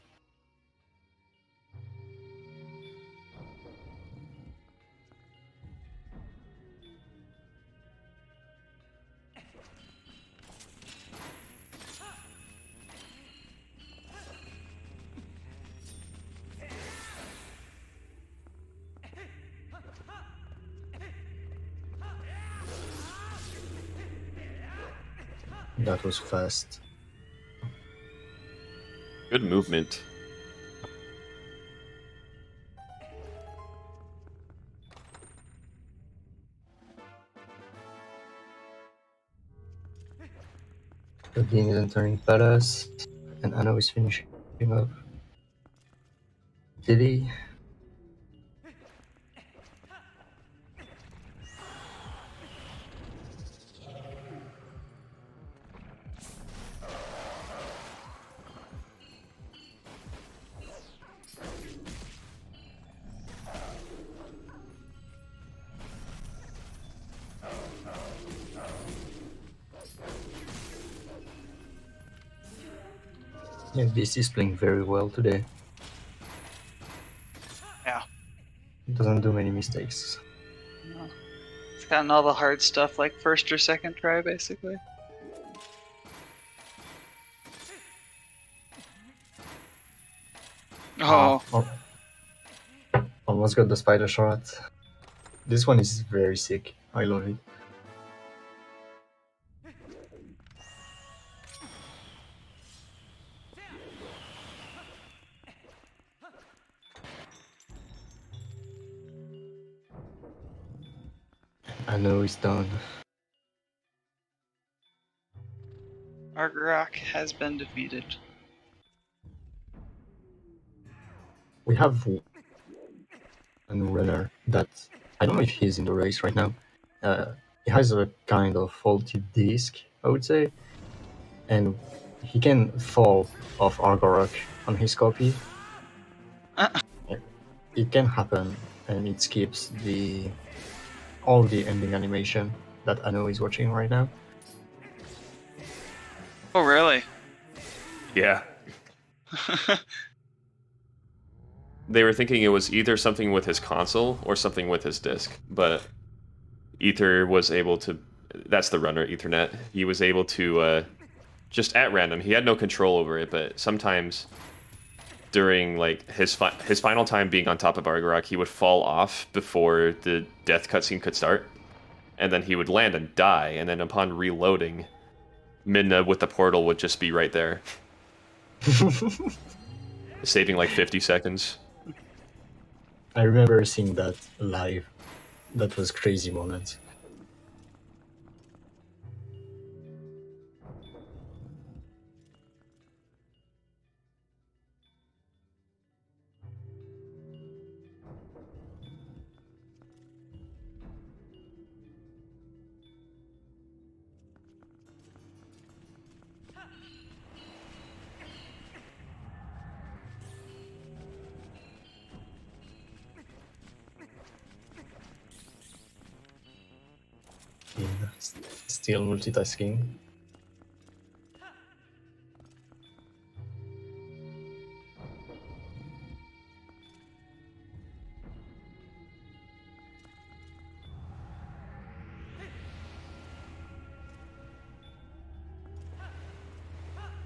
That was fast. Good movement. The Dean is entering Palace, and Anno is finishing up. Did he? Yeah, this is playing very well today. Yeah. It doesn't do many mistakes. No. It's gotten all the hard stuff like first or second try, basically. Oh, Almost got the spider shot. This one is very sick. I love it. I know it's done. Argarok has been defeated. We have one runner that I don't know if he's in the race right now. He has a kind of faulty disc, I would say, and he can fall off Argorok on his copy. It can happen, and it skips all the ending animation that Anno is watching right now. Oh, really? Yeah. They were thinking it was either something with his console or something with his disc, but Ether was able to... That's the runner, Ethernet. He was able to, just at random, he had no control over it, but sometimes during like his final time being on top of Argorok, he would fall off before the death cutscene could start, and then he would land and die, and then upon reloading, Midna with the portal would just be right there. Saving like 50 seconds. I remember seeing that live. That was crazy moment. Yeah, still multitasking.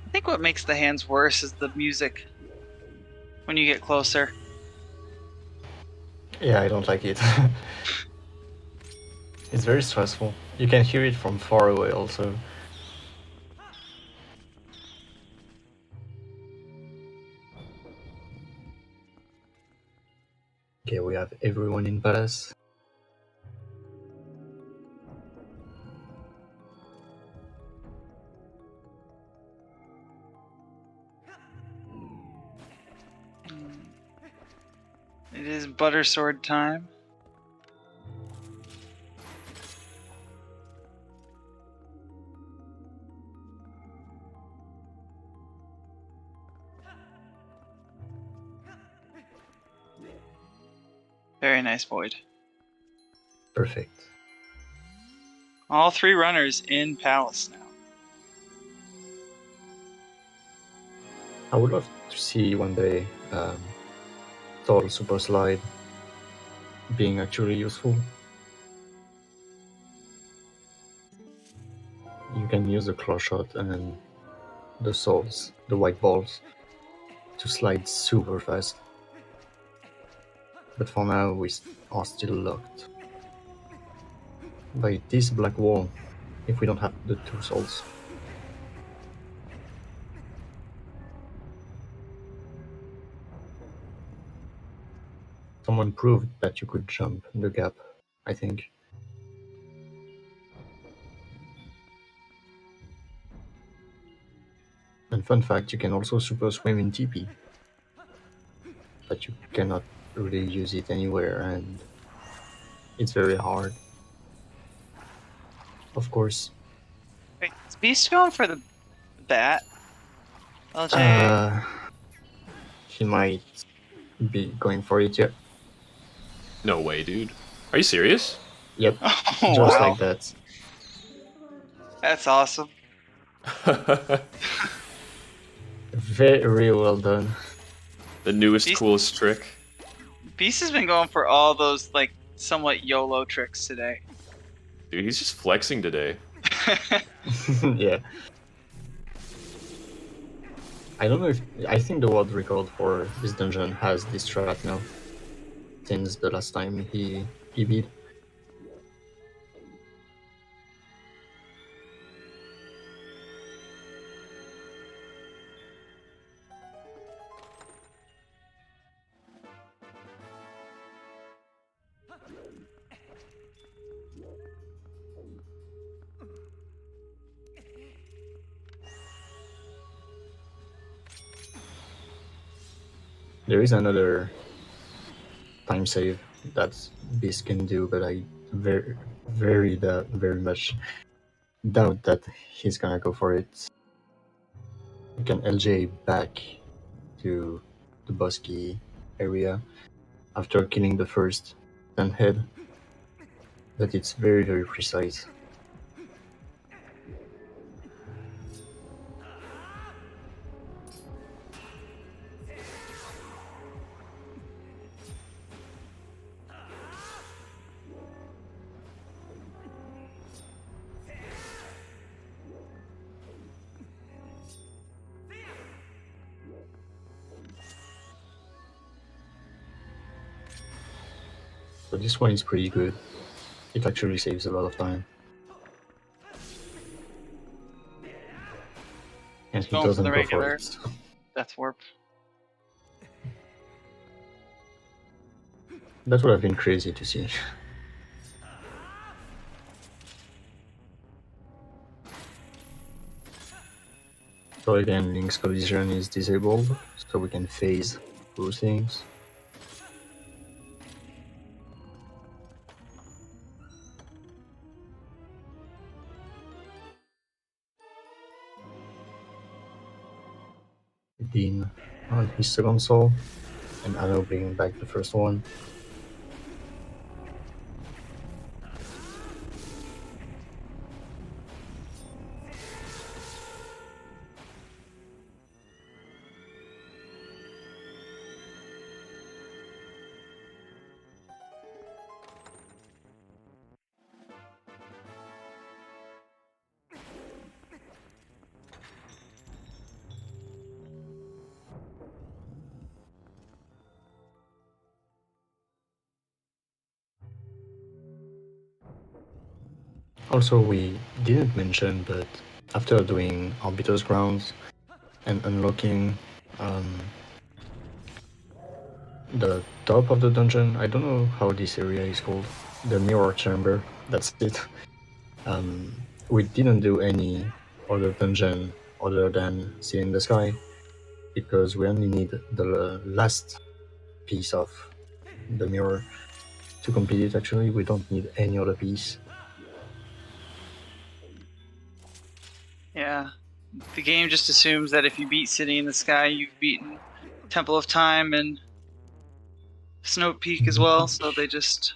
I think what makes the hands worse is the music when you get closer. Yeah, I don't like it. It's very stressful. You can hear it from far away also. Okay, we have everyone in palace. It is butter sword time. Very nice, Boyd. Perfect. All 3 runners in Palace now. I would love to see one day Total Super Slide being actually useful. You can use the claw shot and the souls, the white balls, to slide super fast. But for now we are still locked by this black wall if we don't have the 2 souls. Someone proved that you could jump the gap, I think. And fun fact, you can also super swim in TP, but you cannot really use it anywhere, and it's very hard. Of course. Wait, is Beast going for the bat? LJ? He might be going for it, yeah. No way, dude. Are you serious? Yep, Oh, just wow. like that. That's awesome. Very well done. The newest, Beast- coolest trick. Beast has been going for all those, like, somewhat YOLO tricks today. Dude, he's just flexing today. Yeah. I don't know if... I think the world record for this dungeon has this strat now. Since the last time he beat. There is another time save that Beast can do, but I very much doubt that he's gonna go for it. You can LJ back to the bosky area after killing the first 10 head, but it's very precise. So this one is pretty good. It actually saves a lot of time. And he Going for doesn't the go for regular. it. Death Warp. That would have been crazy to see. So again, Link's collision is disabled, so we can phase through things. Dean on his second soul, and Anno bringing back the first one. Also, we didn't mention, but after doing Arbiter's Grounds and unlocking the top of the dungeon, I don't know how this area is called, the Mirror Chamber, that's it. We didn't do any other dungeon other than Seeing the Sky, because we only need the last piece of the mirror to complete it. Actually, we don't need any other piece. Yeah. The game just assumes that if you beat City in the Sky, you've beaten Temple of Time and Snow Peak as well, so they just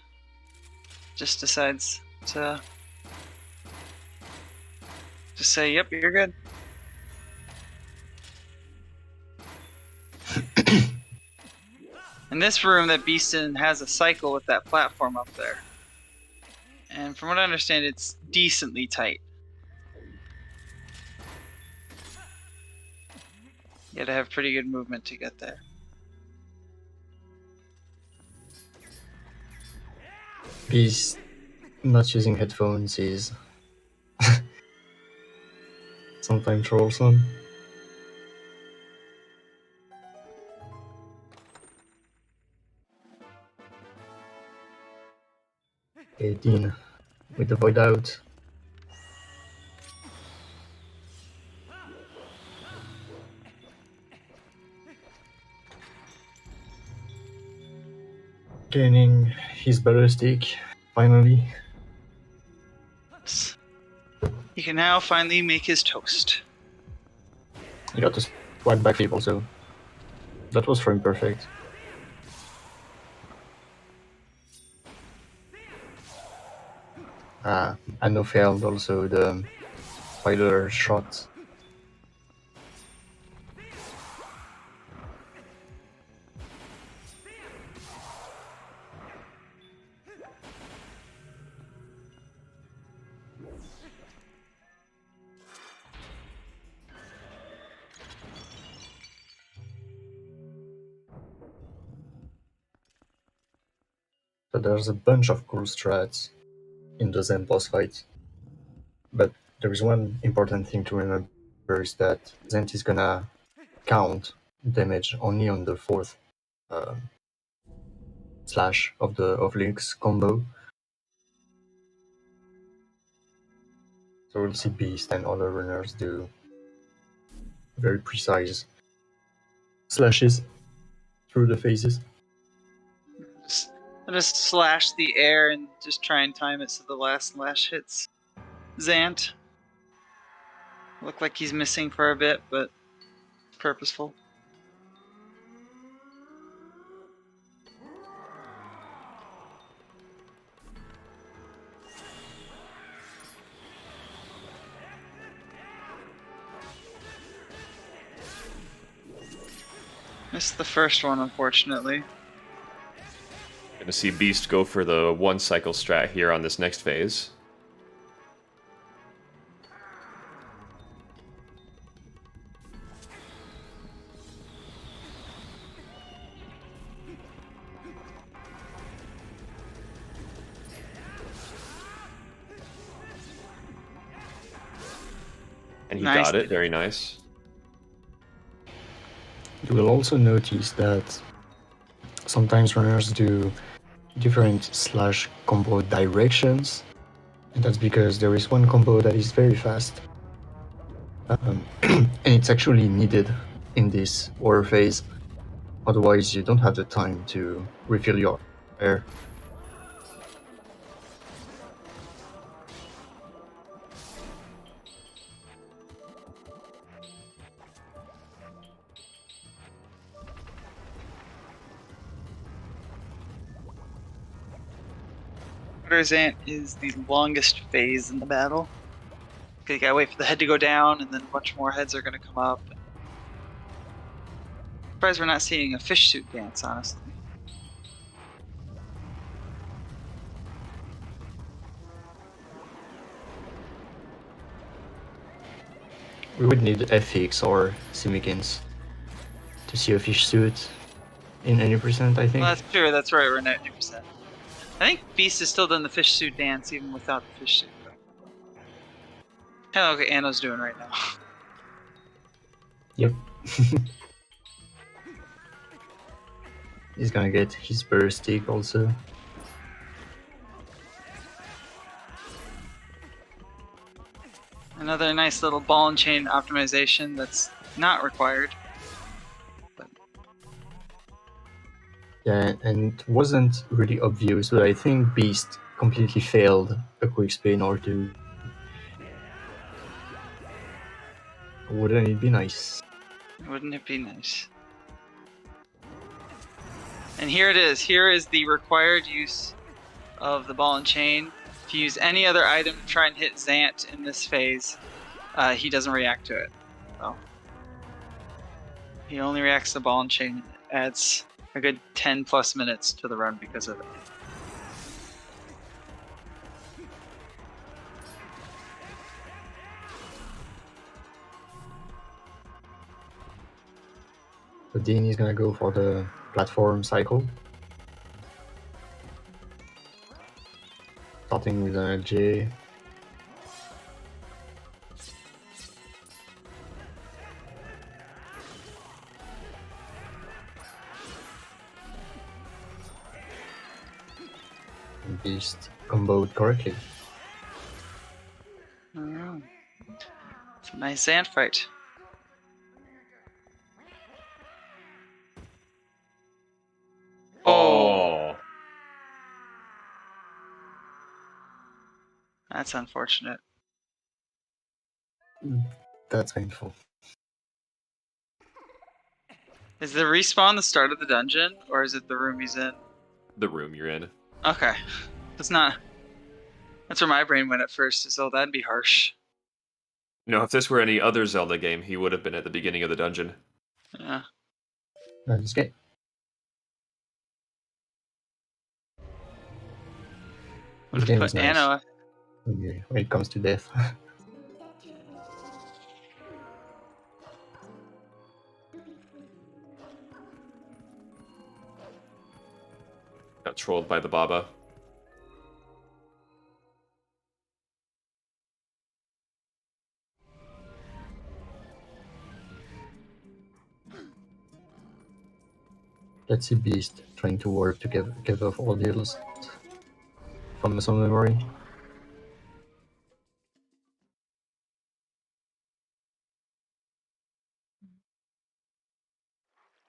decides to just say, yep, you're good. In this room that Beastin has a cycle with that platform up there. And from what I understand, it's decently tight. You gotta have pretty good movement to get there. Beast not using headphones is sometimes troublesome. Okay, Dean with the void out. Gaining his butter stick, finally. He can now finally make his toast. He got a squat backflip also. That was frame perfect. And no failed also the spider shot. So there's a bunch of cool strats in the Zen boss fight. But there is one important thing to remember is that Zen is gonna count damage only on the fourth slash of Link's combo. So we'll see Beast and other runners do very precise slashes through the phases. I'll just slash the air and just try and time it so the last slash hits Zant. Look like he's missing for a bit, but it's purposeful. Missed the first one, unfortunately. Gonna see Beast go for the one cycle strat here on this next phase. And he Nice. got it, very nice. You will also notice that sometimes runners do different slash combo directions, and that's because there is one combo that is very fast, and it's actually needed in this water phase, otherwise you don't have the time to refill your air. Zant is the longest phase in the battle. You gotta wait for the head to go down, and then a bunch more heads are gonna come up. Surprised we're not seeing a fish suit dance, honestly. We would need FX or Simikins to see a fish suit in any percent, I think. Well, that's true, that's right, we're 90%. I think Beast has still done the fish suit dance even without the fish suit. Kind of like what Anno's doing right now. Yep. He's gonna get his burst stick also. Another nice little ball and chain optimization that's not required. Yeah, and wasn't really obvious, but I think Beast completely failed a quick spin or two. Wouldn't it be nice? Wouldn't it be nice? And here it is. Here is the required use of the ball and chain. If you use any other item to try and hit Zant in this phase, he doesn't react to it. So he only reacts to ball and chain. It adds a good 10 plus minutes to the run because of it. So Dean is gonna go for the platform cycle. Starting with an LJ. And Beast comboed correctly. Alright. It's a nice Zant fight. Oh. That's unfortunate. That's painful. Is the respawn the start of the dungeon, or is it the room he's in? The room you're in. Okay. That's not... That's where my brain went at first, so that'd be harsh. No, if this were any other Zelda game, he would have been at the beginning of the dungeon. Yeah. Let's get. Would This have game put is nice. Anno... When it comes to death. Got trolled by the Baba. Let's see Beast trying to work to get off all deals from muscle memory.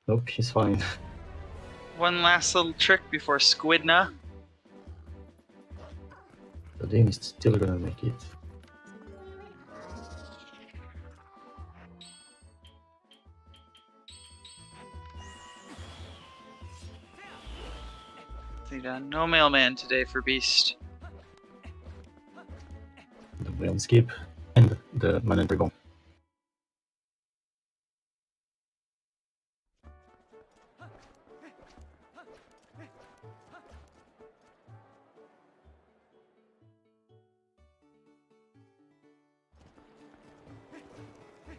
Nope, he's fine. One last little trick before Squidna. The Dean is still gonna make it. No mailman today for Beast. The Whale Skip and the Man Dragon.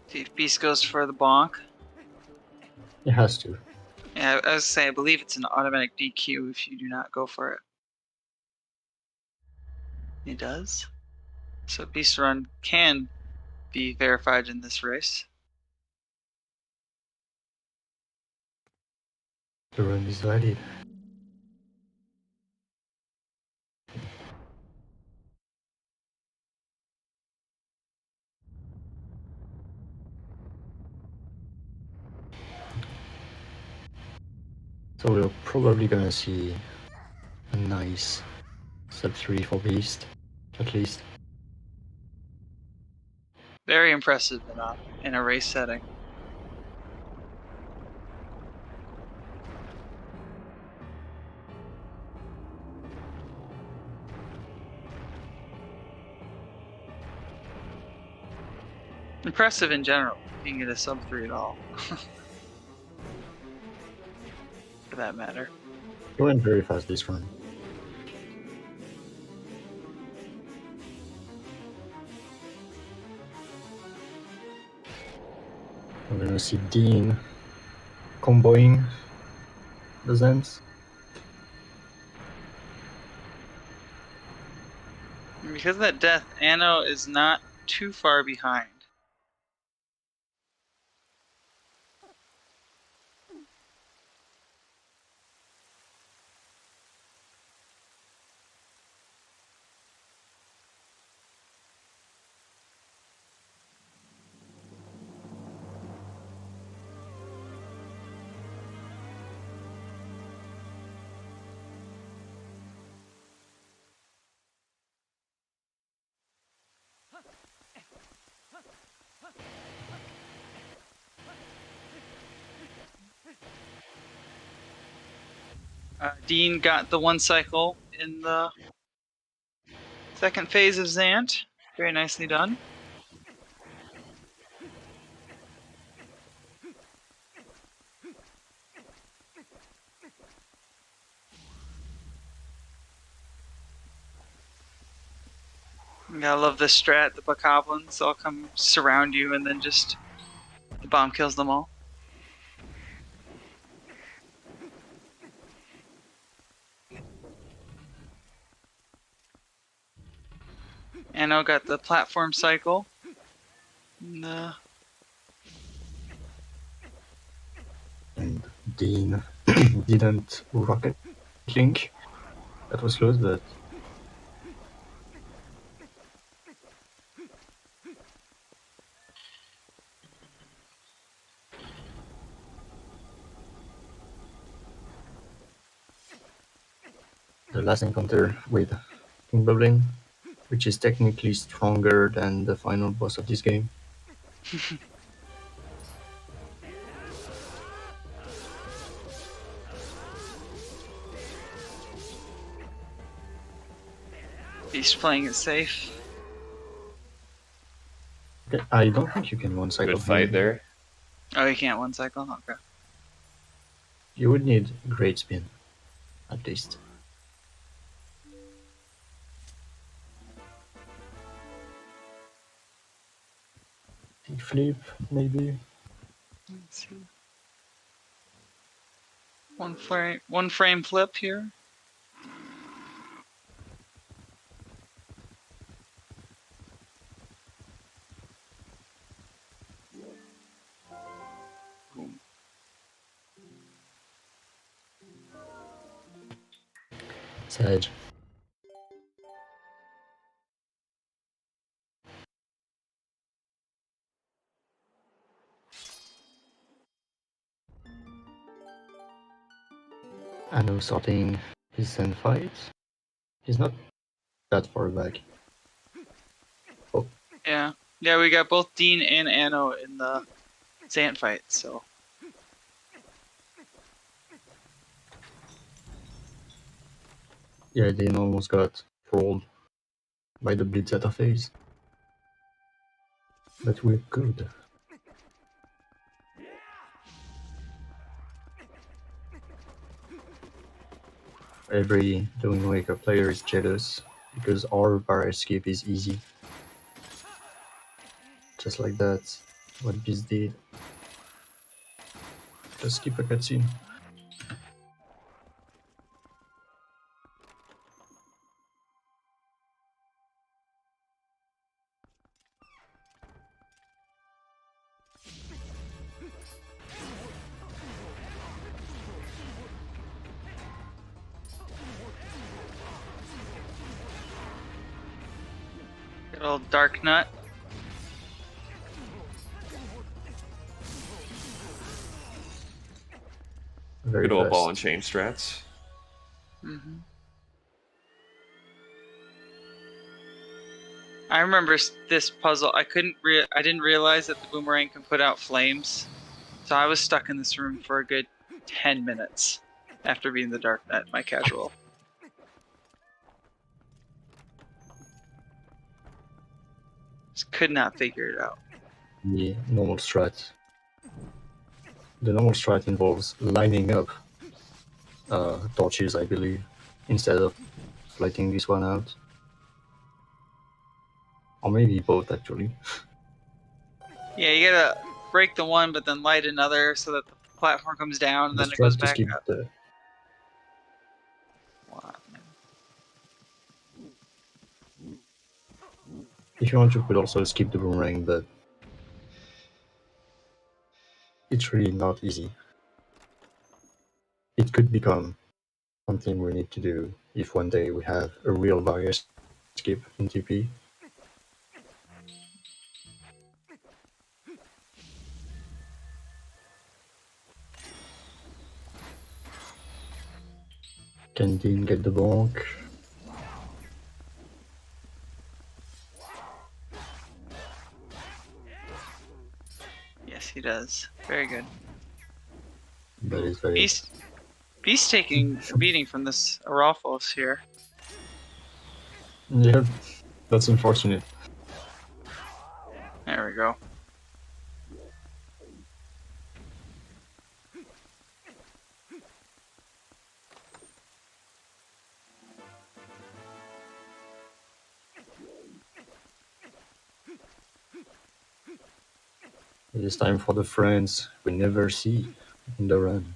See if Beast goes for the bonk. It has to. Yeah, I was saying, I believe it's an automatic DQ if you do not go for it. It does. So Beast Run can be verified in this race. The run is valid. So we're probably gonna see a nice sub 3 for Beast, at least. Very impressive in a race setting. Impressive in general, being at a sub 3 at all. For that matter. He went very fast this run. We're gonna see Dean comboing the Zens. And because of that death, Anno is not too far behind. Dean got the 1 cycle in the second phase of Zant. Very nicely done. Gotta love this strat. The bokoblins all come surround you and then just the bomb kills them all. Anno got the platform cycle. And Dean didn't rocket link. That was close, but the last encounter with King Bubbling, which is technically stronger than the final boss of this game. He's playing it safe. Okay, I don't think you can one cycle. Good fight there. Oh, you can't 1 cycle? Okay. You would need great spin, at least. Flip, maybe. Let's see. One frame flip here. Boom. Sage. Anno starting his Zen fight. He's not that far back. Oh, Yeah. Yeah, we got both Dean and Anno in the Zant fight, so. yeah, Dean almost got trolled by the Blitz Zeta phase. But we're good. Every Doing Waker player is jealous because our bar escape is easy. Just like that, what Beast did. Just skip a cutscene. Good old Dark Nut. Very Good old fast. ball and chain strats. Mm-hmm. I remember this puzzle. I didn't realize that the boomerang can put out flames, so I was stuck in this room for a good 10 minutes after being the Dark Knight, my casual. Just could not figure it out. The normal strat. The normal strat involves lining up torches, I believe, instead of lighting this one out. Or maybe both, actually. Yeah, you gotta break the one, but then light another so that the platform comes down and The then it goes strat to back skip up. the Wow. If you want, you could also skip the boomerang, but it's really not easy. It could become something we need to do if one day we have a real barrier skip in TP. Can Dean get the bonk? Yes, he does. Very good. That is very... Beast taking a beating from this Aralphos here. Yeah, that's unfortunate. There we go. It is time for the friends we never see in the run.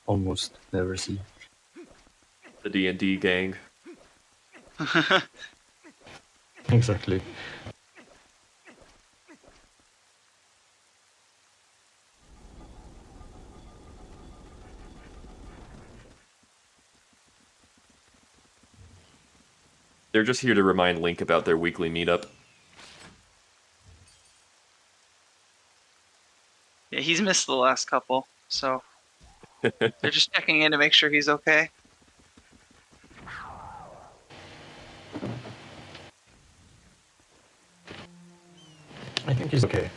Almost never see. The D&D gang. Exactly. They're just here to remind Link about their weekly meetup. Yeah, he's missed the last couple, so they're just checking in to make sure he's okay. I think he's okay.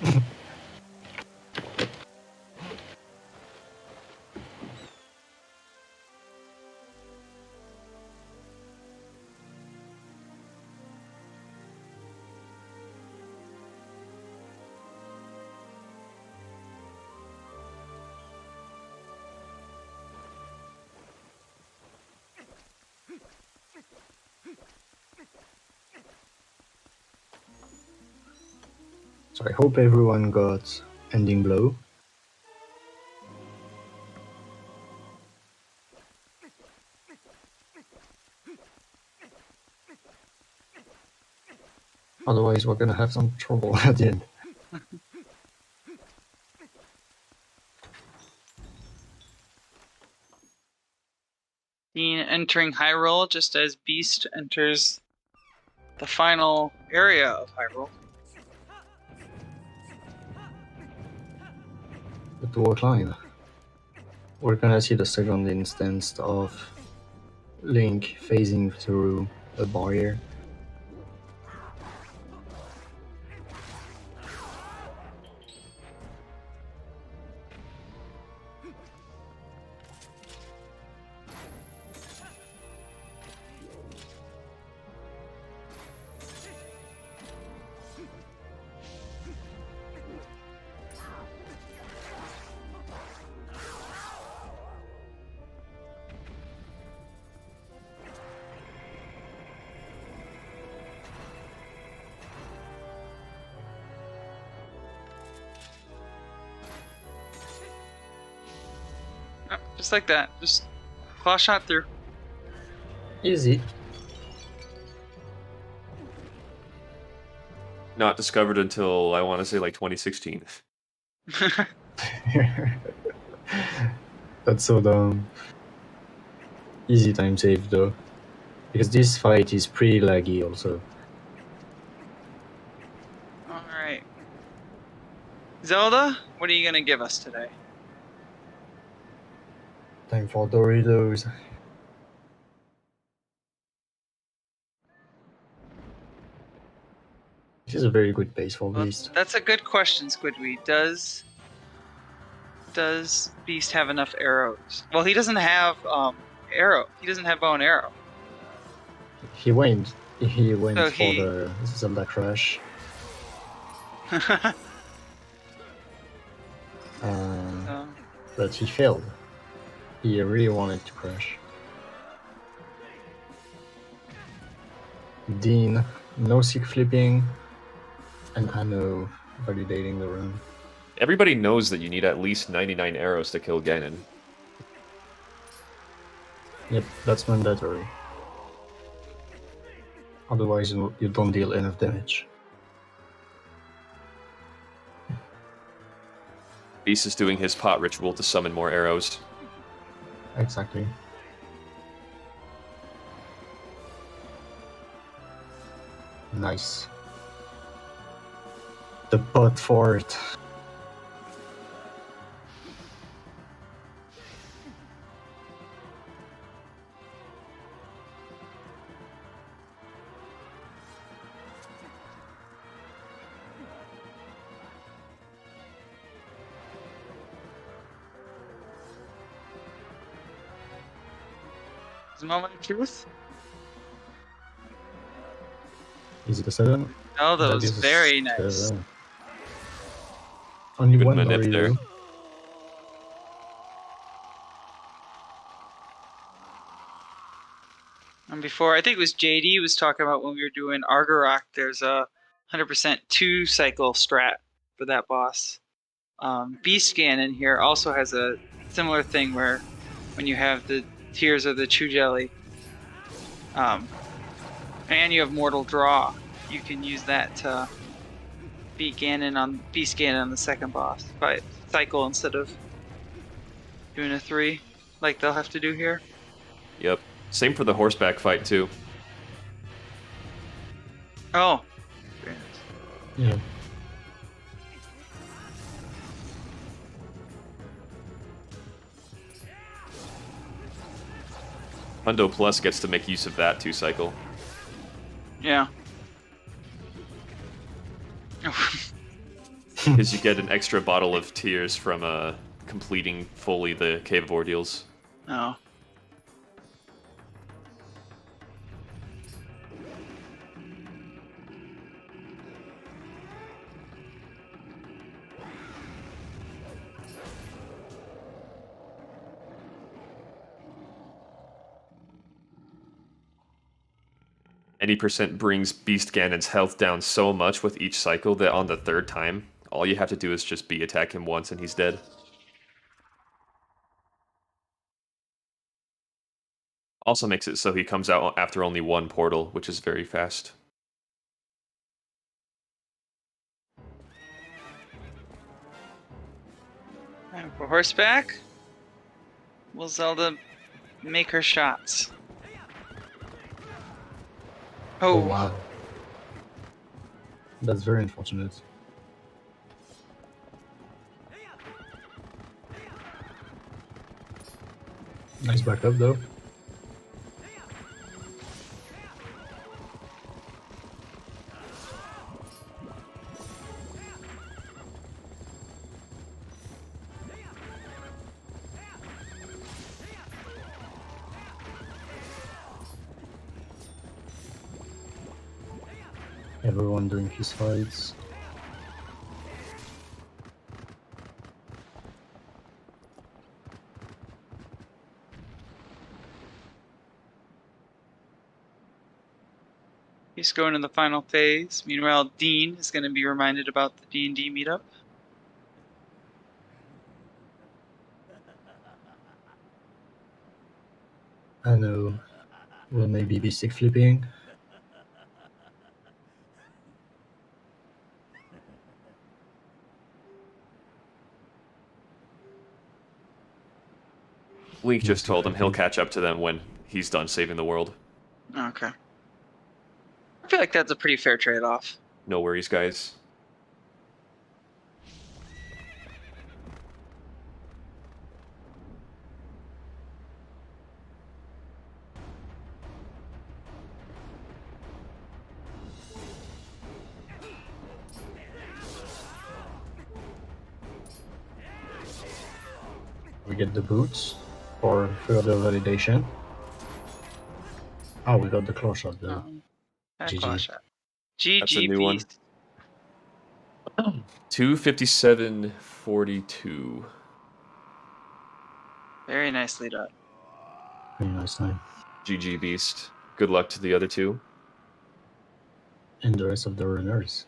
So I hope everyone got ending blow. Otherwise we're gonna have some trouble at the end. Dean entering Hyrule just as Beast enters the final area of Hyrule. The dual climb. We're gonna see the second instance of Link phasing through a barrier. Oh, just like that. Just claw shot through. Easy. Not discovered until, I want to say, like 2016. That's so dumb. Easy time save though. Because this fight is pretty laggy also. Alright. Zelda, what are you gonna give us today? Time for Doritos. This is a very good base for Well, Beast. that's a good question, Squidweed. Does Beast have enough arrows? Well, he doesn't have arrow. He doesn't have bow and arrow. He went So for he- the Zelda crash. But he failed. He really wanted to crash. Dean, no sick flipping, and Anno validating the run. Everybody knows that you need at least 99 arrows to kill Ganon. Yep, that's mandatory. Otherwise you don't deal enough damage. Beast is doing his pot ritual to summon more arrows. Exactly. Nice. The butt fort. Is the moment of truth? Is it a 7? Oh, that That was is a very nice. 7. Only Good one manip there. Mario. And before, I think it was JD was talking about when we were doing Argarok, there's a 100% 2-cycle strat for that boss. B-Scan in here also has a similar thing where when you have the Tears of the Chew Jelly, and you have Mortal Draw, you can use that to beat Ganon on B-Scan on the second boss by cycle instead of doing a 3 like they'll have to do here. Yep. Same for the horseback fight, too. Oh. Very nice. Yeah. Hundo Plus gets to make use of that 2-cycle. Yeah. Because you get an extra bottle of tears from completing fully the Cave of Ordeals. Oh. Any percent brings Beast Ganon's health down so much with each cycle that on the third time, all you have to do is just B-attack him once and he's dead. Also makes it so he comes out after only one portal, which is very fast. And for horseback, will Zelda make her shots? Oh Oh, wow. That's very unfortunate. Nice backup though. Everyone doing his fights. he's going to the final phase. Meanwhile, Dean is going to be reminded about the D&D meetup. I know. Will maybe be stick flipping. Link just told him he'll catch up to them when he's done saving the world. Okay. I feel like that's a pretty fair trade-off. No worries, guys. We get the boots for further validation. Oh, we got the claw shot though. GG. Claw shot. That's a GG new one. Beast. 257.42. Very nicely done. Very nice time. GG Beast. Good luck to the other two. And the rest of the runners.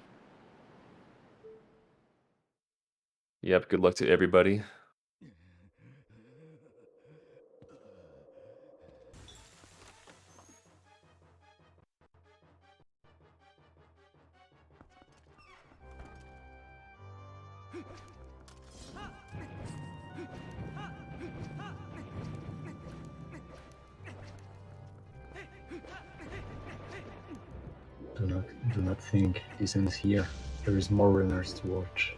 Yep, good luck to everybody. Do not think this ends here. There is more runners to watch.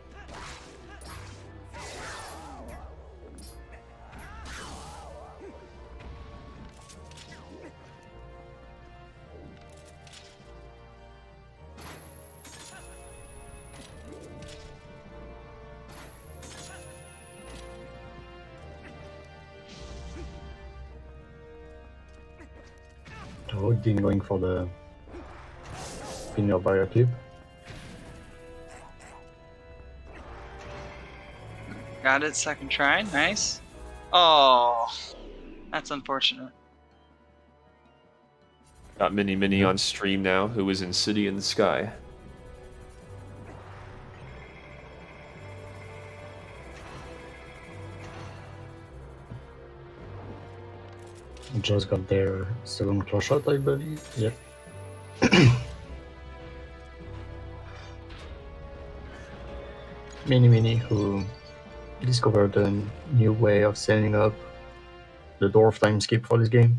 Oh, Dean going for the spinner barrier clip. Got it, second try, nice. Oh, that's unfortunate. Got Mini on stream now, who is in City in the Sky. Just got their second claw shot, I believe. Yep. Mini, who discovered a new way of setting up the dwarf time skip for this game.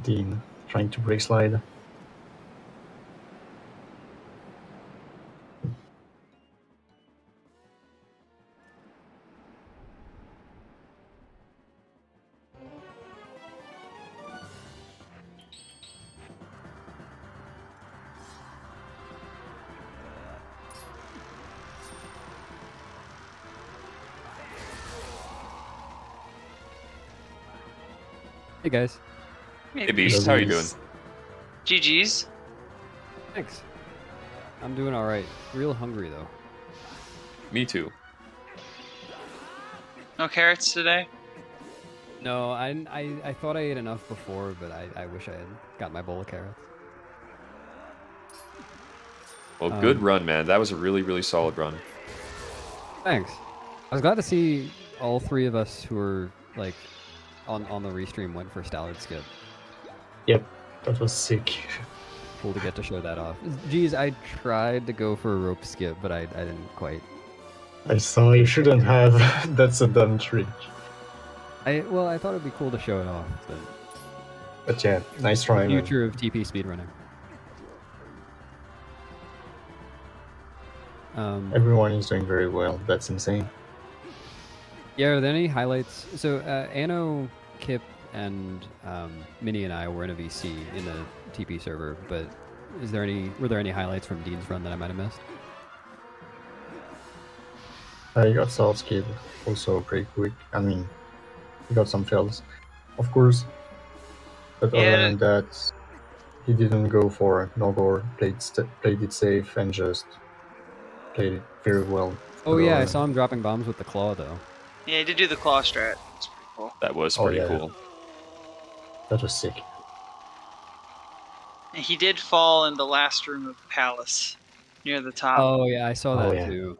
Dean trying to break slide. Hey guys. Hey Beast, how are you doing? GG's. Thanks. I'm doing alright. Real hungry though. Me too. No carrots today? No, I thought I ate enough before, but I wish I had got my bowl of carrots. Well, good run, man. That was a really solid run. Thanks. I was glad to see all three of us who were like on the restream went for Stallard skip. Yep, that was sick. Cool to get to show that off. Geez, I tried to go for a rope skip, but I didn't quite. I saw you shouldn't have. That's a dumb trick. Well, I thought it'd be cool to show it off, But yeah, nice try, man. future of TP speedrunning. Everyone is doing very well. That's insane. Yeah, are there any highlights? So, Anno, Kip, and Mini and I were in a VC in the TP server, but were there any highlights from Dean's run that I might have missed? You got soft skid, also pretty quick. I mean, you got some fails, of course. But other than that, he didn't go for Nogor, played it safe, and just played it very well. Oh yeah, I saw him dropping bombs with the claw though. Yeah, he did do the claw strat. It's pretty cool. That was pretty cool. That was sick. And he did fall in the last room of the palace, near the top. Oh yeah, I saw that yeah. too.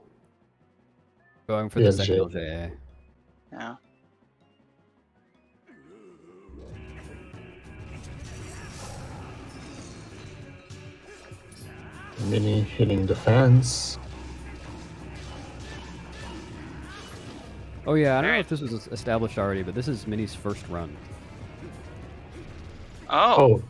Going for the Yeah, second Jay. LJA. Yeah. Mini hitting the fence. Oh yeah, I don't know if this was established already, but this is Mini's first run. Oh.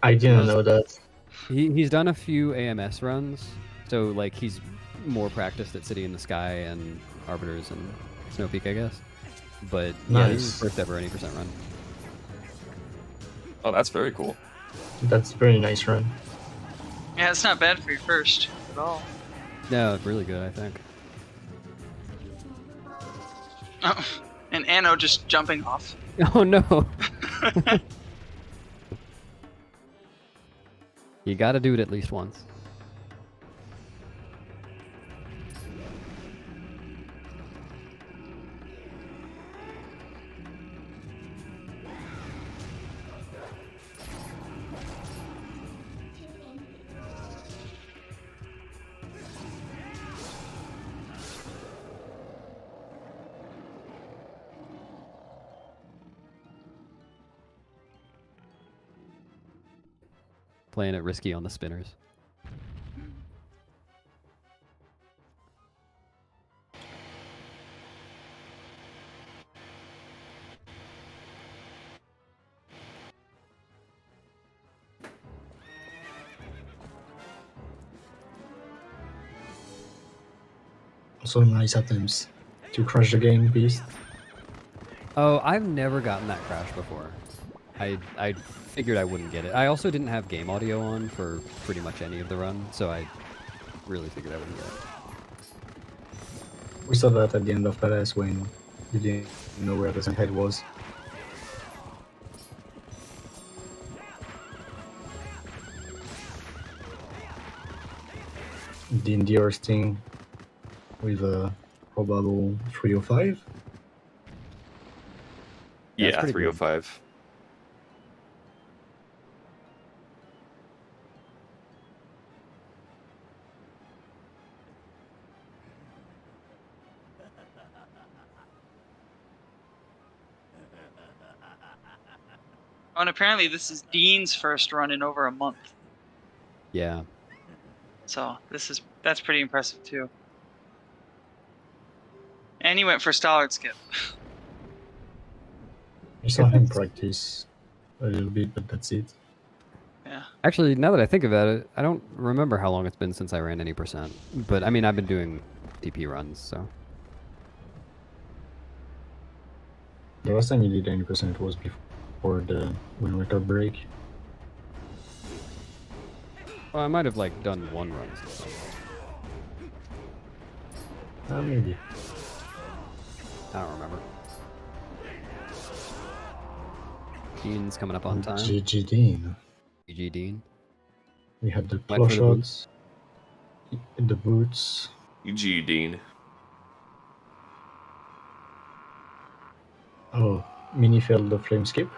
I didn't know that. He's done a few AMS runs, so like he's more practiced at City in the Sky and Arbiters and Snow Peak, I guess. But yeah, this is his Nice. first ever 80% run. Oh, that's very cool. That's a very nice run. Yeah, it's not bad for your first at all. No, it's really good, I think. Oh, and Anno just jumping off. Oh no! You gotta do it at least once. playing it risky on the spinners. Also nice attempts to crash the game, Beast. Oh, I've never gotten that crash before. I figured I wouldn't get it. I also didn't have game audio on for pretty much any of the run, so I really figured I wouldn't get it. We saw that at the end of Palace when you didn't know where the head was. The Endear Sting with a probable 305. Yeah, it's Yeah, pretty good. 305. Oh, and apparently this is Dean's first run in over a month. Yeah. So that's pretty impressive too. And he went for Stallard skip. I saw him practice a little bit, but that's it. Yeah. Actually, now that I think about it, I don't remember how long it's been since I ran any percent. But I mean, I've been doing TP runs, so. The last time you did 90% was before the winter break. Well, I might have like done one run. Maybe. I don't remember. Dean's coming up on time. GG Dean. GG Dean. We had the Went claw for the shots, the boots. UG Dean. Oh, Mini failed the flame skip.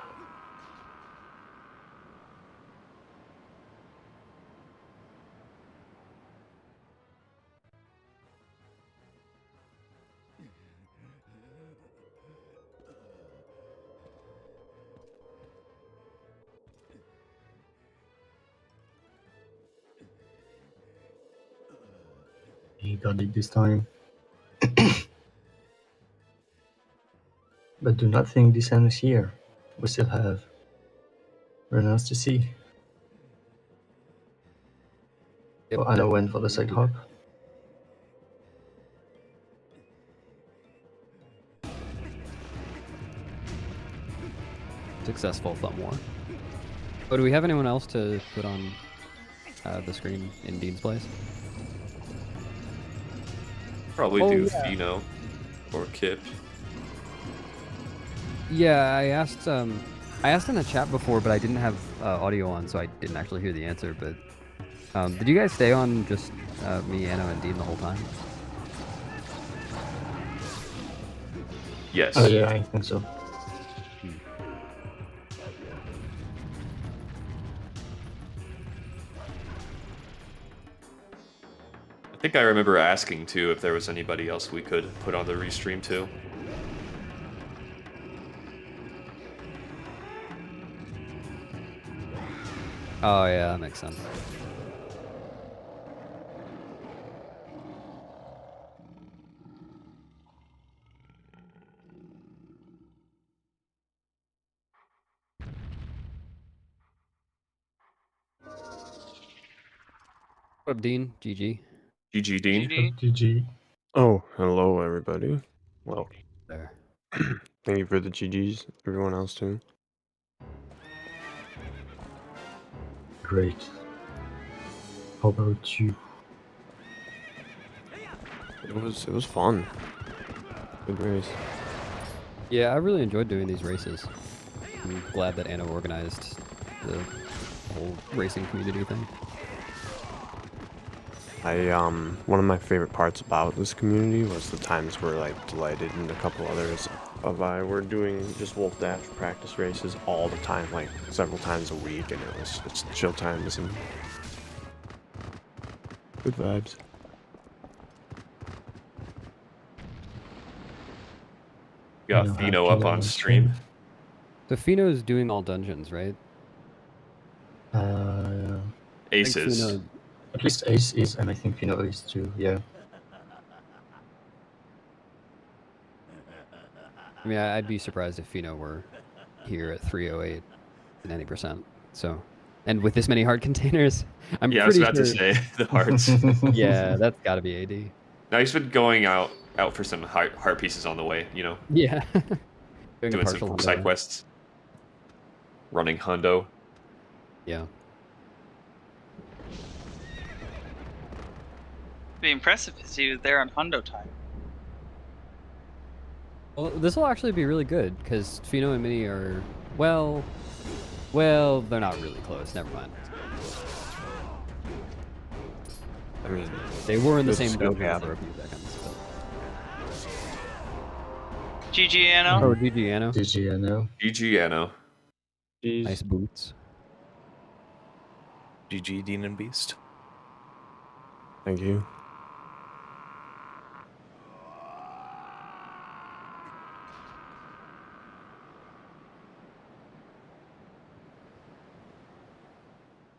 He got it this time. But do not think this ends here. We still have runners to see. Yep. Oh, Anna went for the side hop. Successful thumb war. Oh, do we have anyone else to put on the screen in Dean's place? Probably Oh, do yeah. Fino or Kip. Yeah, I asked in the chat before, but I didn't have audio on, so I didn't actually hear the answer. But did you guys stay on just me, Anna, and Dean the whole time? Yes. Oh yeah, I think so. I think I remember asking too if there was anybody else we could put on the restream too. Oh yeah, that makes sense. What up, Dean? GG. GG Dean. GG. GG. Oh, hello everybody. Well, There. thank you for the GGs, everyone else too. Great. How about you? It was fun. Good race. Yeah, I really enjoyed doing these races. I'm glad that Anna organized the whole racing community thing. One of my favorite parts about this community was the times where like Delighted and a couple others of I were doing just Wolf Dash practice races all the time, like several times a week, and it's chill times and good vibes. Got No, Fino how up can I on stream. So Fino's doing all dungeons, right? Yeah. Aces. Fino- At least Ace is, and I think Pino is too. Yeah. I mean, I'd be surprised if Fino were here at 308 and any percent. So, and with this many heart containers, I'm Yeah, I was pretty about sure. to say the hearts. Yeah, that's got to be AD. Now he's been going out for some heart pieces on the way. You know, Yeah. Doing a doing some partial side hundo. quests. Running hundo. Yeah. It'd be impressive if he was there on hundo time. Well, this will actually be really good because Fino and Mini are well, they're not really close. Never mind. I mean, They were in the This same is gonna dojo happen. for a few seconds. GG, But... Anno. Oh, GG Anno. GG, I know. GG Anno. geez. Nice boots. GG, Dean and Beast. Thank you.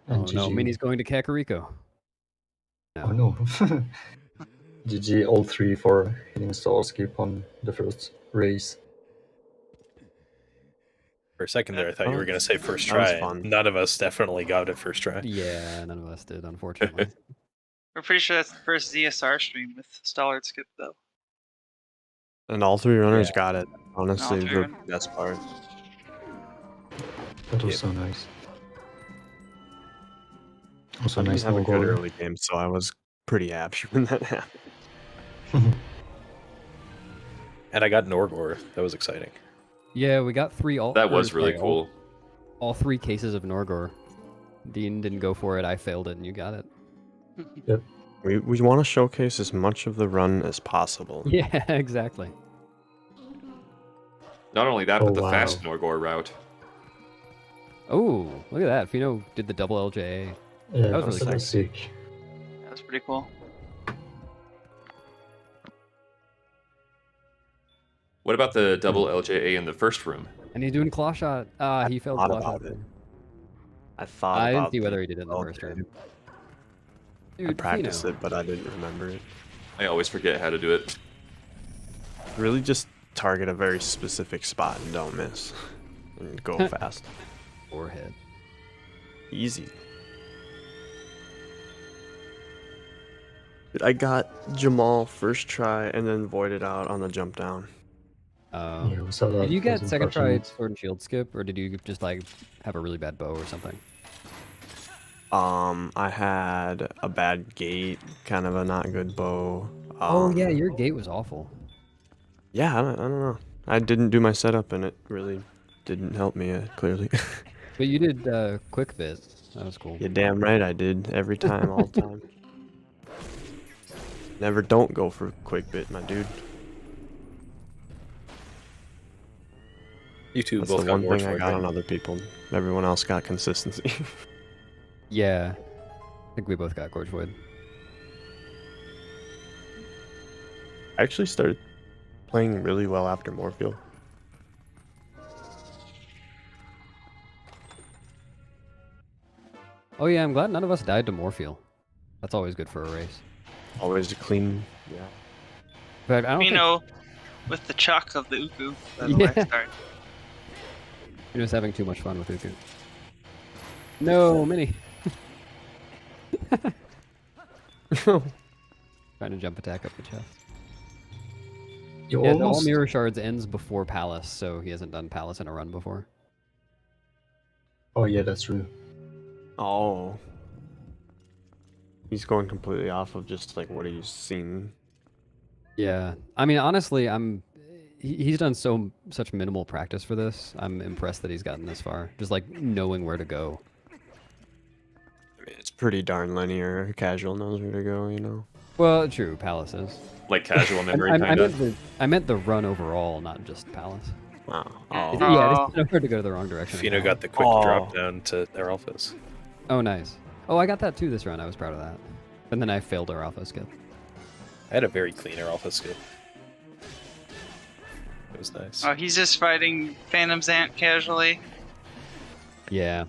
And Oh no, GG. Mini's going to Kakariko. Oh no. GG all three for hitting stall skip on the first race. For a second there, I thought you were going to say first That was try. fun. None of us definitely got it first try. Yeah, none of us did, unfortunately. We're pretty sure that's the first ZSR stream with Stallard skip though. And all three runners Yeah. got it. Honestly, All three the runners. best part. That was Yep. so nice. Also I didn't nice have a no good goal. early game, so I was pretty happy when that happened. And I got Norgor. That was exciting. Yeah, we got three all. That was or, really like, cool. All three cases of Norgor. Dean didn't go for it. I failed it, and you got it. We want to showcase as much of the run as possible. Yeah, exactly. Not only that, Oh, but the wow. fast Norgor route. Oh, look at that. Fino did the double LJA. Yeah, That was really sick. That was pretty cool. What about the double LJA in the first room? And he's doing claw shot. Ah, he failed thought claw about shot. it. I thought I didn't about see whether the he did it in the first LJ. round. I Dude, practiced Fino. it, but I didn't remember it. I always forget how to do it. Really just target a very specific spot and don't miss. And go fast. Forehead. Easy. Dude, I got Jamal first try and then voided out on the jump down. Yeah, we saw that. Did you get was second try unfortunate. sword and shield skip, or did you just like have a really bad bow or something? I had a bad gate, kind of a not good bow. Oh yeah, your gate was awful. Yeah, I don't know. I didn't do my setup and it really didn't help me, clearly. But you did quick bit. That was cool. You're damn right I did. Every time, all the time. Never don't go for quick bit, my dude. You two That's both the got one thing I Warforged, got right? on other people. Everyone else got consistency. Yeah, I think we both got Gorge Void. I actually started playing really well after Morpheal. Oh yeah, I'm glad none of us died to Morpheal. That's always good for a race. Always a clean. Yeah. But I don't You think know, with the chuck of the Uku. Yeah. Sorry. you're just having too much fun with Uku. No, Mini. Trying to jump attack up the chest. You Yeah, the all almost. mirror shards ends before Palace, so he hasn't done Palace in a run before. Oh yeah, that's true. Oh. He's going completely off of just like what he's seen. Yeah, I mean, honestly, he's done such minimal practice for this. I'm impressed that he's gotten this far. Just like knowing where to go. I mean, it's pretty darn linear. Casual knows where to go, you know. Well, true, Palace is. Like casual memory, I kind of. meant the run overall, not just Palace. Wow. Oh. Yeah, it's hard to go the wrong direction. in Fino Palace. got the quick Oh. drop down to their alphas. Oh, nice. Oh, I got that too this run. I was proud of that. And then I failed our alpha skip. I had a very cleaner alpha skip. It was nice. Oh, he's just fighting Phantom Zant casually. Yeah.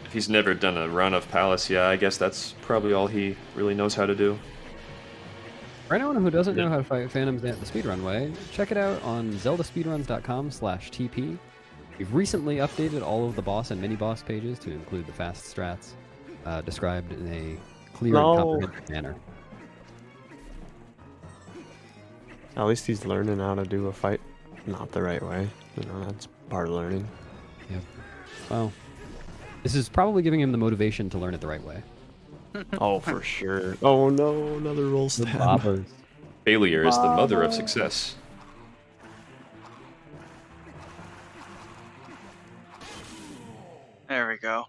If he's never done a run of Palace, yeah, I guess that's probably all he really knows how to do. For anyone who doesn't know how to fight Phantoms the speedrun way, check it out on ZeldaSpeedRuns.com/TP. We've recently updated all of the boss and mini-boss pages to include the fast strats, described in a clear and comprehensive manner. At least he's learning how to do a fight not the right way. You know, that's part of learning. Yep. Well, this is probably giving him the motivation to learn it the right way. Oh, for sure. Oh no, another roll The stab. bobbers. Failure is the mother of success. There we go.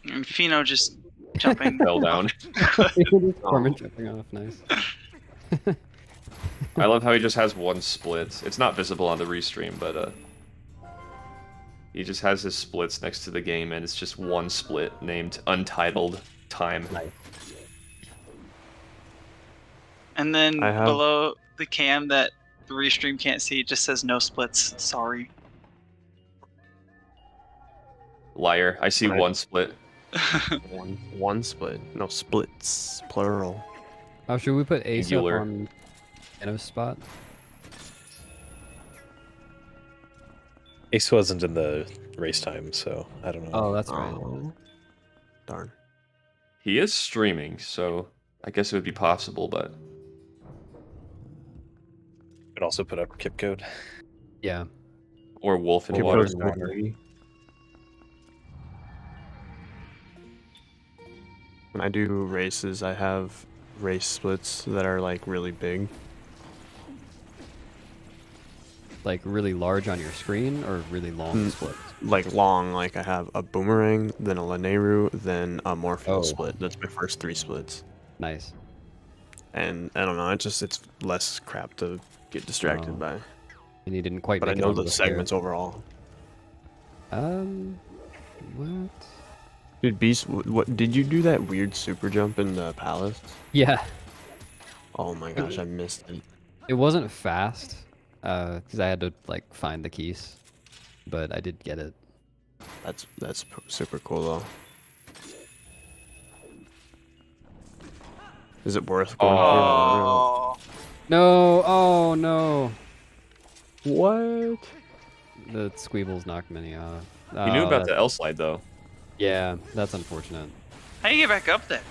And Fino just jumping. Fell down. Corman jumping off, nice. I love how he just has one split. It's not visible on the restream, but he just has his splits next to the game, and it's just one split named Untitled Time. And then I have- below the cam that the restream can't see, it just says no splits. Sorry. Liar. I see Right. one split. One split. No, splits. Plural. Oh, should we put Ace up Singular. on Anno's spot? Ace wasn't in the race time, so I don't know. Oh, that's right. Oh, darn. He is streaming, so I guess it would be possible, but Could also put up Kip code. Yeah. or Wolf in Kip Water. goes watery. When I do races, I have race splits that are like really big. Like really large on your screen or really long splits? Like long, like I have a boomerang, then a Laneru, then a Morphle Oh. split. That's my first 3 splits. Nice. And I don't know, it's less crap to get distracted Oh. by. And you didn't quite But I make it know onto the fair. segments overall. What? Dude, Beast, what did you do that weird super jump in the palace? Yeah. Oh my gosh, I missed it. It wasn't fast, because I had to like find the keys, but I did get it. That's super cool though. Is it worth going through? Oh. No! Oh no! What? The Squeebles knocked Mini off. He knew about the L slide though. Yeah, that's unfortunate. How do you get back up there?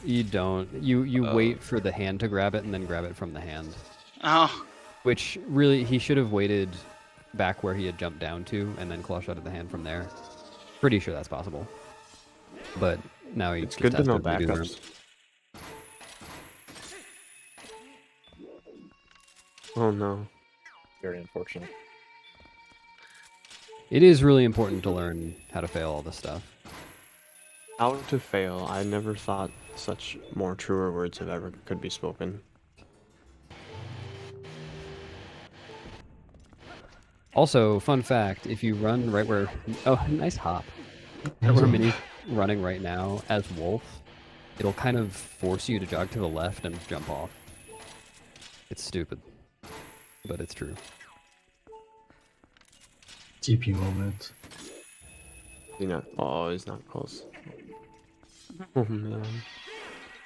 You don't. You wait for the hand to grab it and then grab it from the hand. Oh. Which really, he should have waited back where he had jumped down to and then claw shot at the hand from there. Pretty sure that's possible. But now he It's just good to has know redo the room. backups. Oh no. Very unfortunate. It is really important to learn how to fail all this stuff. How to fail. I never thought such more truer words have ever could be spoken. Also, fun fact, if you run right where... Oh, nice hop. Right where Mini's running right now as Wolf, it'll kind of force you to jog to the left and jump off. It's stupid, but it's true. TP moment. Oh, he's not close. Oh man.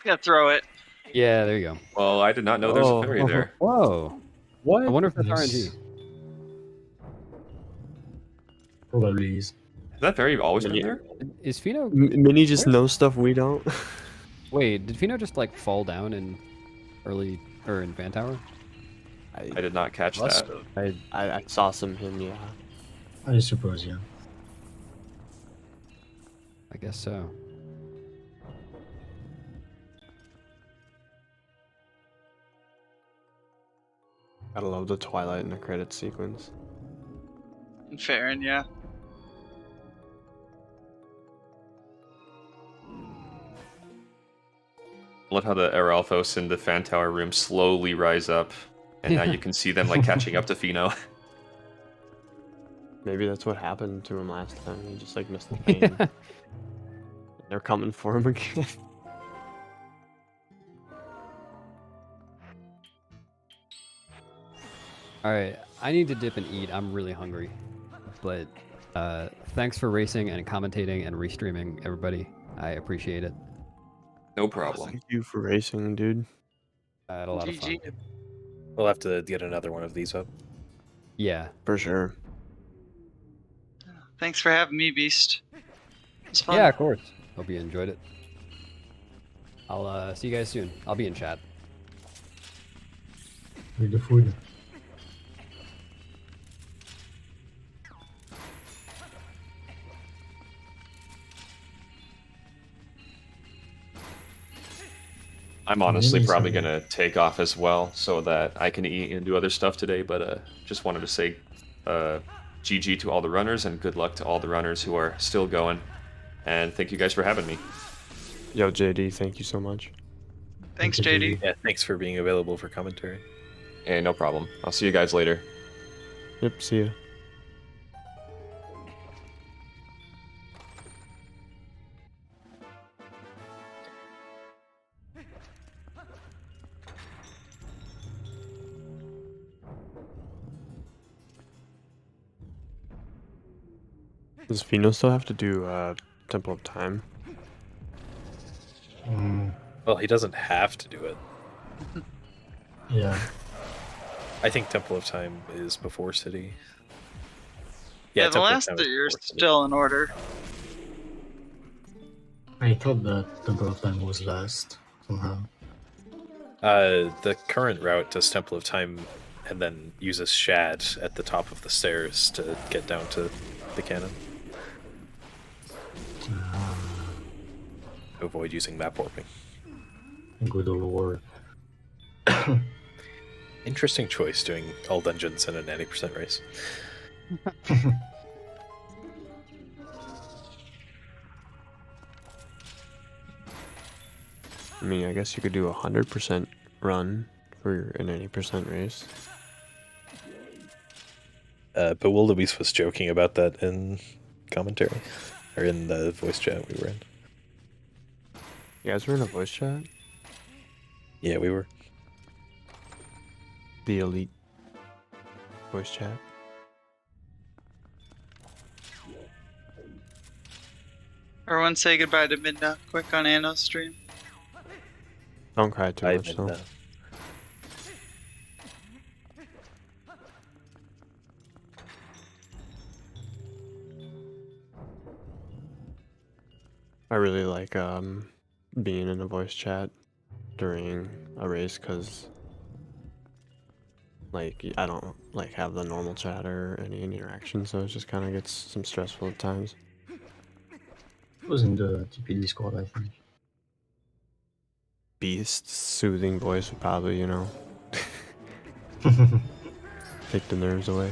Gotta throw it. Yeah, there you go. Well, I did not know there's a fairy there. Whoa! What? I wonder if that's Yes. RNG. Probably is. Has that fairy always been Yeah. there? Is Fino... Minnie just knows stuff we don't. Wait, did Fino just like fall down in early... or in Fan Tower? I did not catch Must that. have. I saw some him, yeah. I suppose, yeah. I guess so. Gotta love the Twilight in the credits sequence. Fair, and yeah. I love how the Aralphos in the fan tower room slowly rise up, and now you can see them like catching up to Fino. Maybe that's what happened to him last time. He just like missed the game. They're coming for him again. All right, I need to dip and eat. I'm really hungry. But thanks for racing and commentating and restreaming, everybody. I appreciate it. No problem. Thank you for racing, dude. I had a lot of fun. GG. We'll have to get another one of these up. Yeah. For sure. Thanks for having me, Beast. It was fun. Yeah, of course. Hope you enjoyed it. I'll see you guys soon. I'll be in chat. With the food. I'm honestly Maybe probably some- gonna take off as well so that I can eat and do other stuff today, but just wanted to say GG to all the runners and good luck to all the runners who are still going. And thank you guys for having me. Yo, JD, thank you so much. Thanks, Thank you, JD. Yeah, thanks for being available for commentary. Hey, no problem. I'll see you guys later. Yep, see ya. Does Fino still have to do Temple of Time? Well, he doesn't have to do it. Yeah. I think Temple of Time is before City. Yeah, the Temple of last Time is 3 years before City. still in order. I thought that Temple of Time was last somehow. The current route does Temple of Time and then uses Shad at the top of the stairs to get down to the cannon. To avoid using map warping. Good old war. Interesting choice doing all dungeons in a 90% race. I mean, I guess you could do a 100% run for an 80% race. But Wildebeest was joking about that in commentary, or in the voice chat we were in. You guys were in a voice chat? Yeah, we were. The elite voice chat? Everyone say goodbye to Midna quick on Anno's stream. Don't cry too much, though. I really like being in a voice chat during a race because like I don't like have the normal chat or any interaction, so it just kind of gets some stressful at times. It was in the TP Discord, I think. Beast's soothing voice would probably, you know, take the nerves away.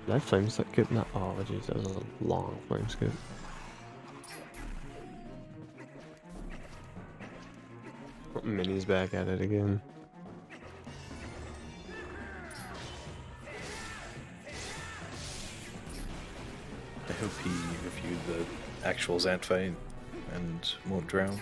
Did I flame skip? No, oh jeez, that was a long flame skip. Oh, Minnie's back at it again. I hope he reviewed the actual Zant fight and won't drown.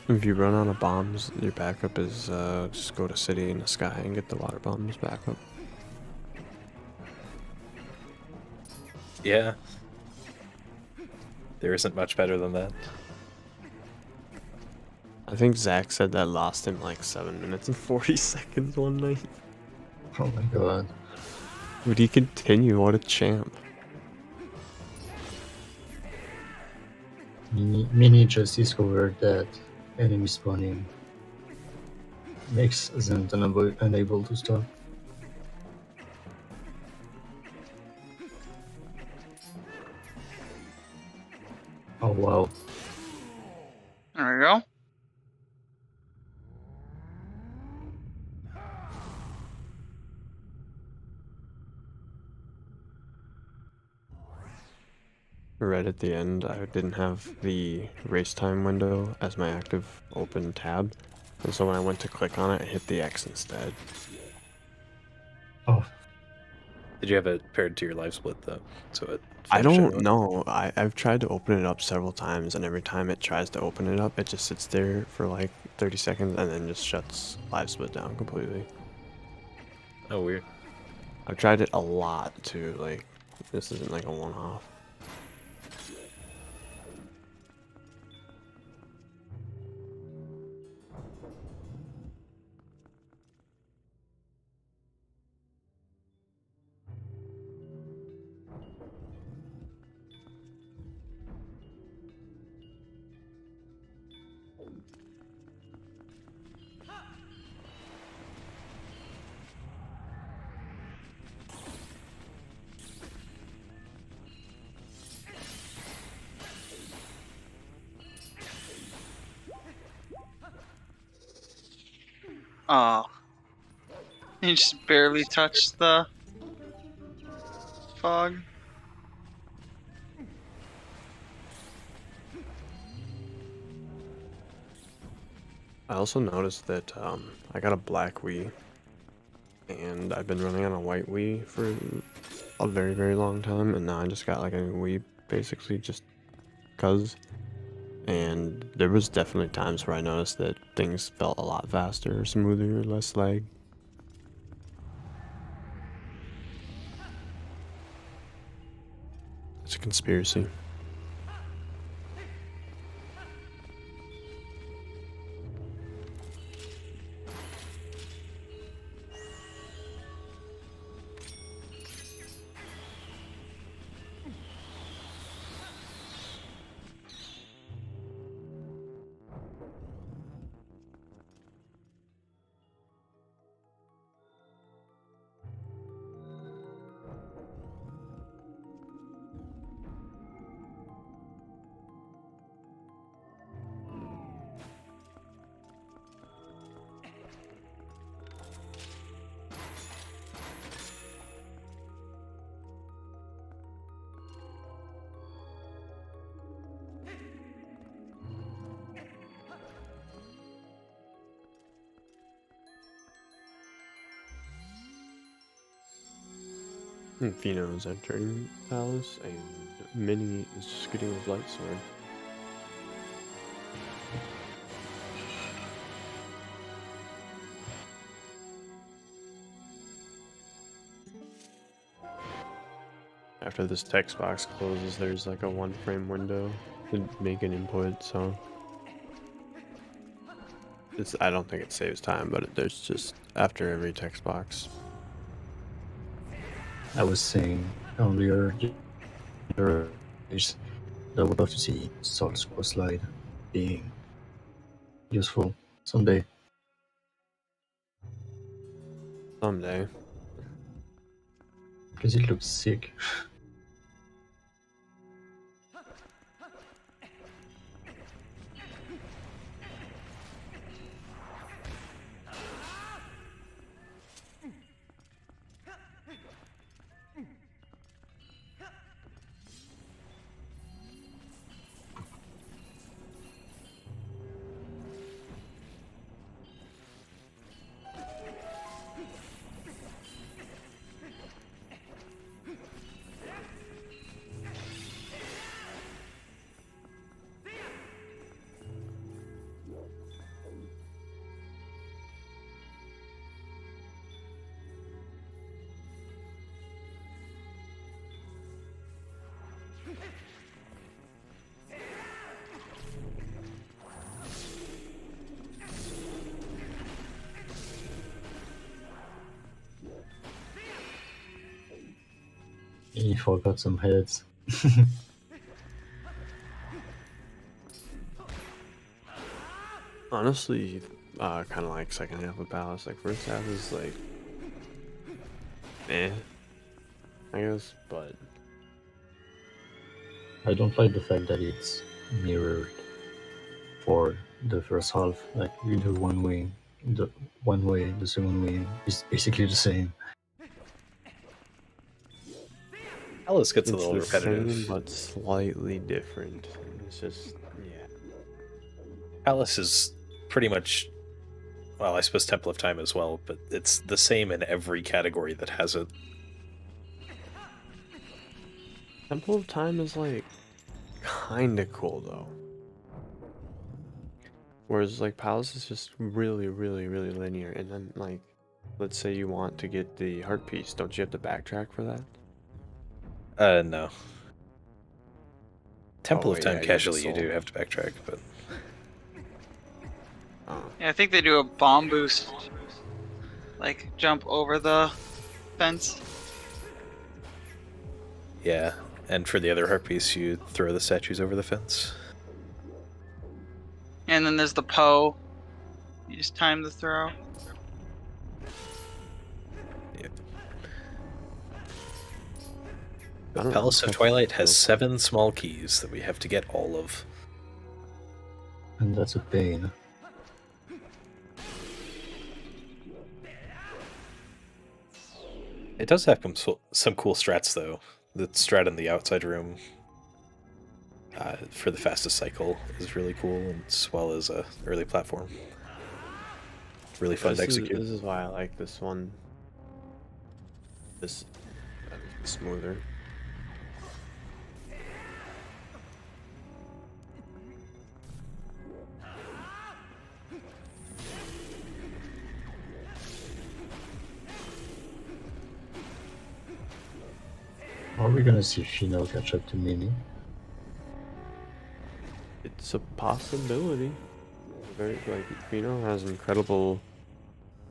If you run out of bombs, your backup is just go to City in the Sky and get the water bombs back up. Yeah. There isn't much better than that. I think Zach said that lost him like 7 minutes and 40 seconds one night. Oh my god. Would he continue? What a champ. Mini just discovered that enemy spawning makes Zent unable to stop. Oh wow. There we go. Right at the end, I didn't have the race time window as my active open tab, And so when I went to click on it, I hit the X instead. Oh, Did you have it paired to your live split though? So it I finished don't anyway? know. I've tried to open it up several times, and every time it tries to open it up, it just sits there for like 30 seconds and then just shuts live split down completely. Oh, weird. I've tried it a lot too. Like, this isn't like a one-off. Oh. You just barely touched the fog. I also noticed that I got a black Wii, and I've been running on a white Wii for a very, very long time, and now I just got like a new Wii, basically just cuz. And there was definitely times where I noticed that things felt a lot faster, smoother, less lag. It's a conspiracy. Fino is entering Palace, and Minnie is just getting his light sword. After this text box closes, there's like a 1-frame window to make an input, so I don't think it saves time, but there's just after every text box. I was saying earlier that I would love to see Salt's Cross Slide being useful someday. Someday. Because it looks sick. He forgot some heads. Honestly, kind of like second half of Palace. Like first half is like, I guess, but I don't like the fact that it's mirrored for the first half. Like you do one way, the second way is basically the same. Alice gets a it's little the repetitive. same, but slightly different. It's just, yeah. Alice is pretty much well, I suppose Temple of Time as well, but it's the same in every category that has it. Temple of Time is like kinda cool though. Whereas like Palace is just really, really, really linear. And then like, let's say you want to get the heart piece, don't you have to backtrack for that? No. Temple of wait, Time yeah, you have the casually, you do soul. have to backtrack, but Oh. Yeah, I think they do a bomb boost, like jump over the fence. yeah. And for the other heart piece, you throw the statues over the fence. And then there's the Poe. You just time the throw. Yep. I But don't Palace of know. Twilight has 7 small keys that we have to get all of. And that's a pain. It does have some cool strats, though. The strat in the outside room for the fastest cycle is really cool, as well as a early platform. Really fun to execute. This is why I like this one. This smoother. Are we gonna see Fino catch up to Mimi? It's a possibility. Very like Fino has an incredible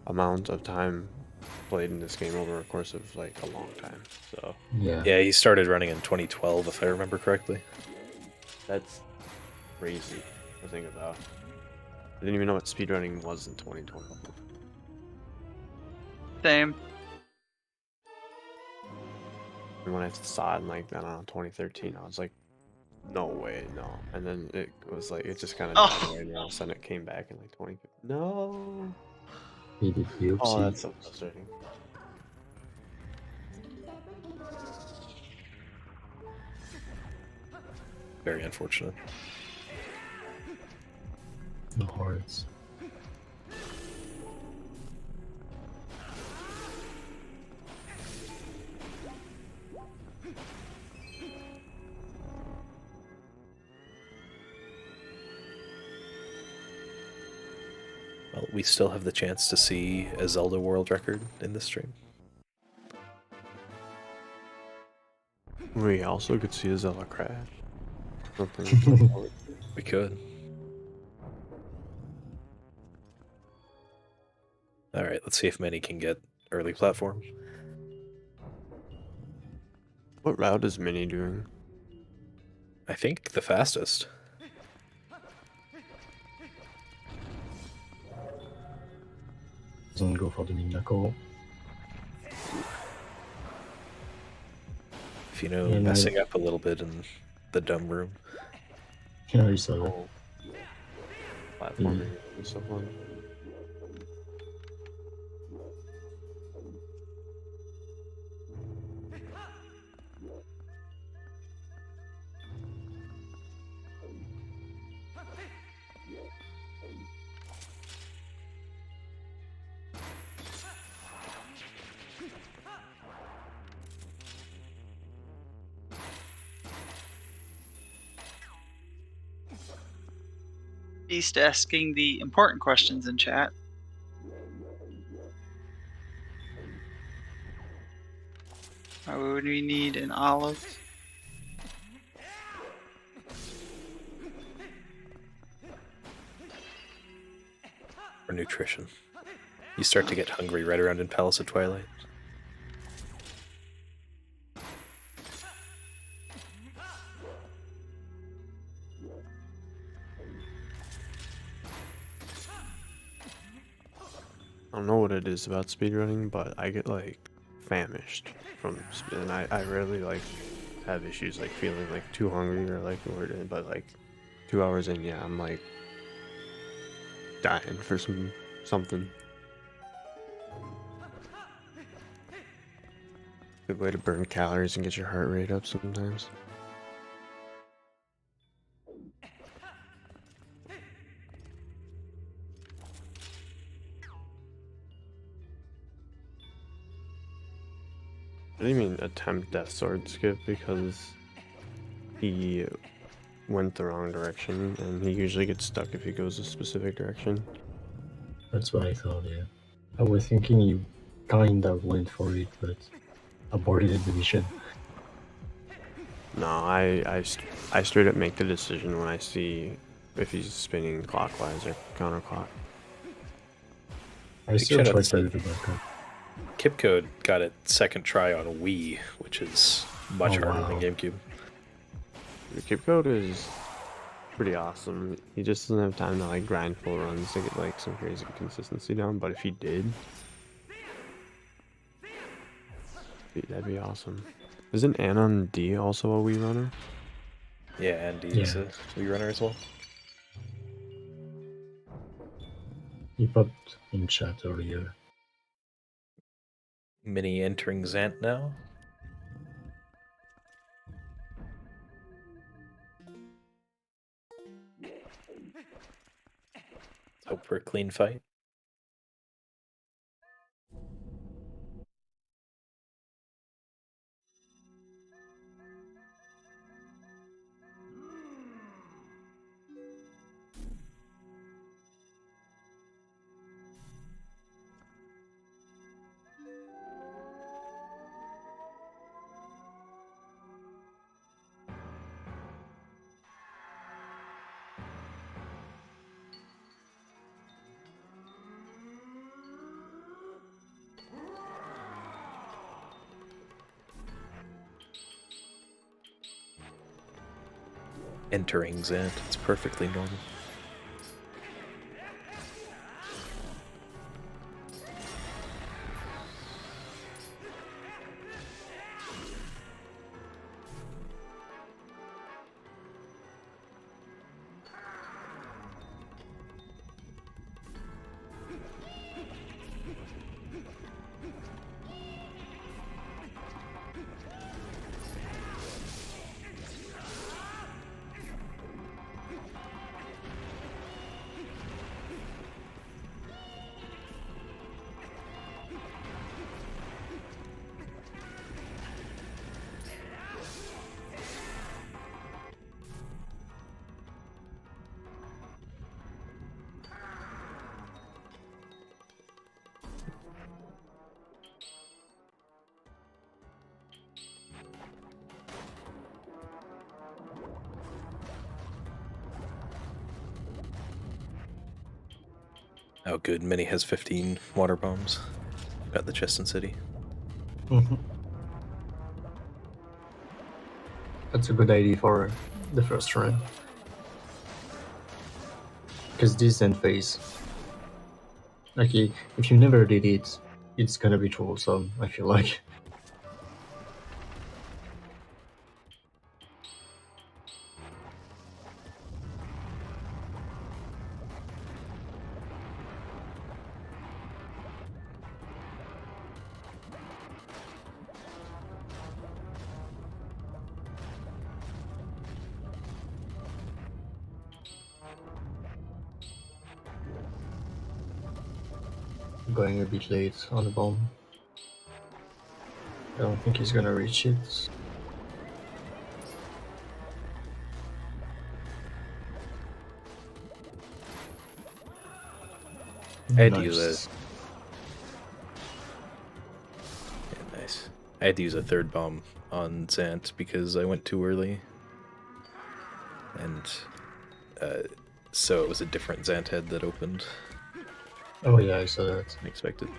amount of time played in this game over a course of like a long time. So Yeah. Yeah, he started running in 2012, if I remember correctly. that's crazy to think about. I didn't even know what speedrunning was in 2012. Same. And when I saw it in like, I don't know, 2013, I was like, no way, no. And then it was like, it just kind of Oh. died away, and all of a sudden it came back in like 2015. No! He did the Oh, oopsie. that's so frustrating. Very unfortunate. No hearts. Well, we still have the chance to see a Zelda world record in this stream. We also could see a Zelda crash. Something to look forward to. We could. Alright, let's see if Minnie can get early platform. What route is Minnie doing? I think the fastest. Doesn't go for the mid-knuckle. If you know, Yeah, no. messing up a little bit in the dumb room. Yeah, you saw that. Platforming and so on. Beast asking the important questions in chat. Why would we need an olive? For nutrition. You start to get hungry right around in Palace of Twilight. I don't know what it is about speedrunning, but I get like famished from and I rarely like have issues like feeling like too hungry or like but like 2 hours in, yeah, I'm like dying for something. Good way to burn calories and get your heart rate up sometimes. I didn't even attempt Death Sword skip because he went the wrong direction, and he usually gets stuck if he goes a specific direction. That's what I thought, yeah. I was thinking you kinda went for it, but aborted the mission. No, I straight up make the decision when I see if he's spinning clockwise or counterclock. I Big still shout out try to to do the backup. Kipcode got it second try on Wii, which is much Oh, harder wow. than GameCube. The Kip Code is pretty awesome. He just doesn't have time to like grind full runs to get like some crazy consistency down, but if he did, that'd be awesome. Isn't Anon D also a Wii runner? Yeah, and he's Yeah. a Wii runner as well. He popped in chat earlier. Mini entering Zant now. Hope for a clean fight. Entering Zant, it's perfectly normal. Oh good, Mini has 15 water bombs. Got the chest in city. Mhm. That's a good idea for the first run. Because this end phase, like if you never did it, it's gonna be troublesome, I feel like. Going a bit late on the bomb. I don't think he's gonna reach it. I had to use Nice. Yeah, nice. I had to use a third bomb on Zant because I went too early. And so it was a different Zant head that opened Oh yeah, I saw that. than expected.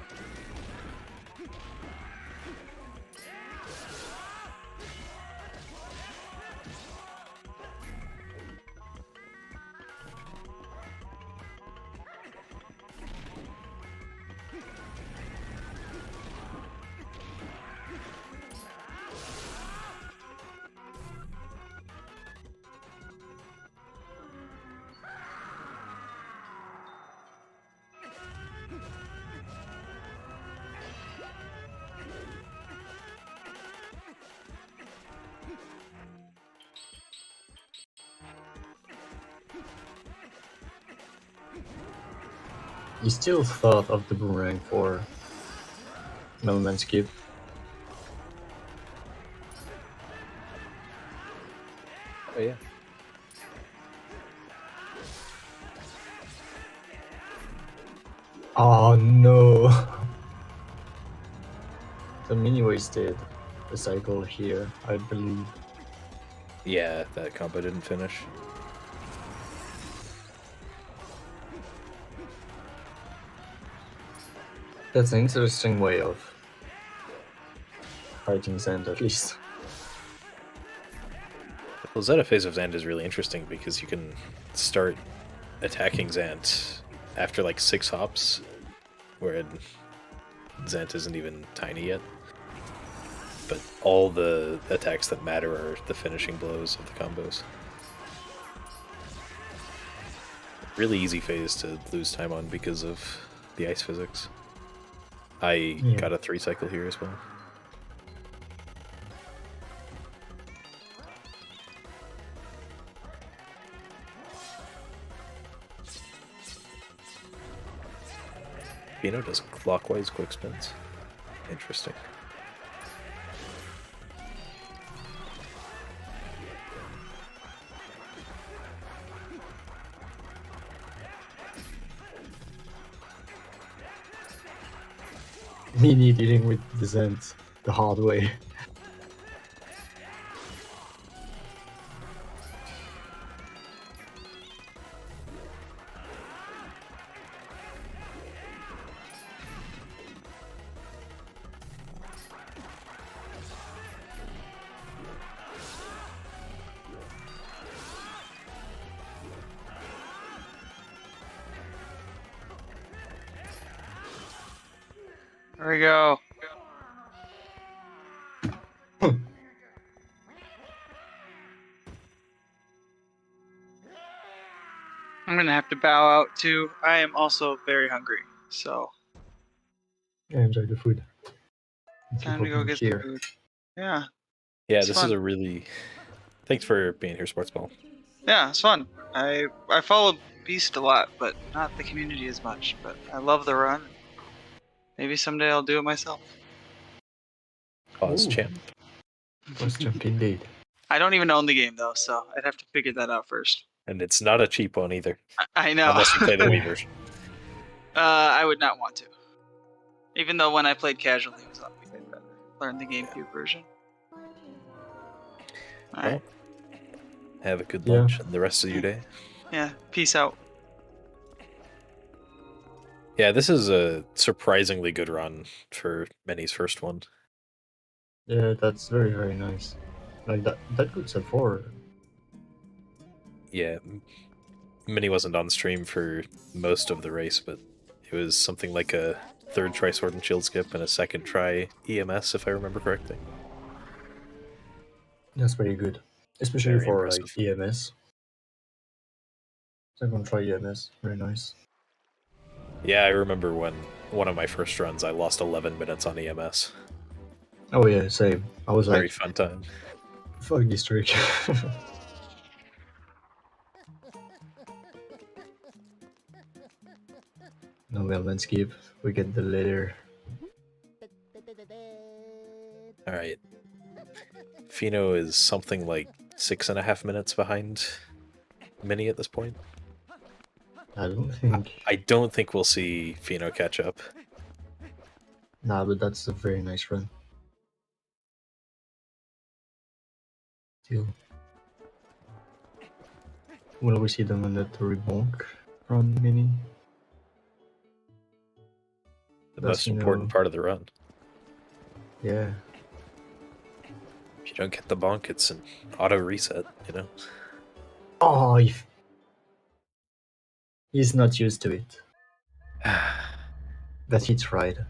He still thought of the boomerang for No Man's Skip. Oh yeah. Oh no! The mini wasted the cycle here, I believe. Yeah, that combo didn't finish. That's an interesting way of fighting Zend, at least. Well, Zeta phase of Zant is really interesting because you can start attacking Zant after like 6 hops, where Zant isn't even tiny yet. But all the attacks that matter are the finishing blows of the combos. Really easy phase to lose time on because of the ice physics. I got a 3 cycle here as well. Pino does clockwise quick spins. Interesting. Mini dealing with the Zend the hard way. There we go. I'm gonna have to bow out too. I am also very hungry, so Enjoy the food. Keep time to go opening get here. the food. Yeah, Yeah, It's this fun. is a really... Thanks for being here, Sportsball. yeah, it's fun. I follow Beast a lot, but not the community as much. But I love the run. Maybe someday I'll do it myself. Pause Ooh. champ. Let's jump indeed. I don't even own the game though, so I'd have to figure that out first. And it's not a cheap one either. I know. Unless you play the Wii version. I would not want to. Even though when I played casually, it was obviously better. Learn the GameCube version. Alright. Have a good Yeah. lunch and the rest of your day. Yeah. Peace out. Yeah, this is a surprisingly good run for Minnie's first one. Yeah, that's very, very nice. Like that could set forward. Yeah, Minnie wasn't on stream for most of the race, but it was something like a 3rd try Sword and Shield skip and a 2nd try EMS, if I remember correctly. That's very good. Especially Very for impressive. like EMS. Second try EMS. Very nice. Yeah, I remember when one of my first runs, I lost 11 minutes on EMS. Oh yeah, same. I was Very like, fun time. fuck this trick. No, well, let's skip. We get the letter. Alright. Fino is something like 6.5 minutes behind Minnie at this point. I don't think. I don't think we'll see Fino catch up. Nah, but that's a very nice run. Still. Will we see the mandatory bonk from Mini? The That's, most you know- important part of the run. Yeah. If you don't get the bonk, it's an auto reset, you know? Oh, he's not used to it. But he tried.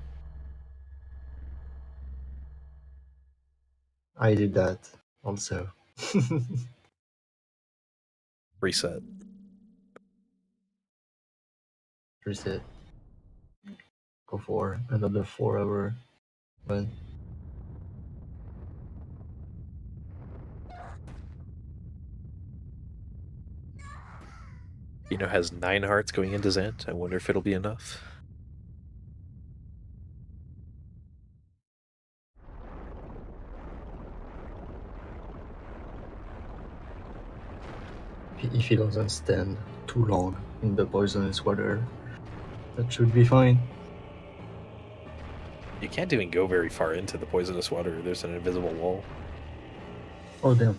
I did that also. Reset. Reset. Go for another 4-hour run. Fino has 9 hearts going into Zant. I wonder if it'll be enough. if he doesn't stand too long in the poisonous water, that should be fine. You can't even go very far into the poisonous water. There's an invisible wall. Oh damn.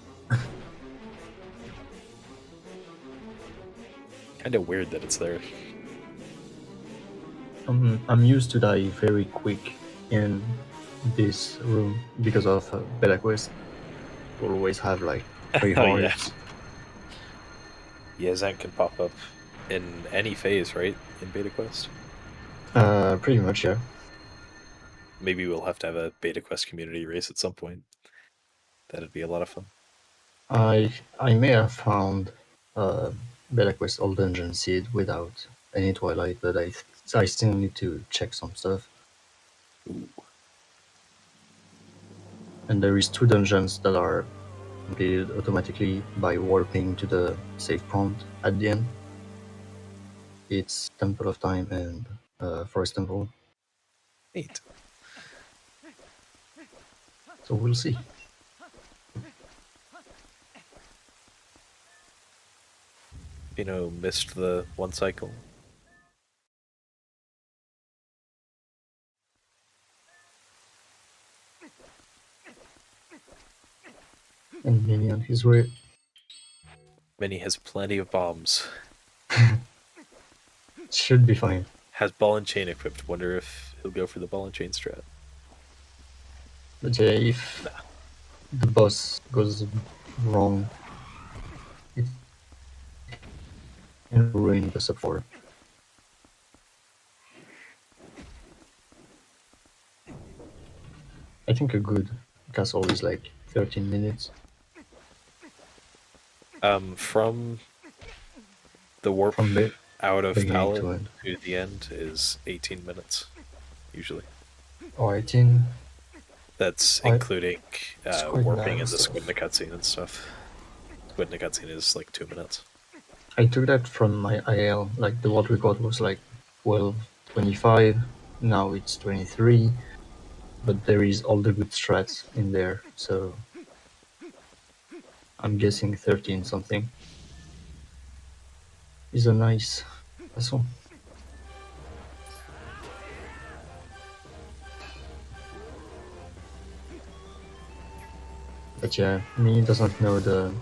Kind of weird that it's there. I'm used to die very quick in this room because of beta quest. We'll always have like 3 Oh, yeah. hearts. Yeah, Zant can pop up in any phase, right? In beta quest. Pretty much, yeah. Maybe we'll have to have a beta quest community race at some point. That'd be a lot of fun. I may have found beta quest all dungeon seed without any Twilight, but I still need to check some stuff. Ooh. And there is 2 dungeons that are completed automatically by warping to the save prompt at the end. It's Temple of Time and Forest Temple. Neat. So we'll see. You know, missed the 1 cycle. And Mini on his way. Minnie has plenty of bombs. Should be fine. Has ball and chain equipped. Wonder if he'll go for the ball and chain strat. But yeah, if the boss goes wrong, it can ruin the sub 4. I think a good castle is like 13 minutes. From the warp From out of beginning to Palin end. to the end is 18 minutes, usually. Or 18. That's I- including it's quite warping and nice the stuff. squid in the cutscene and stuff. Squid in the cutscene is like 2 minutes. I took that from my IL, like the world record was like 12:25, now it's 23, but there is all the good strats in there, so I'm guessing 13 something. Is a nice castle. But yeah, me doesn't know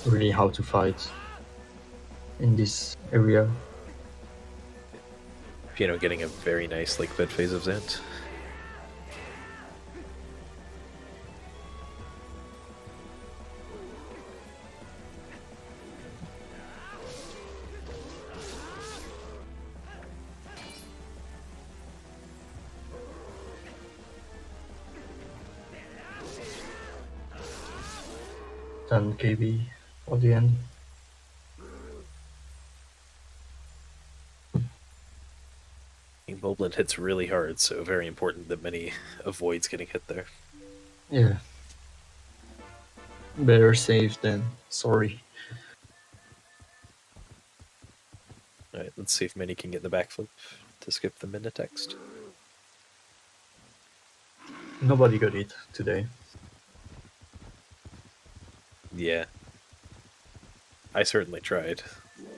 really how to fight in this area. You know, getting a very nice like bed phase of Zant. Then KB for the end. Boblin hits really hard, so very important that Minnie avoids getting hit there. Yeah. Better safe than sorry. Alright, let's see if Minnie can get the backflip to skip the minute text. Nobody got it today. Yeah. I certainly tried.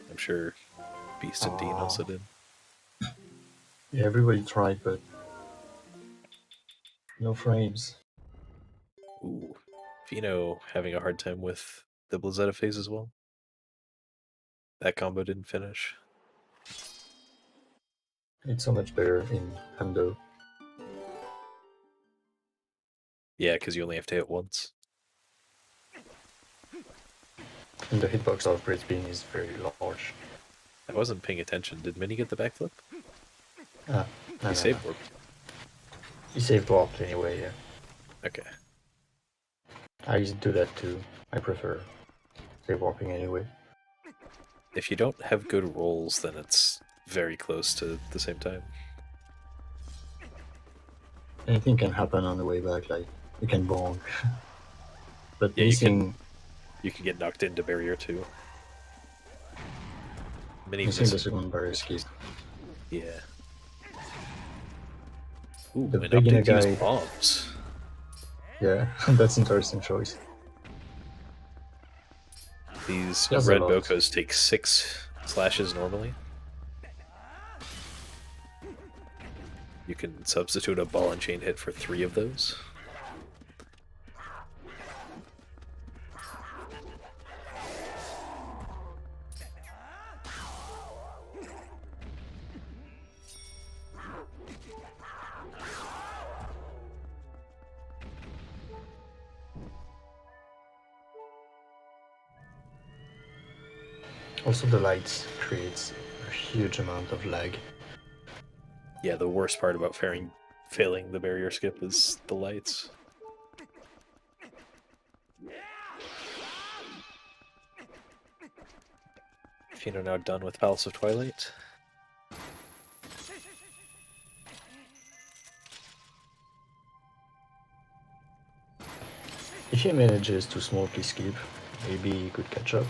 I'm sure Beast and Dean also did. Yeah, everybody tried, but no frames. Ooh. Fino having a hard time with the Blizzetta phase as well. That combo didn't finish. It's so much better in Hando. Yeah, because you only have to hit once. And the hitbox of Great Bean is very large. I wasn't paying attention. Did Minnie get the backflip? Ah, no, He saved warp. He saved warped anyway, yeah. Okay. I used to do that too. I prefer save warping anyway. If you don't have good rolls, then it's very close to the same time. Anything can happen on the way back, like you can bonk. But Yeah, missing You can get knocked into barrier 2. Minnie missing the missing. second barrier skip. Yeah. Ooh, The an beginner update to use guy- bombs. Yeah, that's interesting choice. These That's a red lot. Bokos take 6 slashes normally. You can substitute a ball and chain hit for 3 of those. Also, the lights creates a huge amount of lag. Yeah, the worst part about failing the barrier skip is the lights. Fino now done with Palace of Twilight. If he manages to smoothly skip, maybe he could catch up.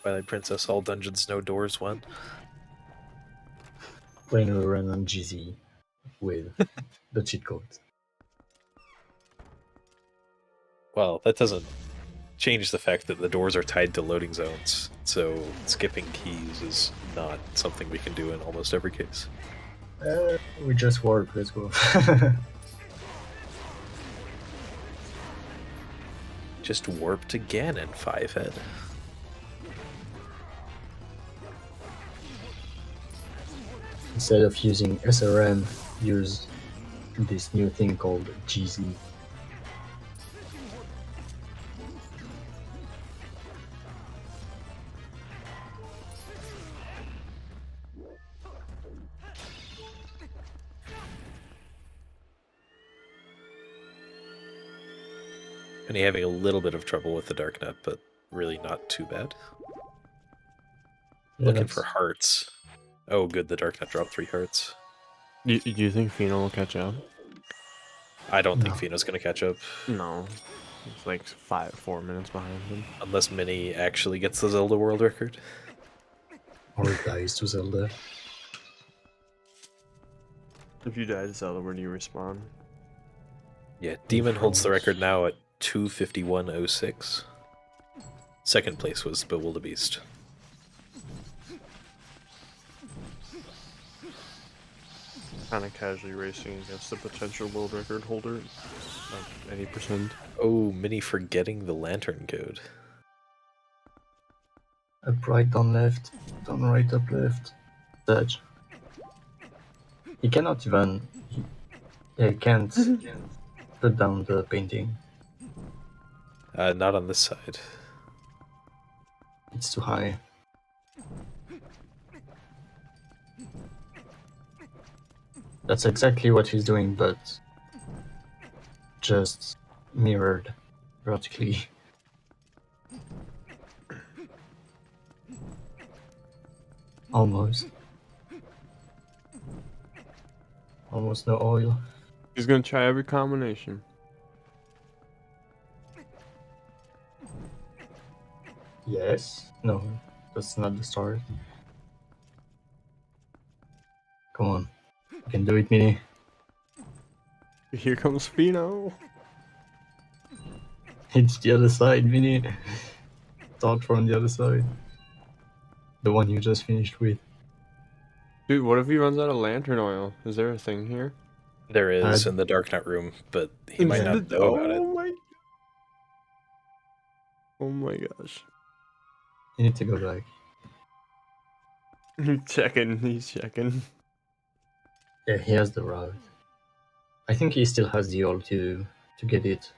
Twilight Princess, all dungeons, no doors, one. When we run on GZ with the cheat code. Well, that doesn't change the fact that the doors are tied to loading zones, so skipping keys is not something we can do in almost every case. We just warp, let's go. Just warped again in 5-head. Instead of using SRM, use this new thing called GZ. And he having a little bit of trouble with the Darknet, but really not too bad. Yeah, Looking that's- for hearts. Oh, good, the Darknet dropped 3 hearts. Do you think Fino will catch up? I don't think No. Fino's going to catch up, No. It's like 4 minutes behind him. unless Minnie actually gets the Zelda world record. Or it dies to Zelda. If you die to Zelda, where do you respawn? Yeah, Demon holds the France. record now at 2:51.06. Second place was Bewildebeest. Kind of casually racing against the potential world record holder, like 80%. Oh, Minnie forgetting the lantern code. Up right, down left, down right, up left. Touch. He cannot even. He can't put down the painting. Not on this side. It's too high. That's exactly what he's doing, but just mirrored vertically. Almost. Almost no oil. He's gonna try every combination. Yes. No, that's not the start. Come on. You can do it, Mini. Here comes Fino. It's the other side, Mini. Start from the other side. The one you just finished with. Dude, what if he runs out of lantern oil? Is there a thing here? There is in the Darknet room, but he might not know about it. Oh my gosh. You need to go back. He's checking. Yeah, he has the route. I think he still has the ult to get it.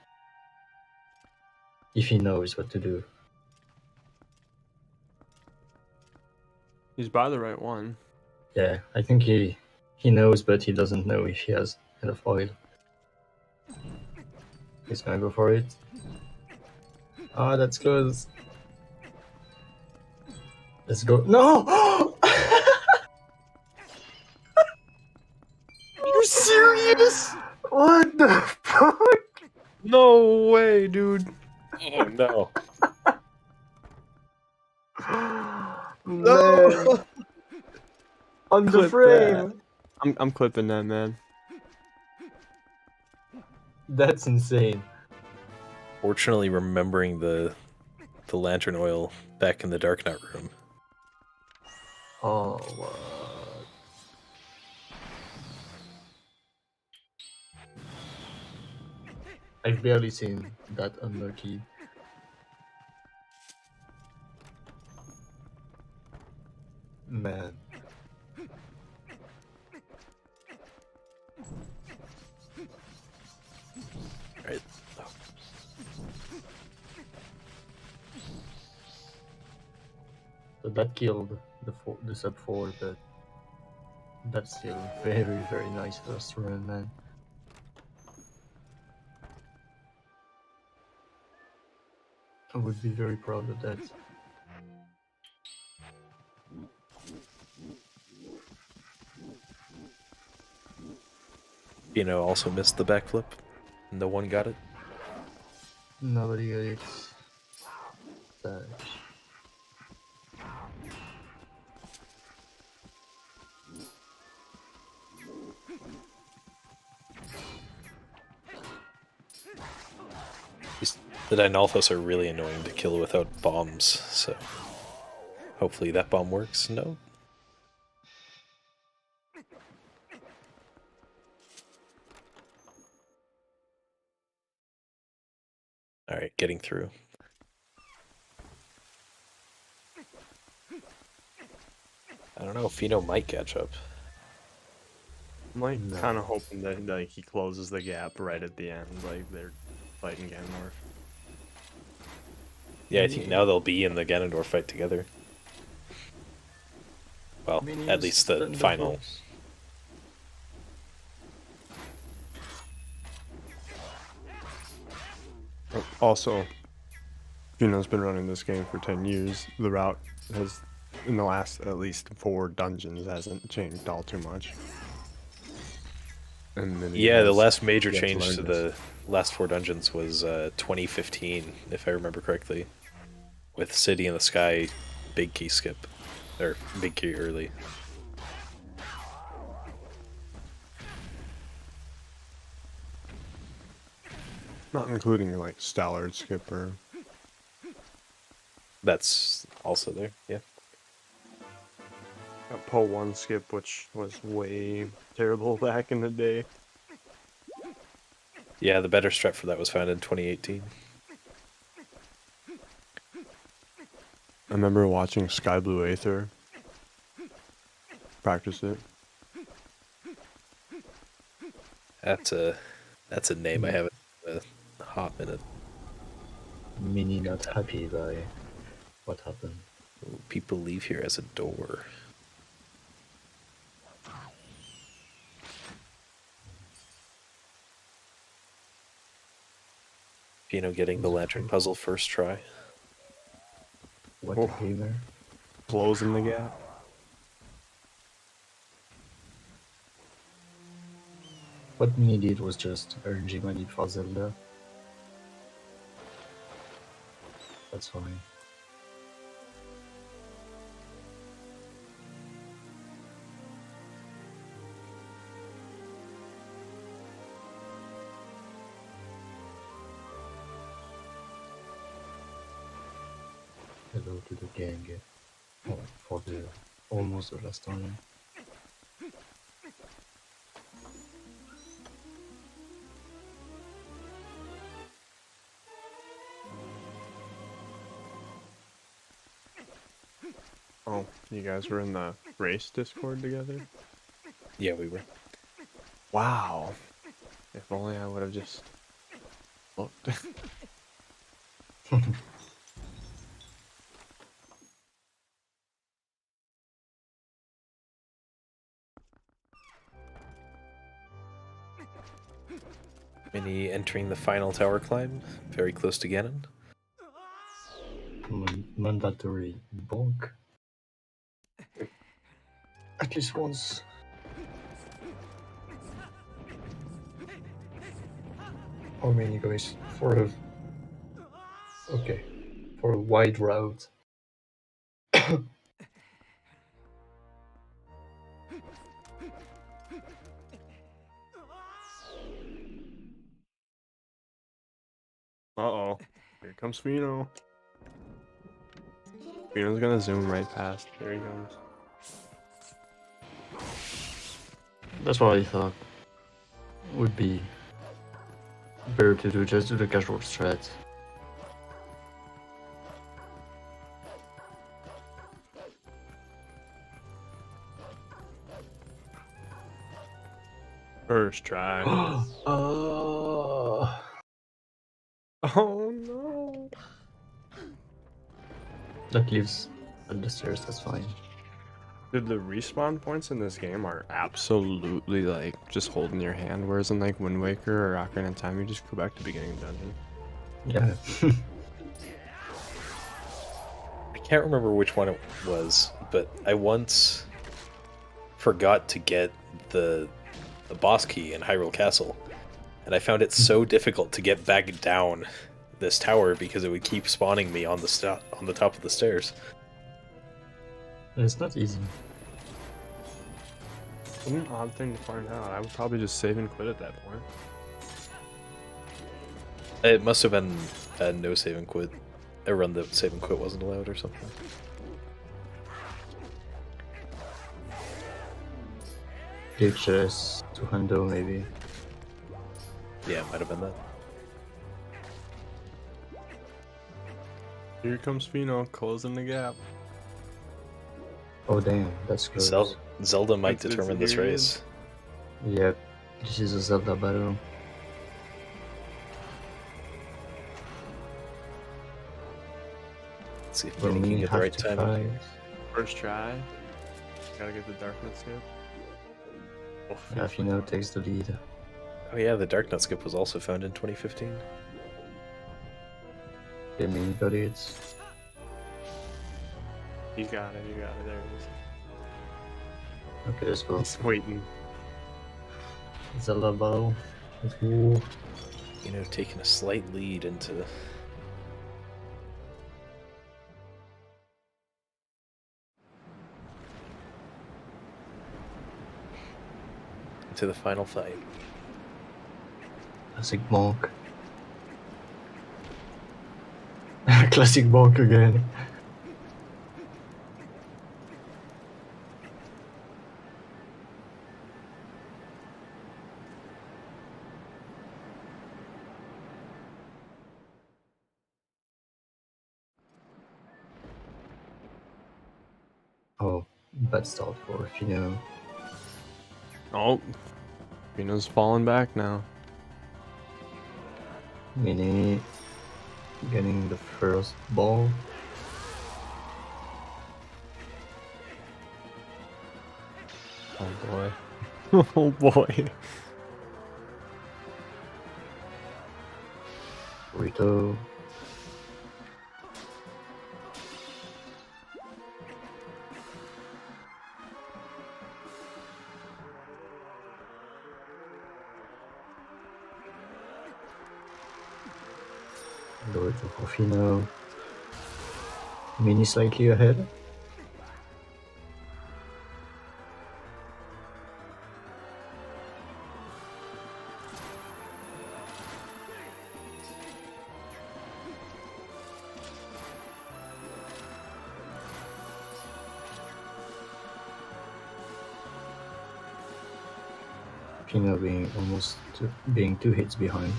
If he knows what to do. He's by the right one. Yeah, I think he knows, but he doesn't know if he has enough oil. He's gonna go for it. Ah, that's close. Let's go. No! You serious? What the fuck? No way, dude. Oh no. No! On the Clip frame! I'm clipping that, man. That's insane. Fortunately, remembering the lantern oil back in the Dark Knight room. Oh, what? I've barely seen that unlucky. Man. Right. So that killed the sub 4, but that's still very, very nice first run, man. I would be very proud of that. Also missed the backflip. No one got it. Nobody got it. Such. The Dynalphos are really annoying to kill without bombs, so hopefully that bomb works. No. Alright, getting through. I don't know, Fino might catch up. I'm like No. kind of hoping that like he closes the gap right at the end, like they're fighting Ganondorf. Yeah, I think now they'll be in the Ganondorf fight together. Well, Minis, at least the Thunderbolts. final. Also, Fino's been running this game for 10 years. The route has, in the last at least 4 dungeons, hasn't changed all too much. And then Yeah, the last major Yes, change to learned the last 4 dungeons was 2015, if I remember correctly. With City in the Sky, big key skip. Or big key early. not including like Stallard Skipper. That's also there, yeah. Pull 1 skip, which was way terrible back in the day. Yeah, the better strat for that was found in 2018. I remember watching Sky Blue Aether practice it. That's a name I haven't in a hot minute. Mini not happy by what happened. Ooh, people leave here as a door. Getting the lantern puzzle first try. What Oh. a gamer. Closing the gap. What Mini did was just urging my need for Zelda. That's fine. Hello to the gang. Oh, for the almost the last time. Oh, you guys were in the race Discord together? Yeah, we were. Wow. If only I would have just looked. Mini entering the final tower climb, very close to Ganon. Mandatory bonk. At least once. How many guys for a for a wide route? Uh-oh. Here comes Fino. Fino's gonna zoom right past. There he comes. That's what I thought would be better to do, just do the casual strat. First try. Oh no. that lives at the stairs, that's fine. Dude, the respawn points in this game are absolutely like just holding your hand, whereas in like Wind Waker or Ocarina of Time, you just go back to the beginning of the dungeon. Yeah. I can't remember which one it was, but I once forgot to get the boss key in Hyrule Castle, and I found it so difficult to get back down this tower because it would keep spawning me on the top of the stairs. It's not easy. What an odd thing to find out. I would probably just save and quit at that point. It must have been no save and quit. A run that save and quit wasn't allowed or something. Glitches to handle, maybe. Yeah, it might have been that. Here comes Fino, closing the gap. Oh damn, that's close. Zelda might It's determine this here it race. Yep, this is a Zelda battle. Let's see if When Minnie can we get the have right to timing. fight. First try. Gotta get the darkness skip. Oh, Yeah, Fino takes the lead. Oh yeah, the Dark Nut skip was also found in 2015. The mini got it. You got it, there it is. Okay, let's go. He's waiting. Zelda battle. Let's go. You know, taking a slight lead into the final fight. Classic bonk. Classic bonk again. Oh, bad start for Fino. Oh, Fino's falling back now. Mini getting the first ball. Oh boy. Oh boy. Rito. Lord to Fino. Mini slightly ahead. Fino being almost being 2 hits behind.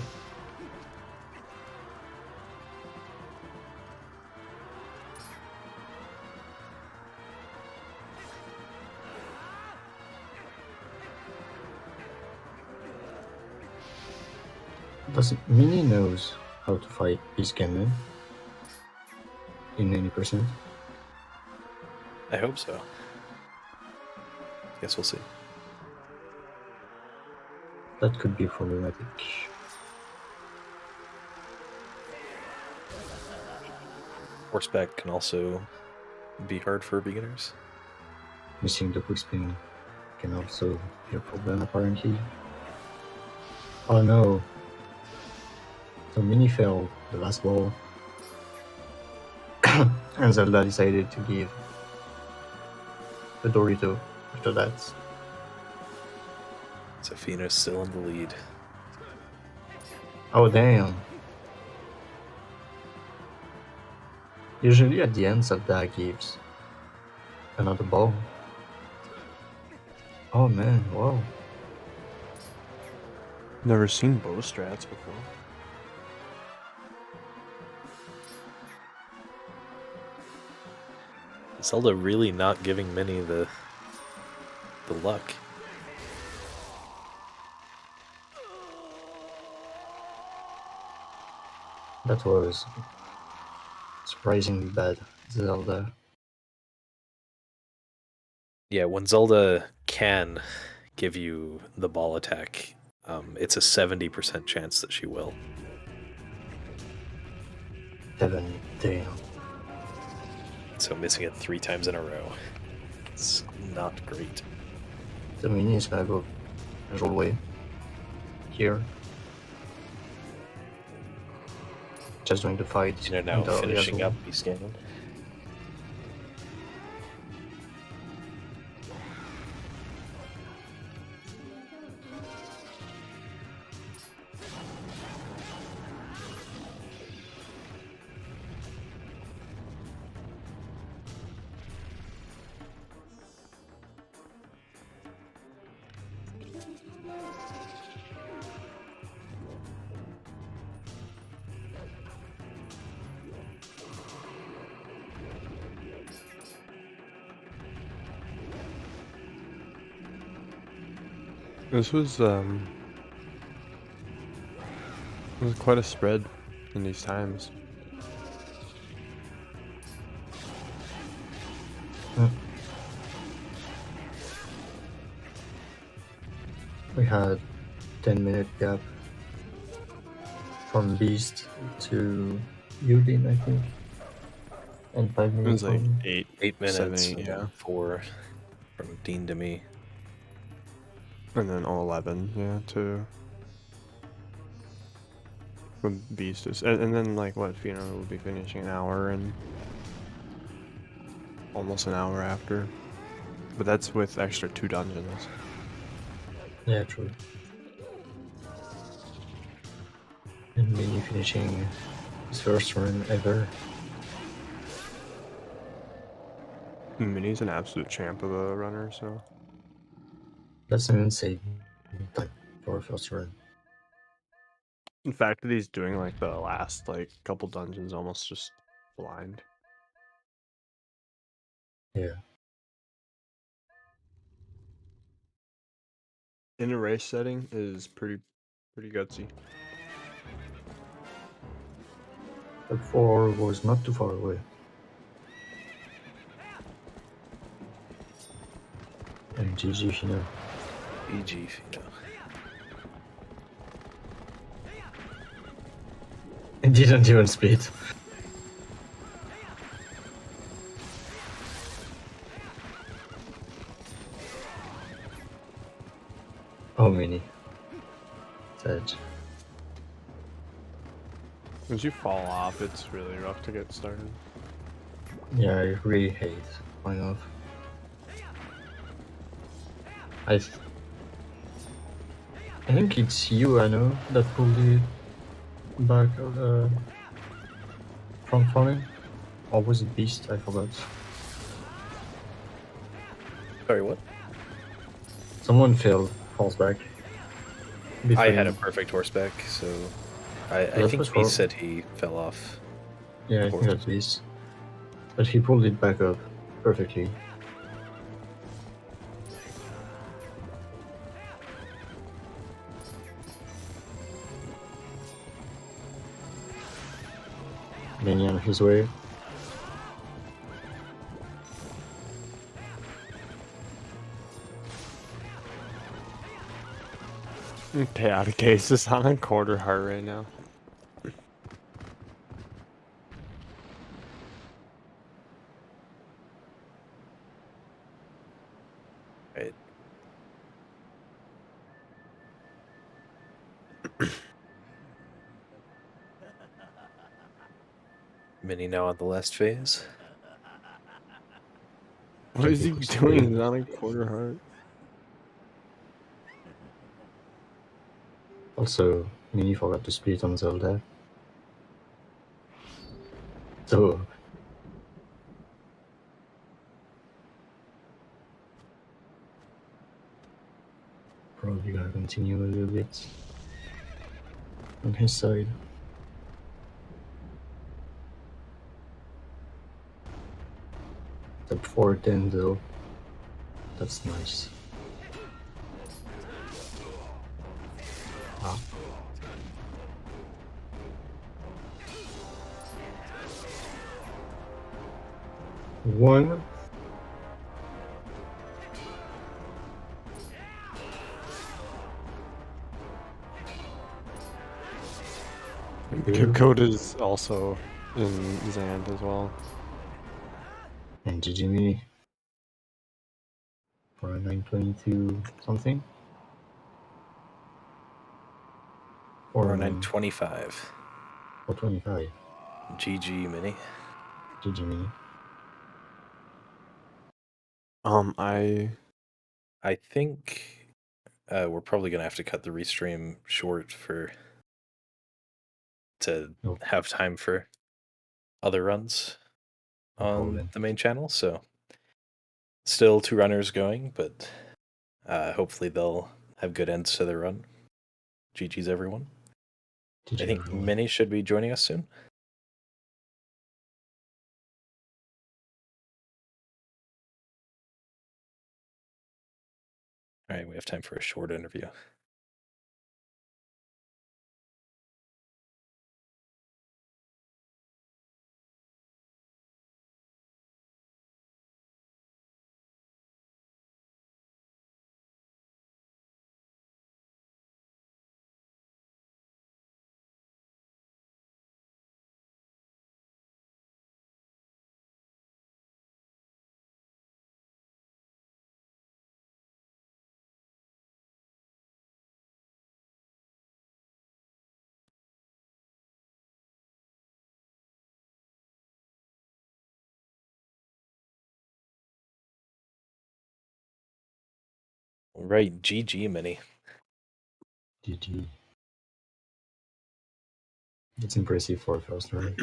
Does Mini knows how to fight this game in 90%? I hope so. Guess we'll see. That could be problematic. Horseback can also be hard for beginners. Missing the quick spin can also be a problem apparently. Oh no! So Mini failed the last ball. And Zelda decided to give the Dorito after that. So Fina's still in the lead. Oh damn! Usually at the end, Zelda gives another ball. Oh man, wow. Never seen bow strats before. Zelda really not giving Minnie the luck. That was surprisingly bad, Zelda. Yeah, when Zelda can give you the ball attack, it's a 70% chance that she will. 7, damn. So missing it 3 times in a row, it's not great. The mini is gonna go casual way. Here. Just doing the fight. You know, now and, finishing yes, up the scan. This was quite a spread in these times. We had 10-minute gap from Beast to Udin, I think, and 5 It minutes. was like from... 8 minutes, 7, 8, and yeah. then 4 from Dean to me. And then 11, yeah, to when Beast is, and then like what Fina will be finishing an hour and almost an hour after, but that's with extra 2 dungeons. Yeah, true. And Mini finishing his first run ever. Mini's an absolute champ of a runner, so That's an insane time for a first run. in fact that he's doing like the last like couple dungeons almost just blind. Yeah. In a race setting is pretty gutsy. But 4 was not too far away. And GG, Fina. EG, you know. It didn't even speed. Oh, Mini. Sad. Once you fall off, it's really rough to get started. Yeah, I really hate falling off. I think it's you, I know, that pulled it back from falling. Or was it Beast? I forgot. Sorry, what? Someone falls back. I had a perfect horseback, so I That think was he horrible. said he fell off. Yeah, I think that's Beast. But he pulled it back up perfectly. Mini on his way. Chaotic Ace is on a quarter heart right now. Right. Mini now on the last phase. What is he doing? He's on a quarter heart. Also, Mini forgot to split on Zelda. So, probably gonna continue a little bit on his side. Top 410 though. That's nice. Ah. One. Code is also in Zand as well. And GG me for a 922 something. Or Or 925. 425. GG Mini. GG me. I think we're probably gonna have to cut the restream short to Nope. have time for other runs No on problem. the main channel. So still 2 runners going, but hopefully they'll have good ends to their run. GG's everyone. GG I think everyone. Minnie should be joining us soon. All right, we have time for a short interview. All right, GG Minnie. GG. It's impressive for a first run.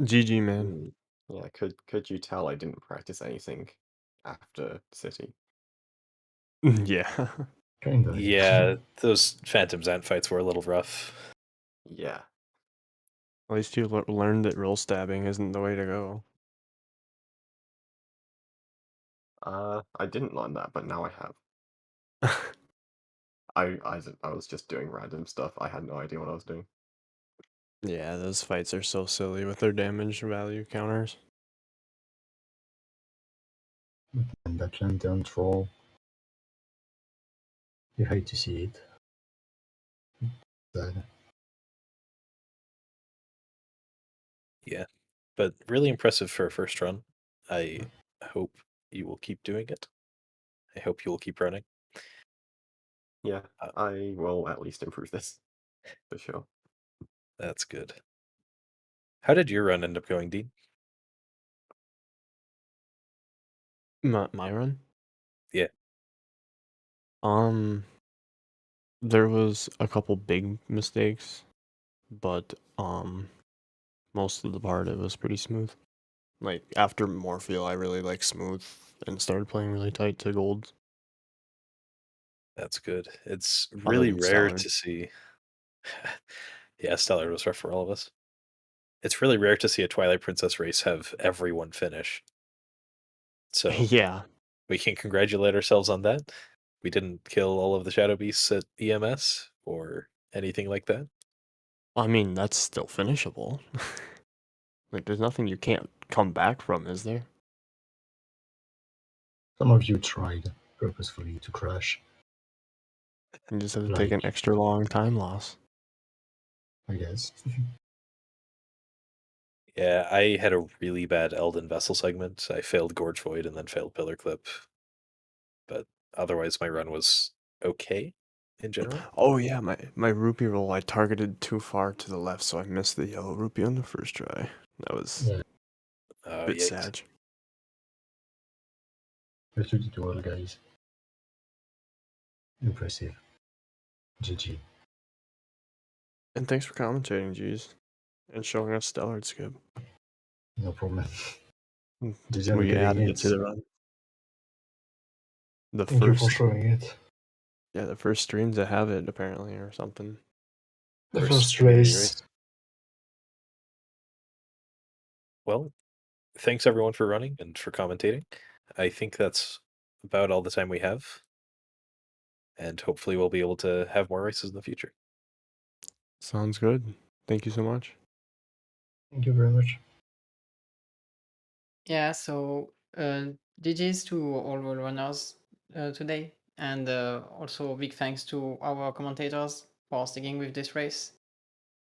GG, man. Yeah, could you tell I didn't practice anything after City? Yeah. Kinda. Yeah, those Phantom Zant fights were a little rough. Yeah. At least you learned that roll stabbing isn't the way to go. I didn't learn that, but now I have. I was just doing random stuff. I had no idea what I was doing. Yeah, those fights are so silly with their damage value counters. And that lantern troll. You hate to see it. Sad. Yeah, but really impressive for a first run. I hope you will keep doing it. I hope you will keep running. Yeah, I will at least improve this, for sure. That's good. How did your run end up going, Dean? My run? Yeah. There was a couple big mistakes, but most of the part it was pretty smooth. Like after Morpheal, I really like smooth and started playing really tight to gold. That's good. It's Other really than rare Stellar. to see. Yeah, Stellar was rough for all of us. It's really rare to see a Twilight Princess race have everyone finish. So Yeah. we can congratulate ourselves on that. We didn't kill all of the Shadow Beasts at EMS or anything like that. I mean, that's still finishable. Like, there's nothing you can't come back from, is there? Some of you tried purposefully to crash, You just have to take an Like- extra long time loss. I guess. Yeah, I had a really bad Elden Vessel segment. I failed Gorge Void and then failed Pillar Clip. But otherwise, my run was okay in general. Oh yeah, my rupee roll, I targeted too far to the left, so I missed the yellow rupee on the first try. That was Yeah. a bit Yikes. sad. Let's do it well, guys. Impressive. GG. And thanks for commentating, G's, and showing us Stellar Skip. No problem. Mm, Did you We getting added it? it to the run. The Thank you for first showing it. Yeah, the first streams that have it apparently or something. The First first community race. Well, thanks everyone for running and for commentating. I think that's about all the time we have. And hopefully we'll be able to have more races in the future. Sounds good. Thank you so much. Thank you very much. Yeah, so GG's to all the runners today, and also big thanks to our commentators for sticking with this race.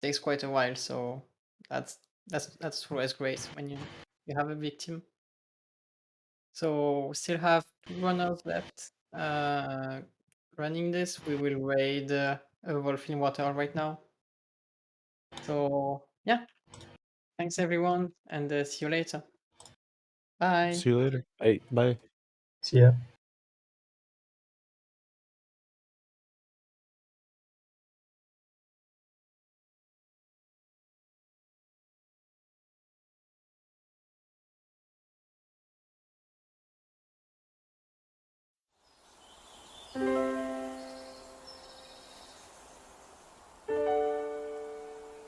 It takes quite a while, so that's always great when you have a big team. So we still have 2 runners left running this. We will raid a wolf in water right now. So yeah, thanks everyone, and see you later. Bye. See you later. Bye. Bye. See ya.